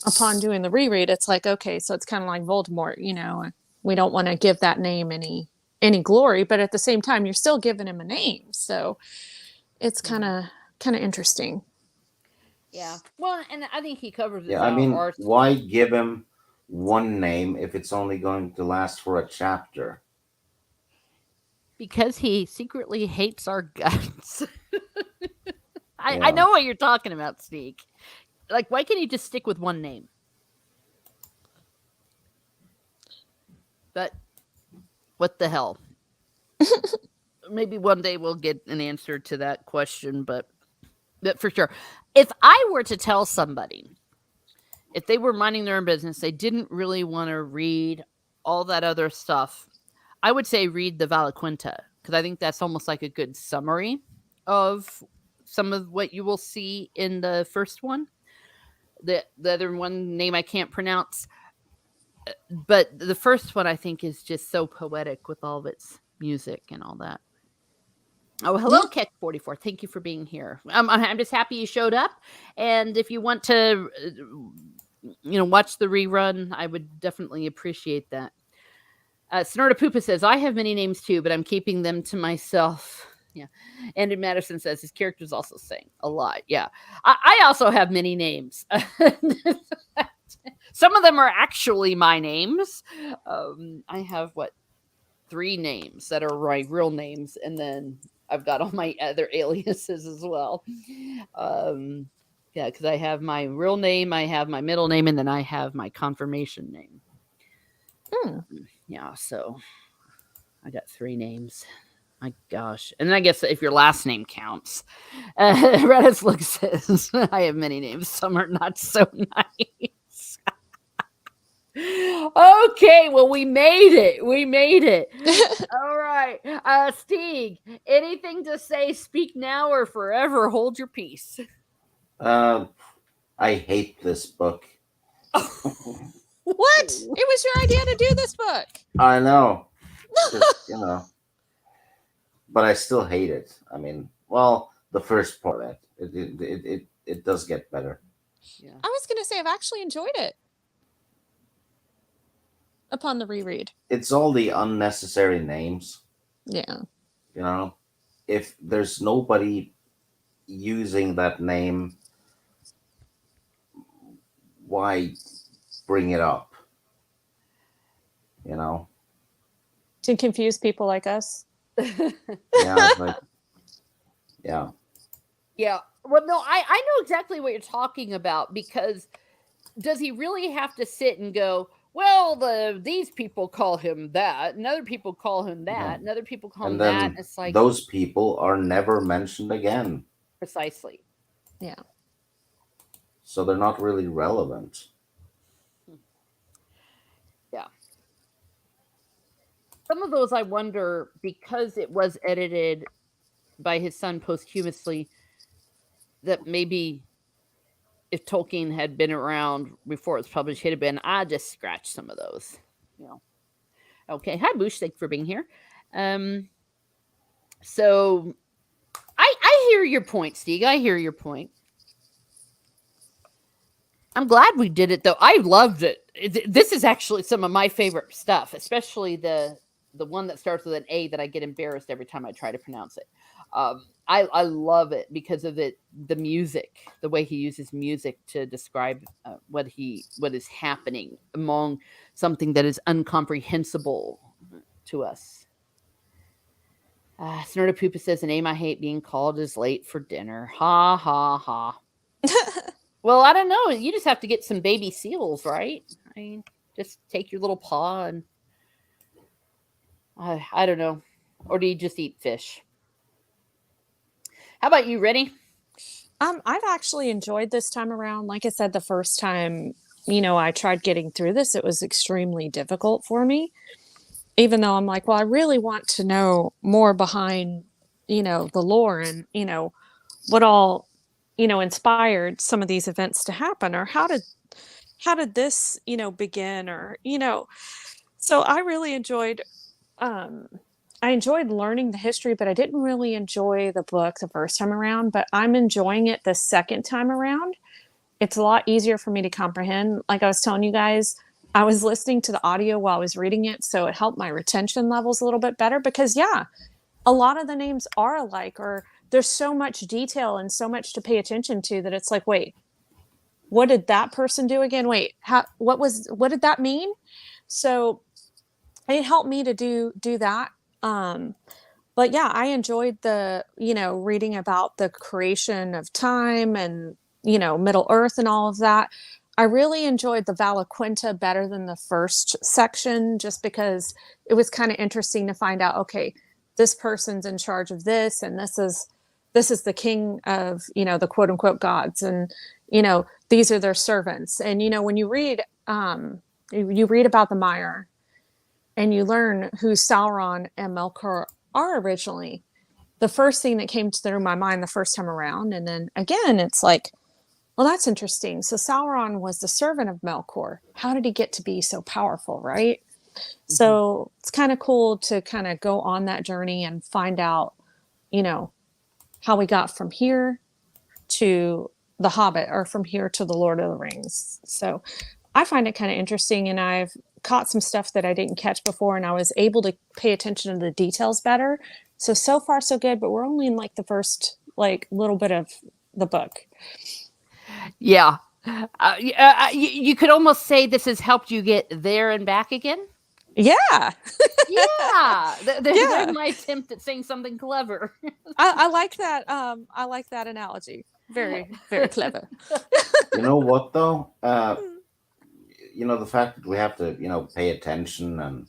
upon doing the reread, it's like, okay, so it's kind of like Voldemort, we don't want to give that name any glory, but at the same time, you're still giving him a name. So it's kind of interesting. Yeah. Well, and I think he covers it. Yeah, I mean, why give him one name if it's only going to last for a chapter? Because he secretly hates our guts. I know what you're talking about, Sneak. Like, why can't he just stick with one name? But what the hell? Maybe one day we'll get an answer to that question, but for sure. If I were to tell somebody, if they were minding their own business, they didn't really want to read all that other stuff, I would say read the Valaquenta, because I think that's almost like a good summary of some of what you will see in the first one. The other one name I can't pronounce, but the first one I think is just so poetic with all of its music and all that. Oh, hello, Keck44. Thank you for being here. I'm just happy you showed up. And if you want to, watch the rerun, I would definitely appreciate that. Snortapoopa says, I have many names too, but I'm keeping them to myself. Yeah. Andrew Madison says his characters also sing a lot. Yeah. I also have many names. Some of them are actually my names. I have 3 names that are my real names, and then I've got all my other aliases as well. Because I have my real name, I have my middle name, and then I have my confirmation name. Yeah, so I got 3 names. My gosh. And then I guess if your last name counts. Redis Look says, I have many names. Some are not so nice. Okay, well, we made it. We made it. All right. Stieg, anything to say? Speak now or forever hold your peace. I hate this book. What? It was your idea to do this book. I know. But I still hate it. I mean, well, the first part of it does get better. Yeah. I was gonna say I've actually enjoyed it upon the reread. It's all the unnecessary names. Yeah. If there's nobody using that name, why bring it up? To confuse people like us. Yeah. Yeah. Yeah. Well, no, I know exactly what you're talking about, because does he really have to sit and go, well, these people call him that, and other people call him that, Yeah. and other people call him And that? then It's like, those people are never mentioned again. precisely. Yeah. So they're not really relevant. Yeah. Some of those I wonder, because it was edited by his son posthumously, that maybe if Tolkien had been around before it was published, he'd have been, I just scratched some of those. Okay. Hi, Boosh. Thanks for being here. So I hear your point, Stieg. I hear your point. I'm glad we did it, though. I loved it. This is actually some of my favorite stuff, especially the one that starts with an A that I get embarrassed every time I try to pronounce it. I love it because of the music, the way he uses music to describe what is happening among something that is incomprehensible to us. Snortapoopa says, a name I hate being called is late for dinner. Ha, ha, ha. Well, I don't know. You just have to get some baby seals, right? I mean, just take your little paw and... I don't know. Or do you just eat fish? How about you, Rennie? I've actually enjoyed this time around. Like I said, the first time, I tried getting through this, it was extremely difficult for me. Even though I'm like, well, I really want to know more behind, the lore and, what all, inspired some of these events to happen, or how did this, begin, or, so I really enjoyed, I enjoyed learning the history, but I didn't really enjoy the book the first time around, but I'm enjoying it the second time around. It's a lot easier for me to comprehend. Like I was telling you guys, I was listening to the audio while I was reading it, so it helped my retention levels a little bit better because, yeah, a lot of the names are alike, or there's so much detail and so much to pay attention to that it's like, wait, what did that person do again? Wait, what did that mean? So it helped me to do that. But yeah, I enjoyed the, reading about the creation of time and, Middle Earth and all of that. I really enjoyed the Valaquenta better than the first section, just because it was kind of interesting to find out, okay, this person's in charge of this, and this is the king of, the quote unquote gods, and, these are their servants. And, when you read about the Mire, and you learn who Sauron and Melkor are originally, the first thing that came through my mind the first time around, and then again, it's like, well, that's interesting. So Sauron was the servant of Melkor. How did he get to be so powerful, right? Mm-hmm. So it's kind of cool to kind of go on that journey and find out, how we got from here to The Hobbit, or from here to The Lord of the Rings. So I find it kind of interesting, and I've caught some stuff that I didn't catch before, and I was able to pay attention to the details better. So far so good, but we're only in like the first little bit of the book. Yeah. You could almost say this has helped you get there and back again. Yeah. Yeah. There's my attempt at saying something clever. I like that. I like that analogy. Very, very clever. You know what, though? The fact that we have to, pay attention and,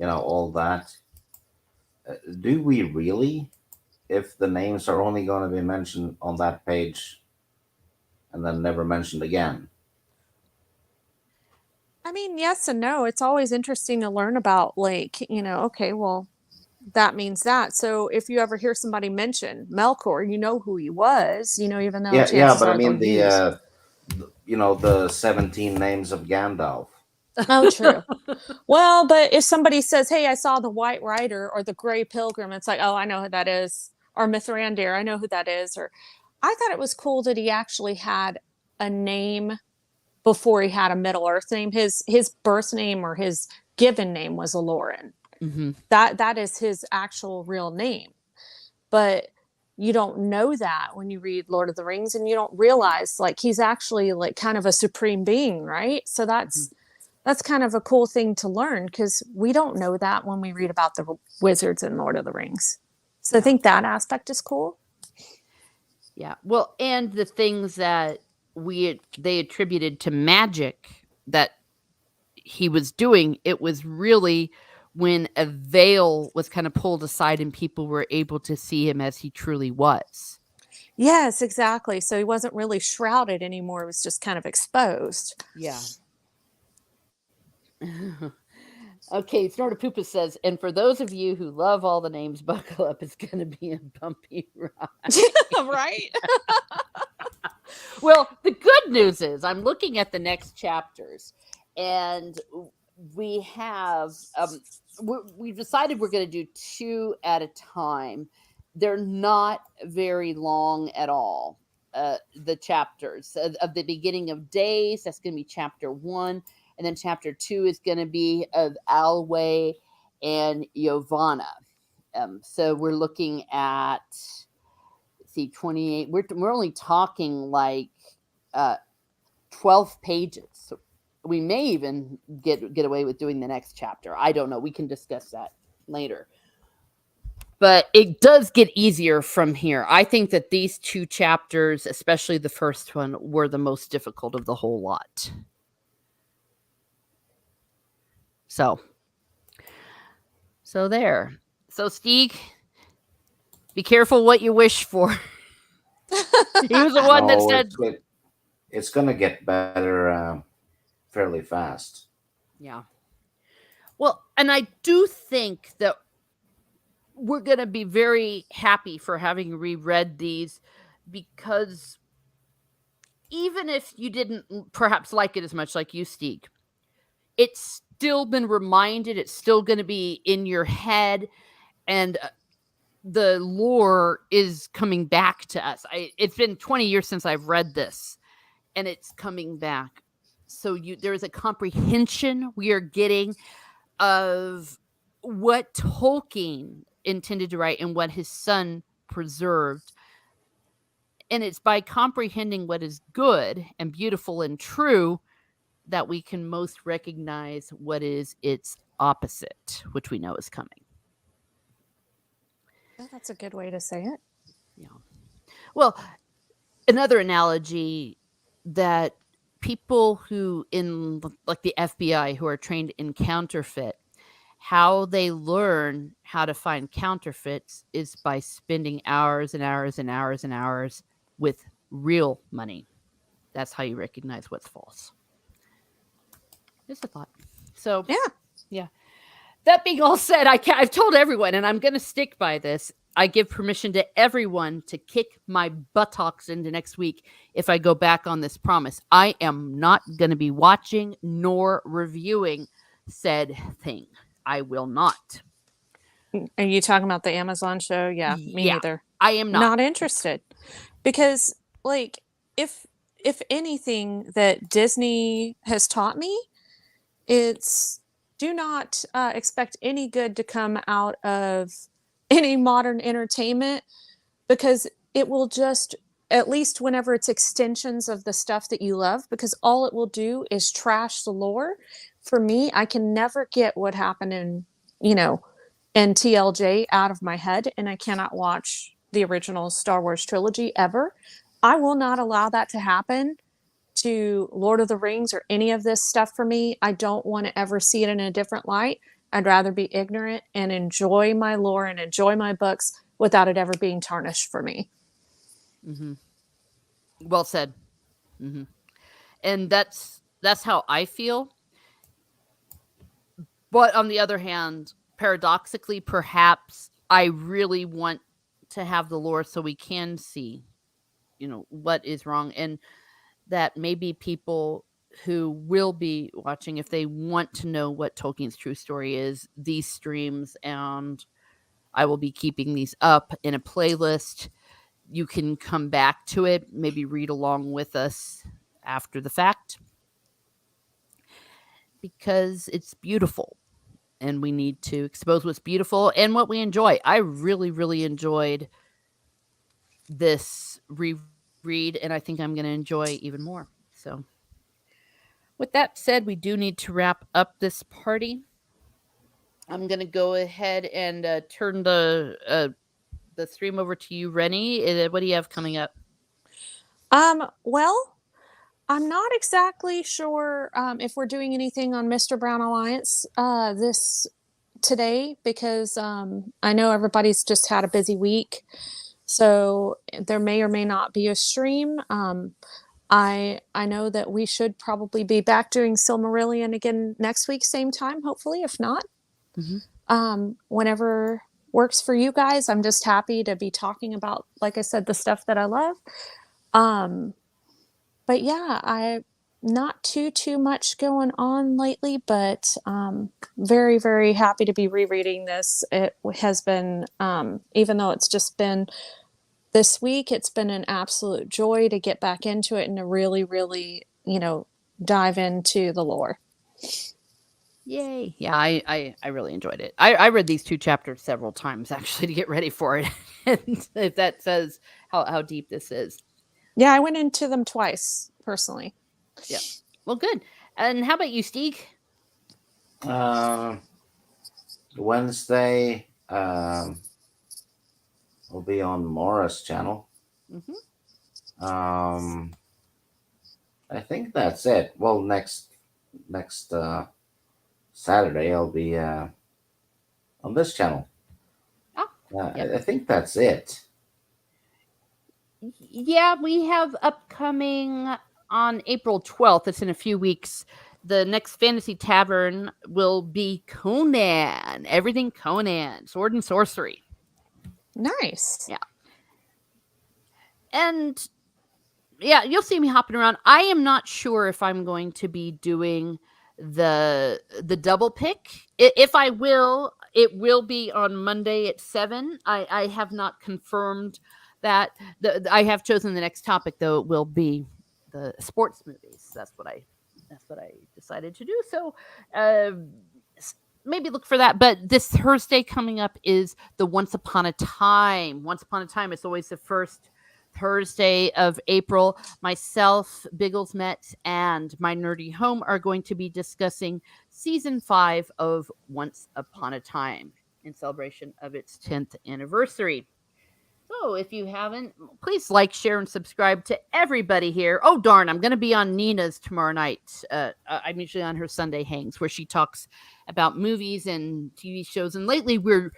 all that. Do we really? If the names are only going to be mentioned on that page and then never mentioned again. I mean, yes and no. It's always interesting to learn about, like, okay, well, that means that. So if you ever hear somebody mention Melkor, you know who he was, even though Yeah, chances but I are they'll mean use. the 17 names of Gandalf. Oh, true. Well, but if somebody says, "Hey, I saw the White Rider or the Gray Pilgrim," it's like, "Oh, I know who that is." Or Mithrandir, I know who that is. Or I thought it was cool that he actually had a name before he had a Middle Earth name. His birth name or his given name was Aloran. Mm-hmm. That is his actual real name. But you don't know that when you read Lord of the Rings, and you don't realize like he's actually like kind of a supreme being, right? So that's kind of a cool thing to learn, because we don't know that when we read about the wizards in Lord of the Rings. So I think that aspect is cool. Yeah. Well, and the things that they attributed to magic that he was doing, it was really when a veil was kind of pulled aside and people were able to see him as he truly was. Yes, exactly. So he wasn't really shrouded anymore. It was just kind of exposed. Yeah. Okay, Snortopoopa says, and for those of you who love all the names, buckle up. It's going to be a bumpy ride. Right? Well, the good news is I'm looking at the next chapters, and we have we've decided we're going to do 2 at a time. They're not very long at all. The chapters of the beginning of days, that's going to be chapter 1, and then chapter 2 is going to be of Alway and Yavana. So we're looking at 28. We're only talking like 12 pages. So we may even get away with doing the next chapter. I don't know. We can discuss that later. But it does get easier from here. I think that these 2 chapters, especially the first one, were the most difficult of the whole lot. So there. So Stieg, be careful what you wish for. He was the one that No, said, it's gonna get better fairly fast. yeah. Well, and I do think that we're going to be very happy for having reread these, because even if you didn't perhaps like it as much, like you, Stieg, it's still been reminded. It's still going to be in your head, and the lore is coming back to us. It's been 20 years since I've read this, and it's coming back. So there is a comprehension we are getting of what Tolkien intended to write and what his son preserved. And it's by comprehending what is good and beautiful and true that we can most recognize what is its opposite, which we know is coming. Yeah, that's a good way to say it. Yeah. Well, another analogy that people who in like the FBI who are trained in counterfeit, how they learn how to find counterfeits is by spending hours and hours and hours and hours with real money. That's how you recognize what's false. Just a thought. So yeah. That being all said, I've told everyone, and I'm going to stick by this. I give permission to everyone to kick my buttocks into next week if I go back on this promise. I am not going to be watching nor reviewing said thing. I will not. Are you talking about the Amazon show? Yeah, me neither. I am not interested, because like if anything that Disney has taught me, it's do not expect any good to come out of any modern entertainment, because it will just, at least whenever it's extensions of the stuff that you love, because all it will do is trash the lore. For me, I can never get what happened in TLJ out of my head, and I cannot watch the original Star Wars trilogy ever. I will not allow that to happen to Lord of the Rings or any of this stuff for me. I don't want to ever see it in a different light. I'd rather be ignorant and enjoy my lore and enjoy my books without it ever being tarnished for me. Mm-hmm. Well said. Mm-hmm. And that's how I feel. But on the other hand, paradoxically, perhaps I really want to have the lore so we can see, what is wrong, and that maybe people who will be watching, if they want to know what Tolkien's true story is, these streams, and I will be keeping these up in a playlist. You can come back to it, maybe read along with us after the fact, because it's beautiful and we need to expose what's beautiful and what we enjoy. I really, really enjoyed this reread, and I think I'm going to enjoy even more. So, with that said, we do need to wrap up this party. I'm going to go ahead and turn the stream over to you, Rennie. What do you have coming up? Well, I'm not exactly sure if we're doing anything on Mr. Brown Alliance this today, because I know everybody's just had a busy week, so there may or may not be a stream. I know that we should probably be back doing Silmarillion again next week, same time, hopefully. If not, whenever works for you guys. I'm just happy to be talking about, like I said, the stuff that I love. But yeah, I not too much going on lately, but very, very happy to be rereading this. It has been, even though it's just been this week, it's been an absolute joy to get back into it and to really, really, dive into the lore. Yay. Yeah, I really enjoyed it. I read these 2 chapters several times, actually, to get ready for it. And if that says how deep this is. Yeah, I went into them twice, personally. Yeah. Well, good. And how about you, Stieg? Wednesday will be on Morris channel. I think that's it. Well, next Saturday I'll be on this channel. I think that's it. Yeah, we have upcoming on April 12th. It's in a few weeks. The next Fantasy Tavern will be Conan. Everything Conan. Sword and sorcery. Nice. Yeah. And yeah, you'll see me hopping around. I am not sure if I'm going to be doing the double pick. If I will, it will be on Monday at 7. I have not confirmed that. I have chosen the next topic, though. It will be the sports movies. That's what I decided to do. So maybe look for that. But this Thursday coming up is the Once Upon a Time. Once Upon a Time. It's always the first Thursday of April. Myself, Bigglesmet, and my nerdy home are going to be discussing season 5 of Once Upon a Time in celebration of its 10th anniversary. So if you haven't, please like, share, and subscribe to everybody here. Oh, darn, I'm going to be on Nina's tomorrow night. I'm usually on her Sunday Hangs, where she talks about movies and TV shows. And lately we've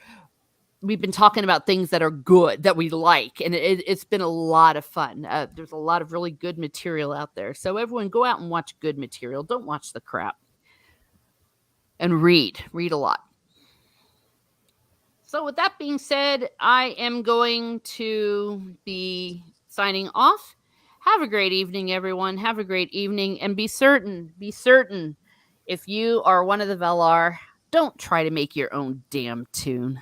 been talking about things that are good, that we like, and it's been a lot of fun. There's a lot of really good material out there. So everyone, go out and watch good material. Don't watch the crap. And read a lot. So with that being said, I am going to be signing off. Have a great evening, everyone. Have a great evening, and be certain, if you are one of the Valar, don't try to make your own damn tune.